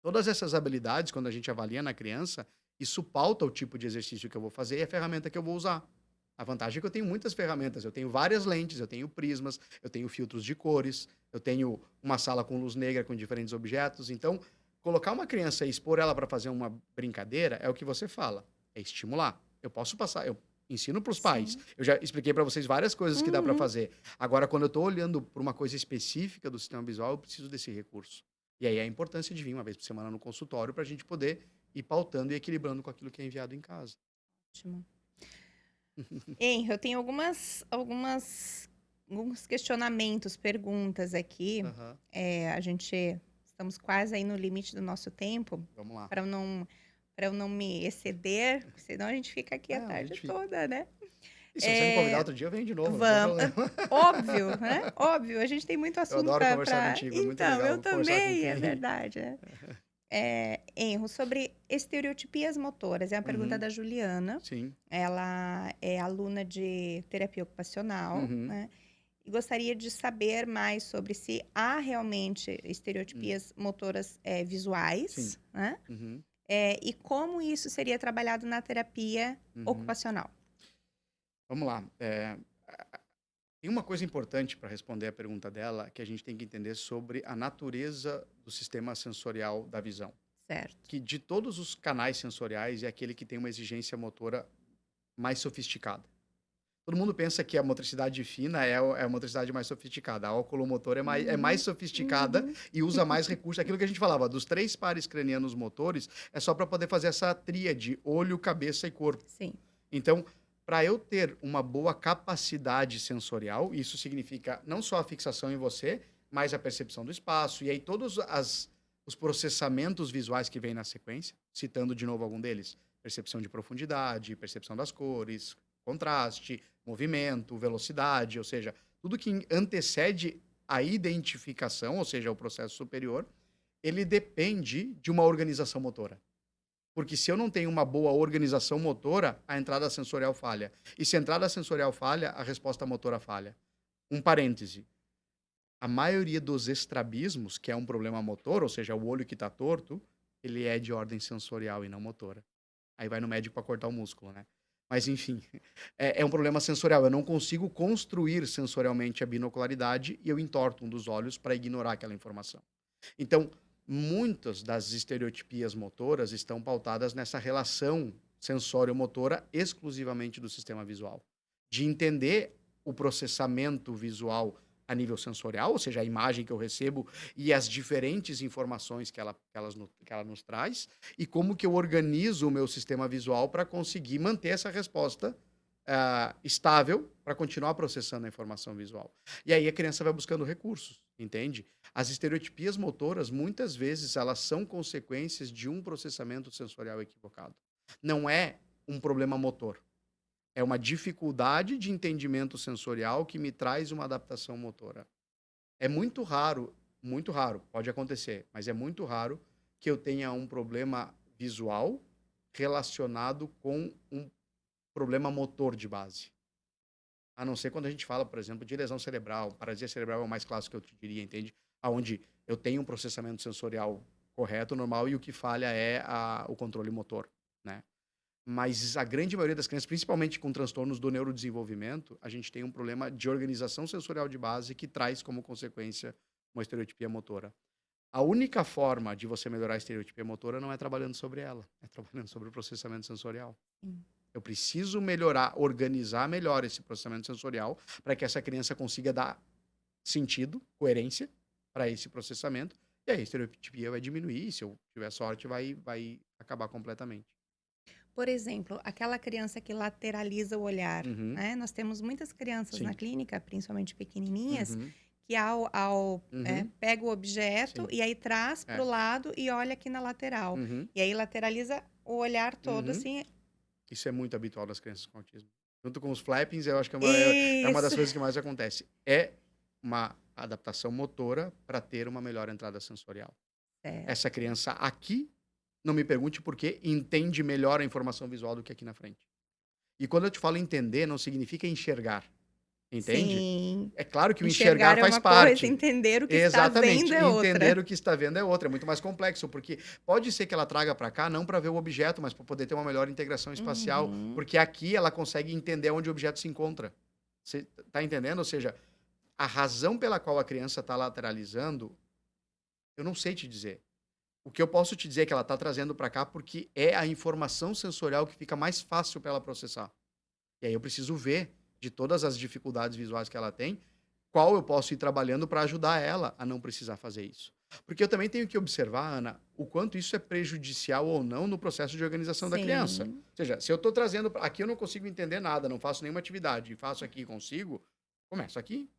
Todas essas habilidades, quando a gente avalia na criança, isso pauta o tipo de exercício que eu vou fazer e a ferramenta que eu vou usar. A vantagem é que eu tenho muitas ferramentas, eu tenho várias lentes, eu tenho prismas, eu tenho filtros de cores, eu tenho uma sala com luz negra com diferentes objetos. Então, colocar uma criança e expor ela para fazer uma brincadeira é o que você fala, é estimular. Eu posso passar, eu ensino para os pais. Sim. Eu já expliquei para vocês várias coisas que dá para Uhum. fazer. Agora, quando eu estou olhando para uma coisa específica do sistema visual, eu preciso desse recurso. E aí a importância de vir uma vez por semana no consultório para a gente poder ir pautando e equilibrando com aquilo que é enviado em casa. Ótimo. Henry, eu tenho alguns questionamentos, perguntas aqui. Aham. A gente estamos quase aí no limite do nosso tempo, Vamos lá. para eu não me exceder, porque senão a gente fica aqui a Não, a tarde gente fica. toda, né? E se você me convidar É, outro dia, eu venho de novo, não tem vamos, problema. óbvio, né? Óbvio, a gente tem muito Eu assunto adoro conversar para. contigo, é muito Então, eu legal conversar com também, é quem. verdade, né? Enro, sobre estereotipias motoras, é uma pergunta Uhum. da Juliana. Sim. Ela é aluna de terapia ocupacional, Uhum. né? E gostaria de saber mais sobre se há realmente Hum. estereotipias motoras Sim. visuais, né? Uhum. E como isso seria trabalhado na terapia Uhum. ocupacional. Vamos lá. Tem uma coisa importante para responder a pergunta dela que a gente tem que entender sobre a natureza do sistema sensorial da visão. Certo. Que de todos os canais sensoriais é aquele que tem uma exigência motora mais sofisticada. Todo mundo pensa que a motricidade fina é a motricidade mais sofisticada. A oculomotora é mais Uhum, sofisticada uhum. e usa mais recursos. Aquilo que a gente falava, dos 3 pares cranianos motores, é só para poder fazer essa tríade, olho, cabeça e corpo. Sim, Então, para eu ter uma boa capacidade sensorial, isso significa não só a fixação em você, mas a percepção do espaço, e aí todos os processamentos visuais que vêm na sequência, citando de novo algum deles, percepção de profundidade, percepção das cores, contraste, movimento, velocidade, ou seja, tudo que antecede a identificação, ou seja, o processo superior, ele depende de uma organização motora. Porque se eu não tenho uma boa organização motora, a entrada sensorial falha. E se a entrada sensorial falha, a resposta motora falha. Um parêntese. A maioria dos estrabismos, que é um problema motor, ou seja, o olho que está torto, ele é de ordem sensorial e não motora. Aí vai no médico para cortar o músculo, né? Mas enfim, é um problema sensorial. Eu não consigo construir sensorialmente a binocularidade e eu entorto um dos olhos para ignorar aquela informação. Então, muitas das estereotipias motoras estão pautadas nessa relação sensório-motora exclusivamente do sistema visual. De entender o processamento visual a nível sensorial, ou seja, a imagem que eu recebo e as diferentes informações que ela nos traz, e como que eu organizo o meu sistema visual para conseguir manter essa resposta estável para continuar processando a informação visual. E aí a criança vai buscando recursos, entende? As estereotipias motoras, muitas vezes, elas são consequências de um processamento sensorial equivocado. Não é um problema motor. É uma dificuldade de entendimento sensorial que me traz uma adaptação motora. É muito raro, pode acontecer, mas é muito raro que eu tenha um problema visual relacionado com um problema motor de base. A não ser quando a gente fala, por exemplo, de lesão cerebral. Paralisia cerebral é o mais clássico que eu te diria, entende? Aonde eu tenho um processamento sensorial correto, normal, e o que falha é o controle motor, né? Mas a grande maioria das crianças, principalmente com transtornos do neurodesenvolvimento, a gente tem um problema de organização sensorial de base que traz como consequência uma estereotipia motora. A única forma de você melhorar a estereotipia motora não é trabalhando sobre ela, é trabalhando sobre o processamento sensorial. Sim. Eu preciso melhorar, organizar melhor esse processamento sensorial para que essa criança consiga dar sentido, coerência para esse processamento. E aí a estereotipia vai diminuir, se eu tiver sorte, vai acabar completamente. Por exemplo, aquela criança que lateraliza o olhar, Uhum, né? Nós temos muitas crianças na sim. clínica, principalmente pequenininhas, Uhum, que uhum, pega o objeto sim. e aí traz para É. o lado e olha aqui na lateral. Uhum, E aí lateraliza o olhar todo, uhum. assim. Isso é muito habitual das crianças com autismo. Junto com os flappings, eu acho que é uma das Isso. coisas que mais acontece. É uma adaptação motora para ter uma melhor entrada sensorial. Essa Certo. criança aqui, não me pergunte por quê, entende melhor a informação visual do que aqui na frente. E quando eu te falo entender, não significa enxergar, entende? Sim. É claro que o Enxergar enxergar é faz uma coisa, parte. entender o que está vendo Exatamente. é Entender outra. o que está vendo é outra, é muito mais complexo, porque pode ser que ela traga para cá não para ver o objeto, mas para poder ter uma melhor integração espacial, Uhum. porque aqui ela consegue entender onde o objeto se encontra. Você tá entendendo? Ou seja, a razão pela qual a criança está lateralizando, eu não sei te dizer. O que eu posso te dizer é que ela está trazendo para cá porque é a informação sensorial que fica mais fácil para ela processar. E aí eu preciso ver de todas as dificuldades visuais que ela tem, qual eu posso ir trabalhando para ajudar ela a não precisar fazer isso. Porque eu também tenho que observar, Ana, o quanto isso é prejudicial ou não no processo de organização da criança. Sim, Ou seja, se eu estou trazendo aqui eu não consigo entender nada, não faço nenhuma atividade, e faço aqui e consigo, começo aqui.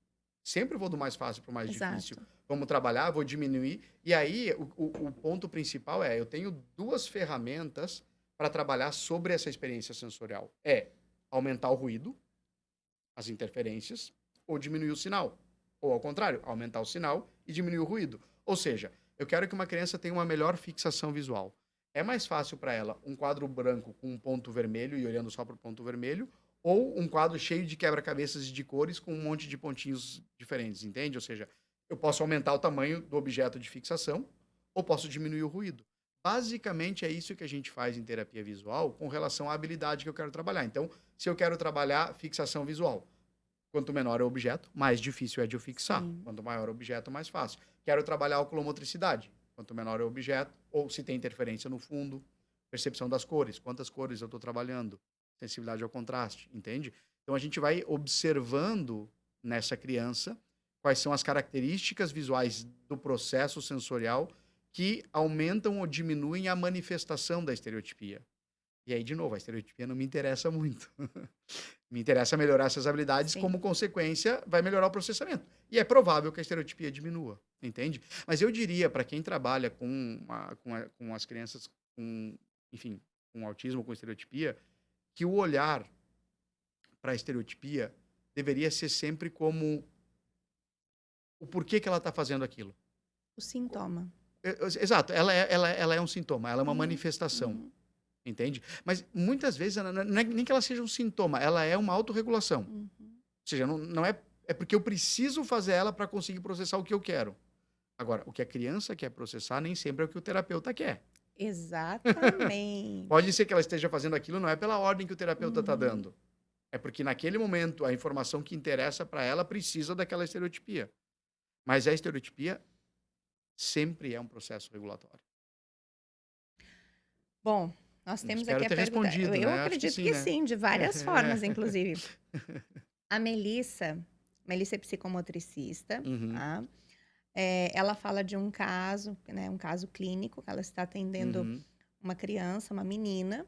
Sempre vou do mais fácil para o mais difícil. exato. Vamos trabalhar, vou diminuir. E aí, o ponto principal é: eu tenho duas ferramentas para trabalhar sobre essa experiência sensorial. É aumentar o ruído, as interferências, ou diminuir o sinal. Ou ao contrário, aumentar o sinal e diminuir o ruído. Ou seja, eu quero que uma criança tenha uma melhor fixação visual. É mais fácil para ela um quadro branco com um ponto vermelho e olhando só para o ponto vermelho, ou um quadro cheio de quebra-cabeças e de cores com um monte de pontinhos diferentes, entende? Ou seja, eu posso aumentar o tamanho do objeto de fixação ou posso diminuir o ruído. Basicamente é isso que a gente faz em terapia visual com relação à habilidade que eu quero trabalhar. Então, se eu quero trabalhar fixação visual, quanto menor é o objeto, mais difícil é de eu fixar. Sim. Quanto maior o objeto, mais fácil. Quero trabalhar a oculomotricidade. Quanto menor é o objeto, ou se tem interferência no fundo, percepção das cores. Quantas cores eu estou trabalhando? Sensibilidade ao contraste, entende? Então a gente vai observando nessa criança quais são as características visuais do processo sensorial que aumentam ou diminuem a manifestação da estereotipia. E aí, de novo, a estereotipia não me interessa muito. Me interessa melhorar essas habilidades, como Sim. consequência, vai melhorar o processamento. E é provável que a estereotipia diminua, entende? Mas eu diria, para quem trabalha com as crianças com, enfim, com autismo, com estereotipia, que o olhar para a estereotipia deveria ser sempre como o porquê que ela está fazendo aquilo. O sintoma. Exato, ela é um sintoma, ela é uma Uhum, manifestação. uhum, Entende? Mas muitas vezes não é nem que ela seja um sintoma, ela é uma autorregulação. Ou uhum. seja, não é, é porque eu preciso fazer ela para conseguir processar o que eu quero. Agora, o que a criança quer processar nem sempre é o que o terapeuta quer. Pode Exatamente. ser que ela esteja fazendo aquilo não é pela ordem que o terapeuta está Uhum. dando. É porque naquele momento a informação que interessa para ela precisa daquela estereotipia. Mas a estereotipia sempre é um processo regulatório. Bom, nós temos aqui Espero a ter pergunta. respondido, Eu né? Acho que acredito sim, que né? sim, de várias formas, inclusive. A Melissa é psicomotricista, Uhum, tá? Ela fala de um caso, né, um caso clínico, que ela está atendendo uhum, uma criança, uma menina,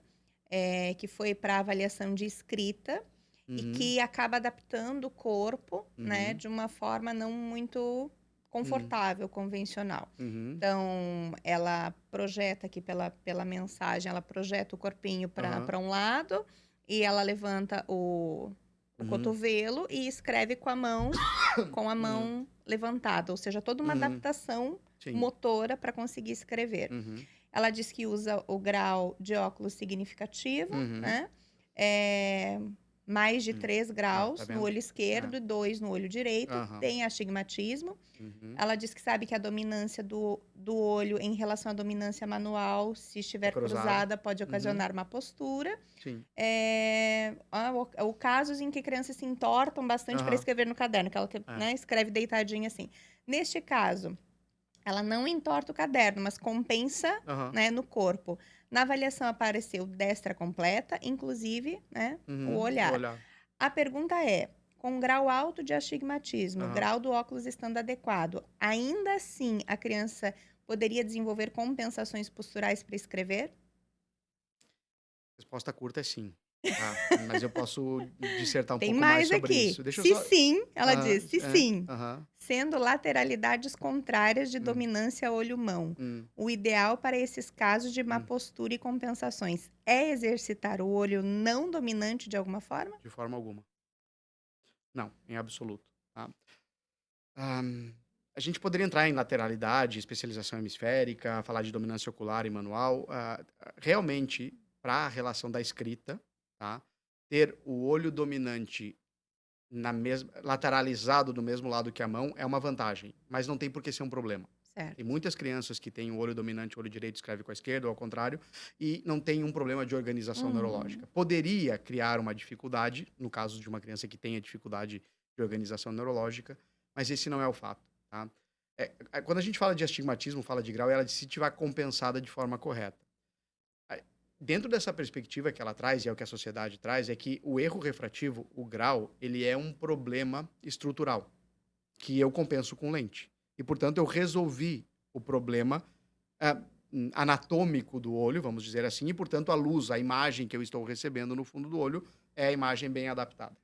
que foi para avaliação de escrita e uhum, que acaba adaptando o corpo, né, uhum, de uma forma não muito uhum. confortável, convencional. Uhum. Então, ela projeta aqui pela mensagem, ela projeta o corpinho Aham. para um lado e ela levanta o Uhum. cotovelo e escreve com a Uhum. mão levantada, ou seja, toda uma Uhum. adaptação Sim. motora para conseguir escrever. Uhum. Ela diz que usa o grau de óculos significativo, Uhum. né? Eh, mais de Hum. 3 Tá graus no vendo? olho É. esquerdo e 2 no olho direito, Aham. tem astigmatismo. Uhum. Ela diz que sabe que a dominância do olho em relação à dominância manual, se É estiver cruzada. cruzada, pode Uhum. ocasionar uma postura. Sim. O casos em que crianças se entortam bastante para Aham. escrever no caderno, que ela, É. né, escreve deitadinha assim. Neste caso, ela não entorta o caderno, mas compensa, Aham. né, no corpo. Na avaliação apareceu destra completa, inclusive, né, o Uhum. O olhar. olhar. A pergunta é: com grau alto de astigmatismo, Aham. grau do óculos estando adequado, ainda assim a criança poderia desenvolver compensações posturais para escrever? Resposta curta é sim, tá. Mas eu posso dissertar um Tem pouco mais mais sobre aqui. isso. Deixa eu Se só sim, ela diz, se é, sim, aham. sendo lateralidades contrárias de Hum, dominância olho-mão, hum, o ideal para esses casos de má hum. postura e compensações é exercitar o olho não dominante de alguma forma? De forma alguma. Não, em absoluto, tá. Hã, a gente poderia entrar em lateralidade, especialização hemisférica, falar de dominância ocular e manual. Realmente, para a relação da escrita, tá, ter o olho dominante na mesma lateralizado do mesmo lado que a mão é uma vantagem, mas não tem por que ser um problema. Tem Certo. muitas crianças que têm o olho dominante, o olho direito escreve com a esquerda ou ao contrário, e não tem um problema de organização neurológica. Uhum. Poderia criar uma dificuldade, no caso de uma criança que tenha dificuldade de organização neurológica, mas esse não é o fato, tá? Quando a gente fala de astigmatismo, fala de grau, ela se tiver compensada de forma correta. Aí, dentro dessa perspectiva que ela traz, e é o que a sociedade traz, é que o erro refrativo, o grau, ele é um problema estrutural, que eu compenso com lente. E, portanto, eu resolvi o problema ah, anatômico do olho, vamos dizer assim, e, portanto, a luz, a imagem que eu estou recebendo no fundo do olho é a imagem bem adaptada.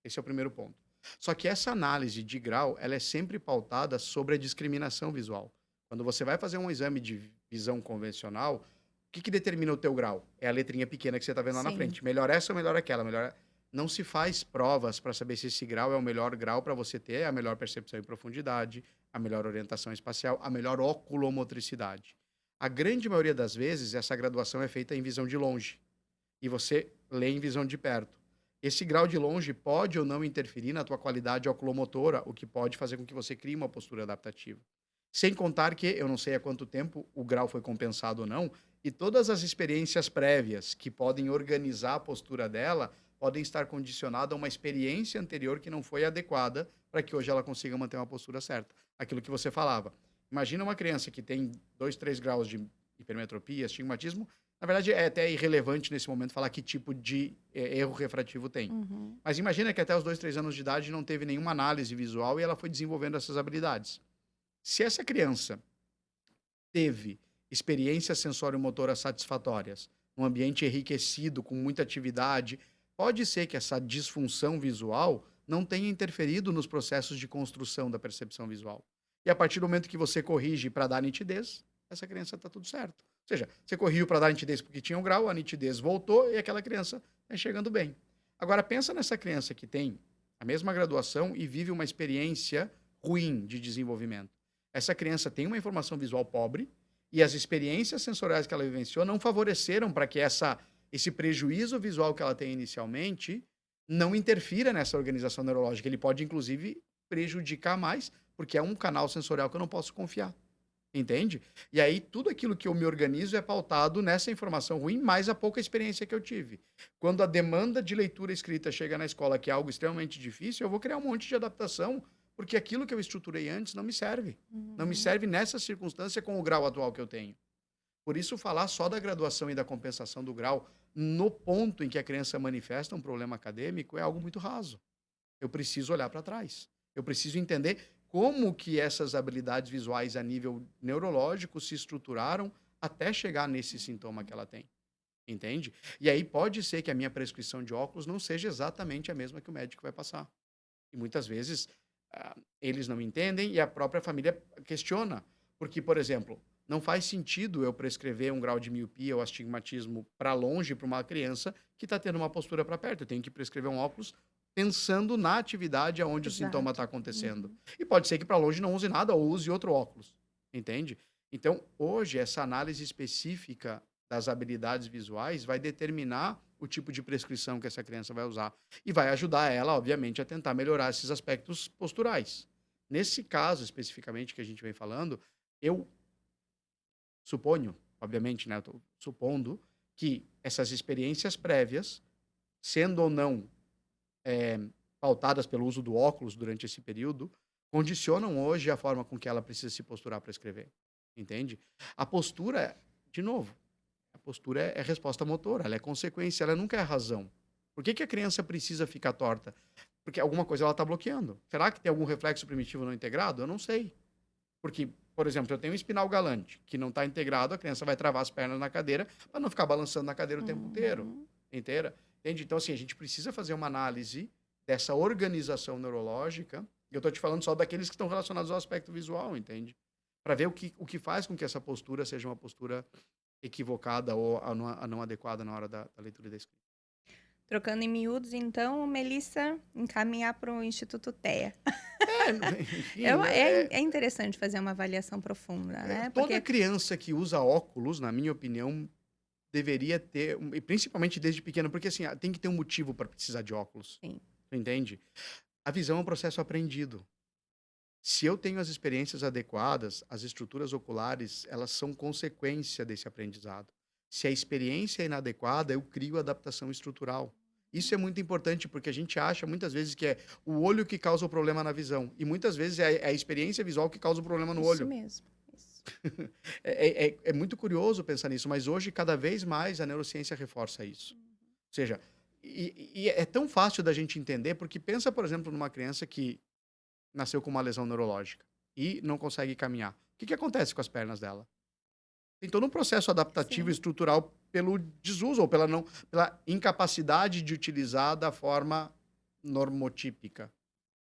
Esse é o primeiro ponto. Só que essa análise de grau, ela é sempre pautada sobre a discriminação visual. Quando você vai fazer um exame de visão convencional, o que determina o teu grau? É a letrinha pequena que você está vendo lá na Sim. frente. Melhor essa ou melhor aquela? Melhor. Não se faz provas para saber se esse grau é o melhor grau para você ter a melhor percepção em profundidade, a melhor orientação espacial, a melhor oculomotricidade. A grande maioria das vezes, essa graduação é feita em visão de longe e você lê em visão de perto. Esse grau de longe pode ou não interferir na tua qualidade oculomotora, o que pode fazer com que você crie uma postura adaptativa. Sem contar que, eu não sei há quanto tempo o grau foi compensado ou não, e todas as experiências prévias que podem organizar a postura dela podem estar condicionadas a uma experiência anterior que não foi adequada para que hoje ela consiga manter uma postura certa. Aquilo que você falava. Imagina uma criança que tem 2, 3 graus de hipermetropia, astigmatismo, na verdade, é até irrelevante nesse momento falar que tipo de erro refrativo tem. Uhum. Mas imagina que até os 2, 3 anos de idade não teve nenhuma análise visual e ela foi desenvolvendo essas habilidades. Se essa criança teve experiências sensório-motoras satisfatórias, um ambiente enriquecido, com muita atividade, pode ser que essa disfunção visual não tenha interferido nos processos de construção da percepção visual. E a partir do momento que você corrige para dar nitidez, essa criança está tudo certo. Ou seja, você corrigiu para dar nitidez porque tinha um grau, a nitidez voltou e aquela criança está enxergando bem. Agora, pensa nessa criança que tem a mesma graduação e vive uma experiência ruim de desenvolvimento. Essa criança tem uma informação visual pobre e as experiências sensoriais que ela vivenciou não favoreceram para que esse prejuízo visual que ela tem inicialmente não interfira nessa organização neurológica. Ele pode, inclusive, prejudicar mais, porque é um canal sensorial que eu não posso confiar. Entende? E aí, tudo aquilo que eu me organizo é pautado nessa informação ruim, mais a pouca experiência que eu tive. Quando a demanda de leitura escrita chega na escola, que é algo extremamente difícil, eu vou criar um monte de adaptação, porque aquilo que eu estruturei antes não me serve. Não me Uhum. serve nessa circunstância com o grau atual que eu tenho. Por isso, falar só da graduação e da compensação do grau no ponto em que a criança manifesta um problema acadêmico é algo muito raso. Eu preciso olhar para trás. Eu preciso entender como que essas habilidades visuais a nível neurológico se estruturaram até chegar nesse sintoma que ela tem. Entende? E aí pode ser que a minha prescrição de óculos não seja exatamente a mesma que o médico vai passar. E muitas vezes eles não entendem e a própria família questiona. Porque, por exemplo, não faz sentido eu prescrever um grau de miopia ou astigmatismo para longe para uma criança que está tendo uma postura para perto. Eu tenho que prescrever um óculos pensando na atividade aonde o sintoma está Exato. acontecendo. Uhum. E pode ser que para longe não use nada ou use outro óculos. Entende? Então, hoje, essa análise específica das habilidades visuais vai determinar o tipo de prescrição que essa criança vai usar. E vai ajudar ela, obviamente, a tentar melhorar esses aspectos posturais. Nesse caso, especificamente, que a gente vem falando, eu suponho, obviamente, né, eu tô supondo que essas experiências prévias, sendo ou não pautadas pelo uso do óculos durante esse período, condicionam hoje a forma com que ela precisa se posturar para escrever, entende? A postura, de novo, a postura é resposta motora, ela é consequência, ela nunca é razão. Por que que a criança precisa ficar torta? Porque alguma coisa ela está bloqueando. Será que tem algum reflexo primitivo não integrado? Eu não sei. Porque, por exemplo, eu tenho um espinal galante que não está integrado, a criança vai travar as pernas na cadeira para não ficar balançando na cadeira o tempo inteiro. Uhum. Inteira. Entende? Então, assim, a gente precisa fazer uma análise dessa organização neurológica. E eu estou te falando só daqueles que estão relacionados ao aspecto visual, entende? Para ver o que faz com que essa postura seja uma postura equivocada ou a não adequada na hora da leitura e da escrita. Trocando em miúdos, então, Melissa encaminhar para o Instituto TEA. É, É, enfim, é interessante fazer uma avaliação profunda, né? toda Porque, criança que usa óculos, na minha opinião, deveria ter, e principalmente desde pequeno, porque assim, tem que ter um motivo para precisar de óculos, sim, tu entende? A visão é um processo aprendido. Se eu tenho as experiências adequadas, as estruturas oculares, elas são consequência desse aprendizado. Se a experiência é inadequada, eu crio adaptação estrutural. Isso é muito importante porque a gente acha muitas vezes que é o olho que causa o problema na visão. E muitas vezes é a experiência visual que causa o problema no isso olho. mesmo. Isso. É muito curioso pensar nisso, mas hoje, cada vez mais, a neurociência reforça isso. Ou seja, e é tão fácil da gente entender, porque pensa, por exemplo, numa criança que nasceu com uma lesão neurológica e não consegue caminhar. O que acontece com as pernas dela? Tem todo um processo adaptativo e Sim, estrutural pelo desuso ou pela incapacidade de utilizar da forma normotípica,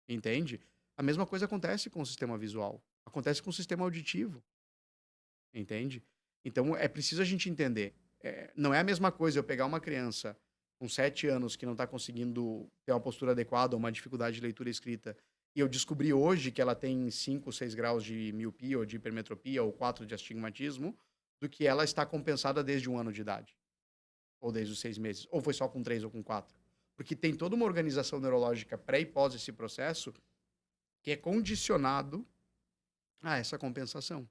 entende? A mesma coisa acontece com o sistema visual, acontece com o sistema auditivo, entende? Então é preciso a gente entender. Não é a mesma coisa eu pegar uma criança com 7 anos que não está conseguindo ter uma postura adequada, uma dificuldade de leitura e escrita, e eu descobri hoje que ela tem 5, 6 graus de miopia ou de hipermetropia ou 4 de astigmatismo, do que ela está compensada desde 1 ano de idade, ou desde os 6 meses, ou foi só com 3 ou com 4. Porque tem toda uma organização neurológica pré e pós esse processo que é condicionado a essa compensação,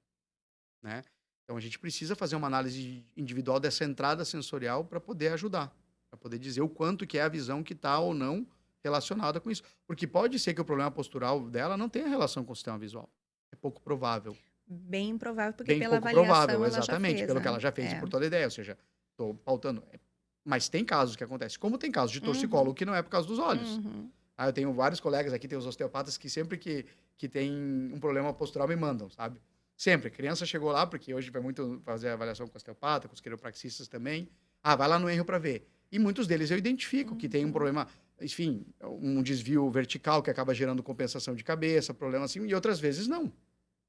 né? Então a gente precisa fazer uma análise individual dessa entrada sensorial para poder ajudar, para poder dizer o quanto que é a visão que está ou não relacionada com isso. Porque pode ser que o problema postural dela não tenha relação com o sistema visual. É pouco provável. bem provável, porque Bem pela pouco provável, avaliação ela já exatamente, fez, pelo que né? ela já fez e É. por toda a ideia, ou seja, estou pautando. Mas tem casos que acontecem, como tem casos de Uhum, torcicolo que não é por causa dos olhos. uhum. Eu tenho vários colegas aqui, tem os osteopatas que sempre que tem um problema postural me mandam, sabe? Sempre. Criança chegou lá, porque hoje vai muito fazer avaliação com osteopata, com os quiropraxistas também. Vai lá no Enro para ver. E muitos deles eu identifico que tem um Uhum. problema, enfim, um desvio vertical que acaba gerando compensação de cabeça, problema assim, e outras vezes não,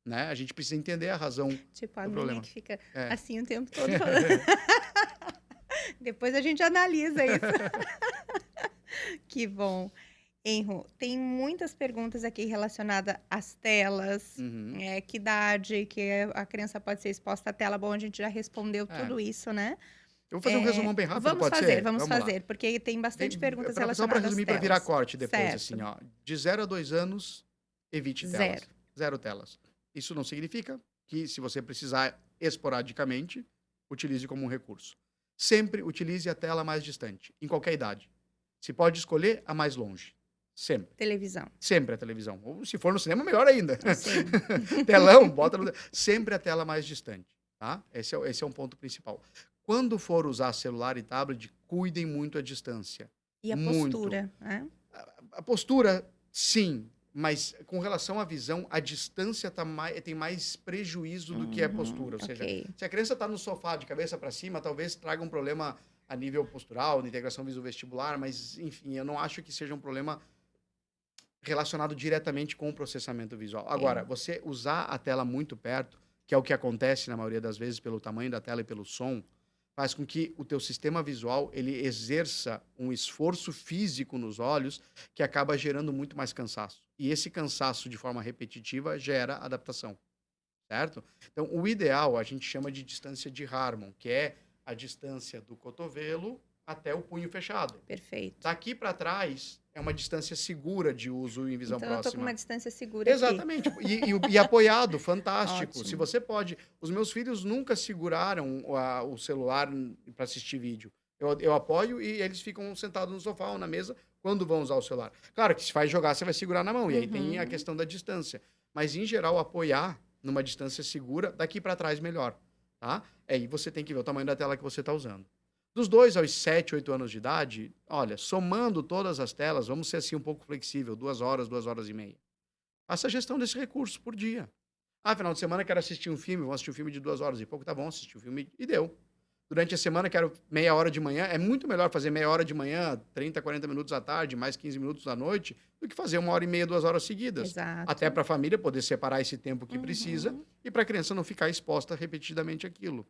né? A gente precisa entender a razão Tipo a do minha problema. que fica É. assim o tempo todo falando. Depois a gente analisa isso. Que bom. Enro, tem muitas perguntas aqui relacionadas às telas, Uhum. que idade que a criança pode ser exposta à tela. Bom, a gente já respondeu É. tudo isso, né? Eu vou fazer um resumão bem rápido, pode ser? Vamos Vamos lá. fazer, porque tem bastante perguntas Só para relacionadas às resumir, para virar telas. corte depois, assim, Certo. ó. De 0 a 2 anos, evite Zero. telas. Zero telas. Isso não significa que, se você precisar esporadicamente, utilize como um recurso. Sempre utilize a tela mais distante, em qualquer idade. Se pode escolher, a mais longe. Sempre. Televisão. Sempre a televisão. Ou se for no cinema, melhor ainda. Sim. Telão, bota no... Sempre a tela mais distante, tá? Esse é um ponto principal. Quando for usar celular e tablet, cuidem muito a distância. E a Muito. postura, né? A postura, sim, mas com relação à visão, a distância tem mais prejuízo do que a Uhum, postura. Ou seja, ok. se a criança está no sofá de cabeça para cima, talvez traga um problema a nível postural, de integração viso-vestibular, mas, enfim, eu não acho que seja um problema relacionado diretamente com o processamento visual. Agora, Ok. você usar a tela muito perto, que é o que acontece na maioria das vezes pelo tamanho da tela e pelo som, faz com que o teu sistema visual ele exerça um esforço físico nos olhos que acaba gerando muito mais cansaço. E esse cansaço de forma repetitiva gera adaptação, certo? Então, o ideal a gente chama de distância de Harmon, que é a distância do cotovelo até o punho fechado. Perfeito. Daqui para trás é uma distância segura de uso em visão Então, eu tô com próxima. uma distância segura aqui. Exatamente. E apoiado, fantástico. Se Ótimo. você pode. Os meus filhos nunca seguraram o celular para assistir vídeo. Eu apoio e eles ficam sentados no sofá ou na mesa quando vão usar o celular. Claro que se vai jogar, você vai segurar na mão. E aí tem a questão da distância. Mas, em geral, apoiar numa distância segura, daqui para trás melhor. Tá? Aí você tem que ver o tamanho da tela que você está usando. Dos 2 aos 7, 8 anos de idade, olha, somando todas as telas, vamos ser assim um pouco flexível, 2 horas e meia. Faça a gestão desse recurso por dia. Ah, final de semana quero assistir um filme, vou assistir um filme de 2 horas e pouco, tá bom, assistir um filme e deu. Durante a semana quero meia hora de manhã, é muito melhor fazer meia hora de manhã, 30, 40 minutos à tarde, mais 15 minutos à noite, do que fazer 1 hora e meia, 2 horas seguidas. Exato. Até para a família poder separar esse tempo que precisa Uhum. e para a criança não ficar exposta repetidamente àquilo.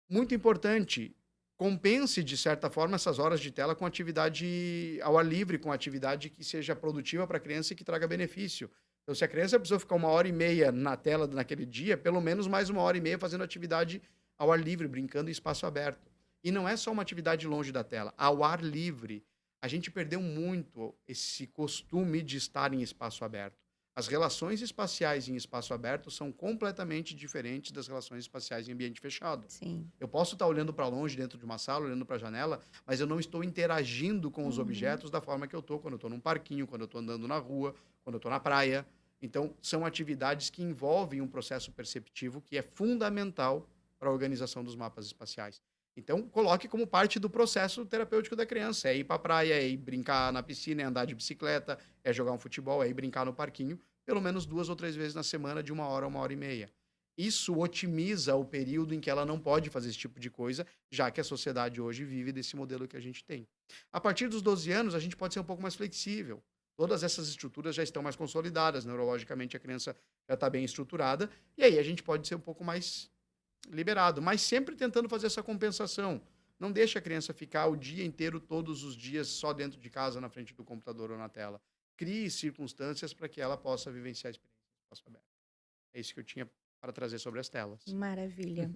Muito importante, compense, de certa forma, essas horas de tela com atividade ao ar livre, com atividade que seja produtiva para a criança e que traga benefício. Então, se a criança precisou ficar 1 hora e meia na tela naquele dia, pelo menos mais 1 hora e meia fazendo atividade ao ar livre, brincando em espaço aberto. E não é só uma atividade longe da tela, ao ar livre. A gente perdeu muito esse costume de estar em espaço aberto. As relações espaciais em espaço aberto são completamente diferentes das relações espaciais em ambiente fechado. Sim. Eu posso estar olhando para longe dentro de uma sala, olhando para a janela, mas eu não estou interagindo com os objetos da forma que eu estou quando eu estou num parquinho, quando eu estou andando na rua, quando eu estou na praia. Então, são atividades que envolvem um processo perceptivo que é fundamental para a organização dos mapas espaciais. Então, coloque como parte do processo terapêutico da criança. É ir para a praia, é ir brincar na piscina, é andar de bicicleta, é jogar um futebol, é ir brincar no parquinho, pelo menos 2 ou 3 vezes na semana, de 1 hora, 1 hora e meia. Isso otimiza o período em que ela não pode fazer esse tipo de coisa, já que a sociedade hoje vive desse modelo que a gente tem. A partir dos 12 anos, a gente pode ser um pouco mais flexível. Todas essas estruturas já estão mais consolidadas, neurologicamente a criança já está bem estruturada, e aí a gente pode ser um pouco mais liberado, mas sempre tentando fazer essa compensação. Não deixa a criança ficar o dia inteiro, todos os dias, só dentro de casa, na frente do computador ou na tela. Crie circunstâncias para que ela possa vivenciar a experiência do espaço aberto. É isso que eu tinha para trazer sobre as telas. Maravilha.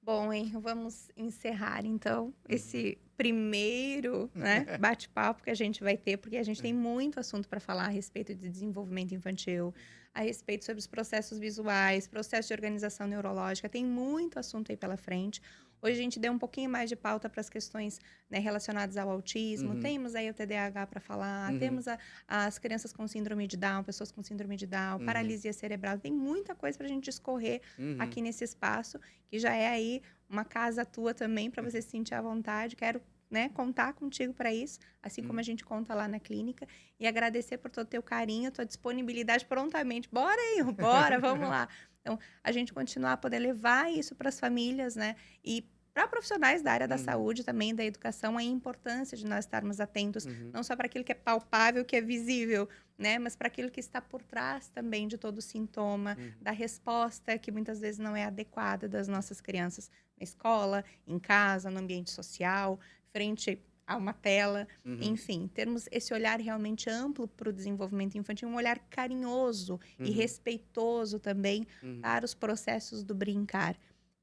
Bom, Henro, vamos encerrar então esse primeiro, né, bate-papo que a gente vai ter, porque a gente tem muito assunto para falar a respeito de desenvolvimento infantil, a respeito sobre os processos visuais, processo de organização neurológica, tem muito assunto aí pela frente. Hoje a gente deu um pouquinho mais de pauta para as questões, né, relacionadas ao autismo, temos aí o TDAH para falar, temos as crianças com síndrome de Down, pessoas com síndrome de Down, paralisia cerebral, tem muita coisa para a gente discorrer aqui nesse espaço, que já é aí uma casa tua também, para você se sentir à vontade. Quero, né, contar contigo para isso, assim como a gente conta lá na clínica, e agradecer por todo o teu carinho, tua disponibilidade prontamente. Bora aí, bora, vamos lá. Então, a gente continuar a poder levar isso para as famílias, né, e para profissionais da área da saúde também, da educação, a importância de nós estarmos atentos, não só para aquilo que é palpável, que é visível, né, mas para aquilo que está por trás também de todo o sintoma, da resposta que muitas vezes não é adequada das nossas crianças na escola, em casa, no ambiente social, frente a uma tela, enfim, termos esse olhar realmente amplo para o desenvolvimento infantil, um olhar carinhoso e respeitoso também para os processos do brincar,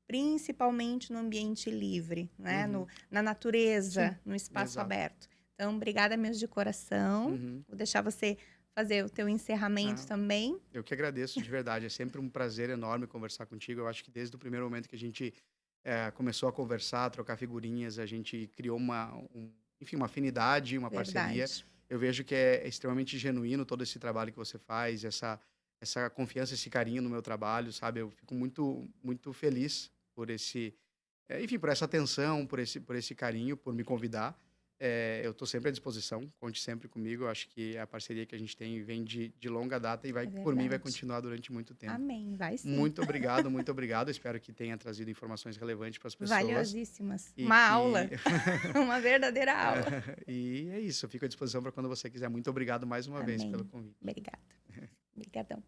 principalmente no ambiente livre, né? Na natureza, Sim, no espaço exato. aberto. Então, obrigada mesmo de coração. Vou deixar você fazer o teu encerramento Ah, também. Eu que agradeço de verdade. É sempre um prazer enorme conversar contigo. Eu acho que desde o primeiro momento que a gente começou a conversar, a trocar figurinhas, a gente criou enfim, uma afinidade, uma parceria. Verdade. Eu vejo que é extremamente genuíno todo esse trabalho que você faz, essa confiança, esse carinho no meu trabalho, sabe? Eu fico muito, muito feliz por enfim, por essa atenção, por esse carinho, por me convidar. Eu estou sempre à disposição, conte sempre comigo. Eu acho que a parceria que a gente tem vem de longa data e É por mim, vai verdade. continuar durante muito tempo. Amém. Vai sim. Muito obrigado, muito obrigado. Espero que tenha trazido informações relevantes para as pessoas. Valiosíssimas. E Uma que... aula. Uma verdadeira aula. E é isso, eu fico à disposição para quando você quiser. Muito obrigado mais uma vez pelo Amém. convite. Obrigada. Obrigadão.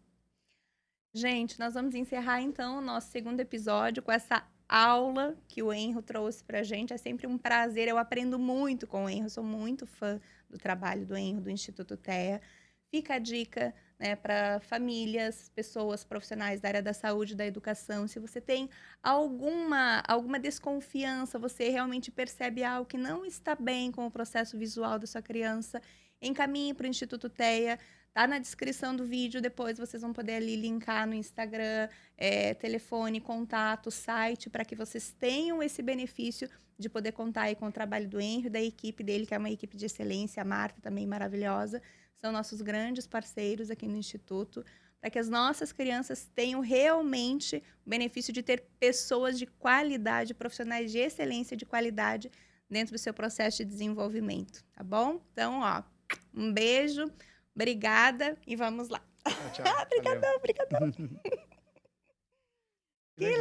Gente, nós vamos encerrar então o nosso segundo episódio com essa aula que o Henro trouxe pra gente. É sempre um prazer, eu aprendo muito com o Henro, sou muito fã do trabalho do Henro, do Instituto TEA. Fica a dica, né, para famílias, pessoas profissionais da área da saúde, da educação. Se você tem alguma desconfiança, você realmente percebe algo que não está bem com o processo visual da sua criança, encaminhe para o Instituto TEA. Tá na descrição do vídeo, depois vocês vão poder ali linkar no Instagram, telefone, contato, site, para que vocês tenham esse benefício de poder contar aí com o trabalho do Henry, da equipe dele, que é uma equipe de excelência, a Marta também maravilhosa, são nossos grandes parceiros aqui no Instituto, para que as nossas crianças tenham realmente o benefício de ter pessoas de qualidade, profissionais de excelência de qualidade dentro do seu processo de desenvolvimento, tá bom? Então, ó, um beijo, obrigada e vamos lá. Tchau, tchau. Valeu. Obrigadão, obrigadão.